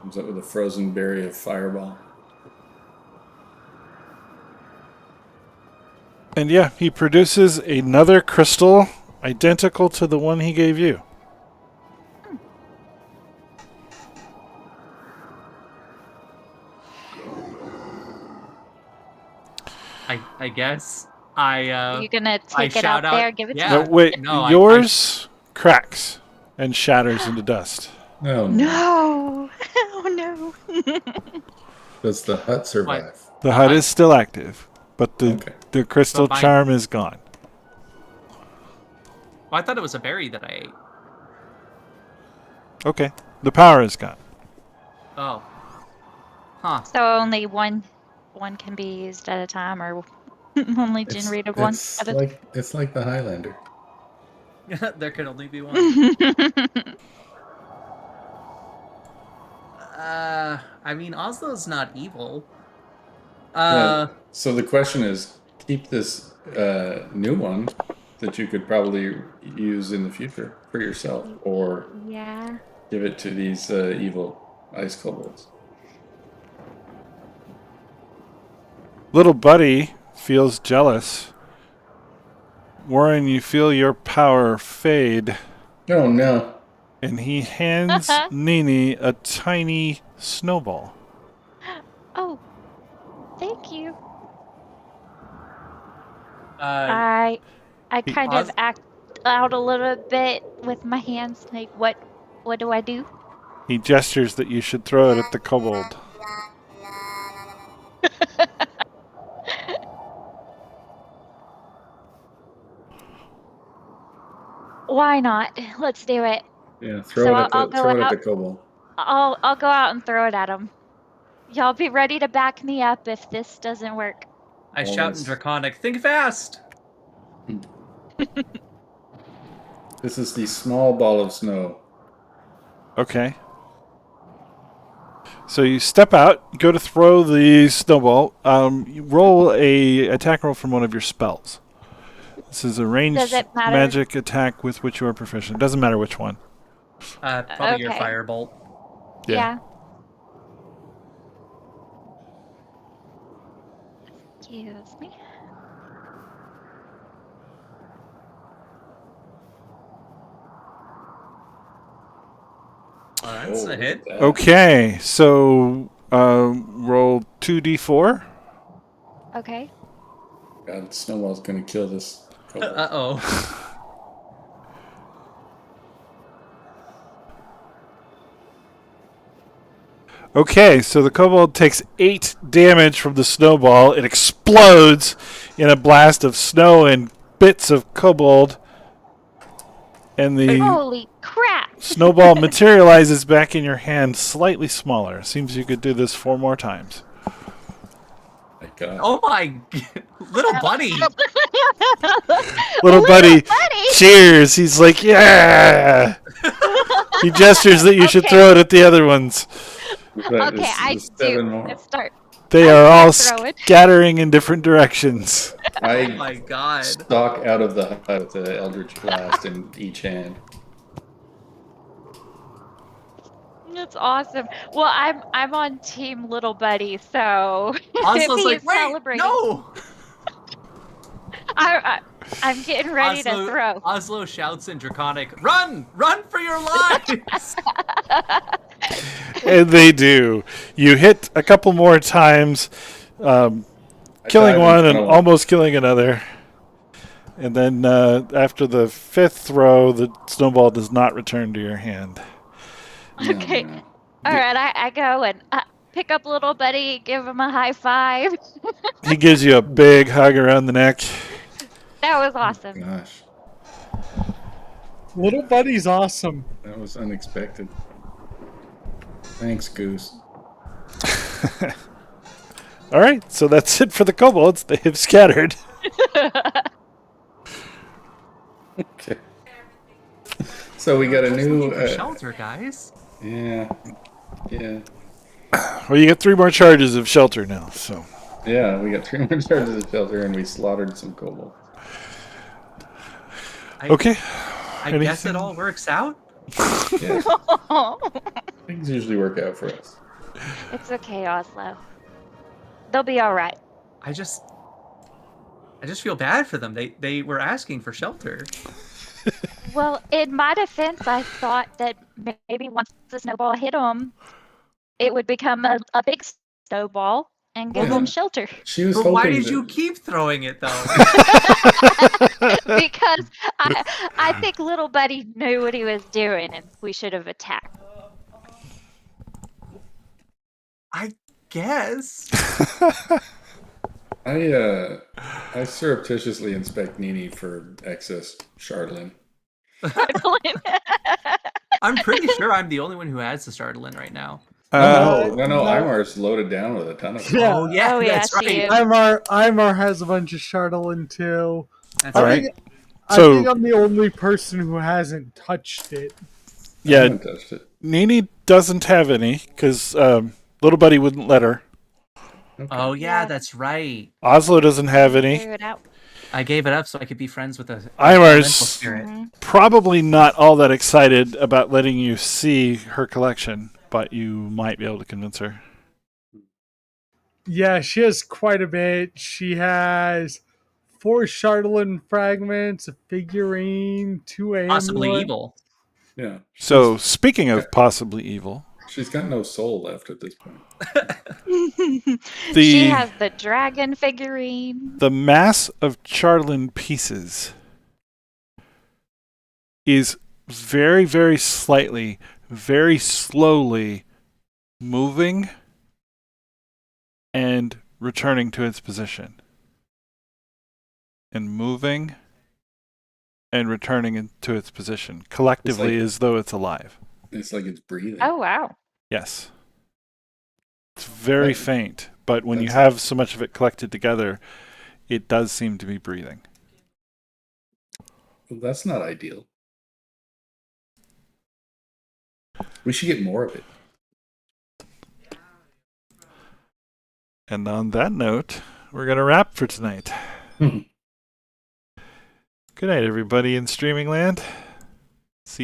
Comes up with a frozen berry of fireball. And yeah, he produces another crystal identical to the one he gave you. I guess I You gonna I take it shout out there, out- give it yeah. to No, wait, No, yours cracks and shatters into dust. No, me? No. Oh no. Does the hut survive? The hut is still active, but Okay. the crystal But mine- charm is gone. Well, I thought it was a berry that I ate. Okay, the power is gone. Oh. Huh. So only one can be used at a time, or only generated one at a It's like the Highlander. There can only be one. I mean, Oslo's not evil. Yeah. So the question is, keep this new one that you could probably use in the future for yourself, or Yeah. give it to these evil ice kobolds. Little buddy feels jealous. Warren, you feel your power fade, Oh no! and he hands Nini a tiny snowball. Oh, thank you. Uh, I kind of act out a little bit with my hands. Like, what do I do? He gestures that you should throw it at the kobold. Why not? Let's do it. Yeah, So throw I'll it go at out. the kobold. I'll go out and throw it at him. Y'all be ready to back me up if this doesn't work. I shout in Almost. Draconic, think fast! This is the small ball of snow. Okay. So you step out, go to throw the snowball. You roll a attack roll from one of your spells. This is a ranged Does it matter? magic attack with which you are proficient. Doesn't matter which one. Probably your Okay. firebolt. Yeah. Excuse me. Oh, that's a look hit. at that. Okay, so roll 2d4. Okay. God, snowball's gonna kill this kobold. Uh-oh. Okay, so the kobold takes 8 damage from the snowball. It explodes in a blast of snow and bits of kobold. And the Holy crap! snowball materializes back in your hand slightly smaller. Seems you could do this 4 more times. My God. Oh my... Little buddy! Little buddy buddy! cheers. He's like, yeah! He gestures that you should Okay. throw it at the other ones. That Okay, is- I is do. 7 more. Let's start. They I are all throw it. scattering in different directions. Oh I my god. stalk out of the hut with the Eldritch Blast in each hand. That's awesome. Well, I'm on Team Little Buddy, so Oslo's he's like, wait, celebrating. no! I'm getting ready to throw. Oslo shouts in Draconic, run! Run for your lives! And they do. You hit a couple more times, killing dive in one front and of almost killing another. And then after the 5th throw, the snowball does not return to your hand. Okay. No. All right, I go and pick up little buddy, give him a high five. He gives you a big hug around the neck. That was awesome. Gosh, Little buddy's awesome. that was unexpected. Thanks, Goose. All right, so that's it for the kobolds. They have scattered. Okay. So we got a Just new. looking for shelter, guys. Yeah. Well, you get 3 more charges of shelter now. So Yeah, we got 3 more charges of shelter, and we slaughtered some kobolds. okay. I guess it all works out. Yeah, things usually work out for us. It's okay, Oslo. They'll be all right. I just feel bad for them. They were asking for shelter. Well, in my defense, I thought that maybe once the snowball hit them, it would become a big snowball and give them shelter. She was But hoping. why did that- you keep throwing it though? Because I think little buddy knew what he was doing and we should have attacked. I guess. I surreptitiously inspect Nini for excess Chardolin. I'm pretty sure I'm the only one who has the Startlin right now. No, Imar's loaded down with a ton of it. Yeah. Oh yeah, Oh, yeah, that's she right. is. Imar has a bunch of Chardolin too. That's All I right. think, So- I think I'm the only person who hasn't touched it. I Yeah, haven't touched it. Nini doesn't have any because little buddy wouldn't let her. Oh yeah, Yeah. that's right. Oslo doesn't have any. Figure it out. I gave it up so I could be friends with a Imar's- elemental spirit. Probably not all that excited about letting you see her collection, but you might be able to convince her. Yeah, she has quite a bit. She has 4 Chardolin fragments, a figurine, 2 amulets. Possibly evil. Yeah. So, speaking of possibly evil, She's got no soul left at this point. She has the dragon figurine. the mass of Charlin pieces is very, very slightly, very slowly moving and returning to its position. And moving and returning to its position, collectively as though it's alive. It's like it's breathing. Oh, wow. Yes. It's very That- faint, but when you that's- have so much of it collected together, it does seem to be breathing. Well, that's not ideal. We should get more of it. And on that note, we're going to wrap for tonight. Good night, everybody in streaming land. See you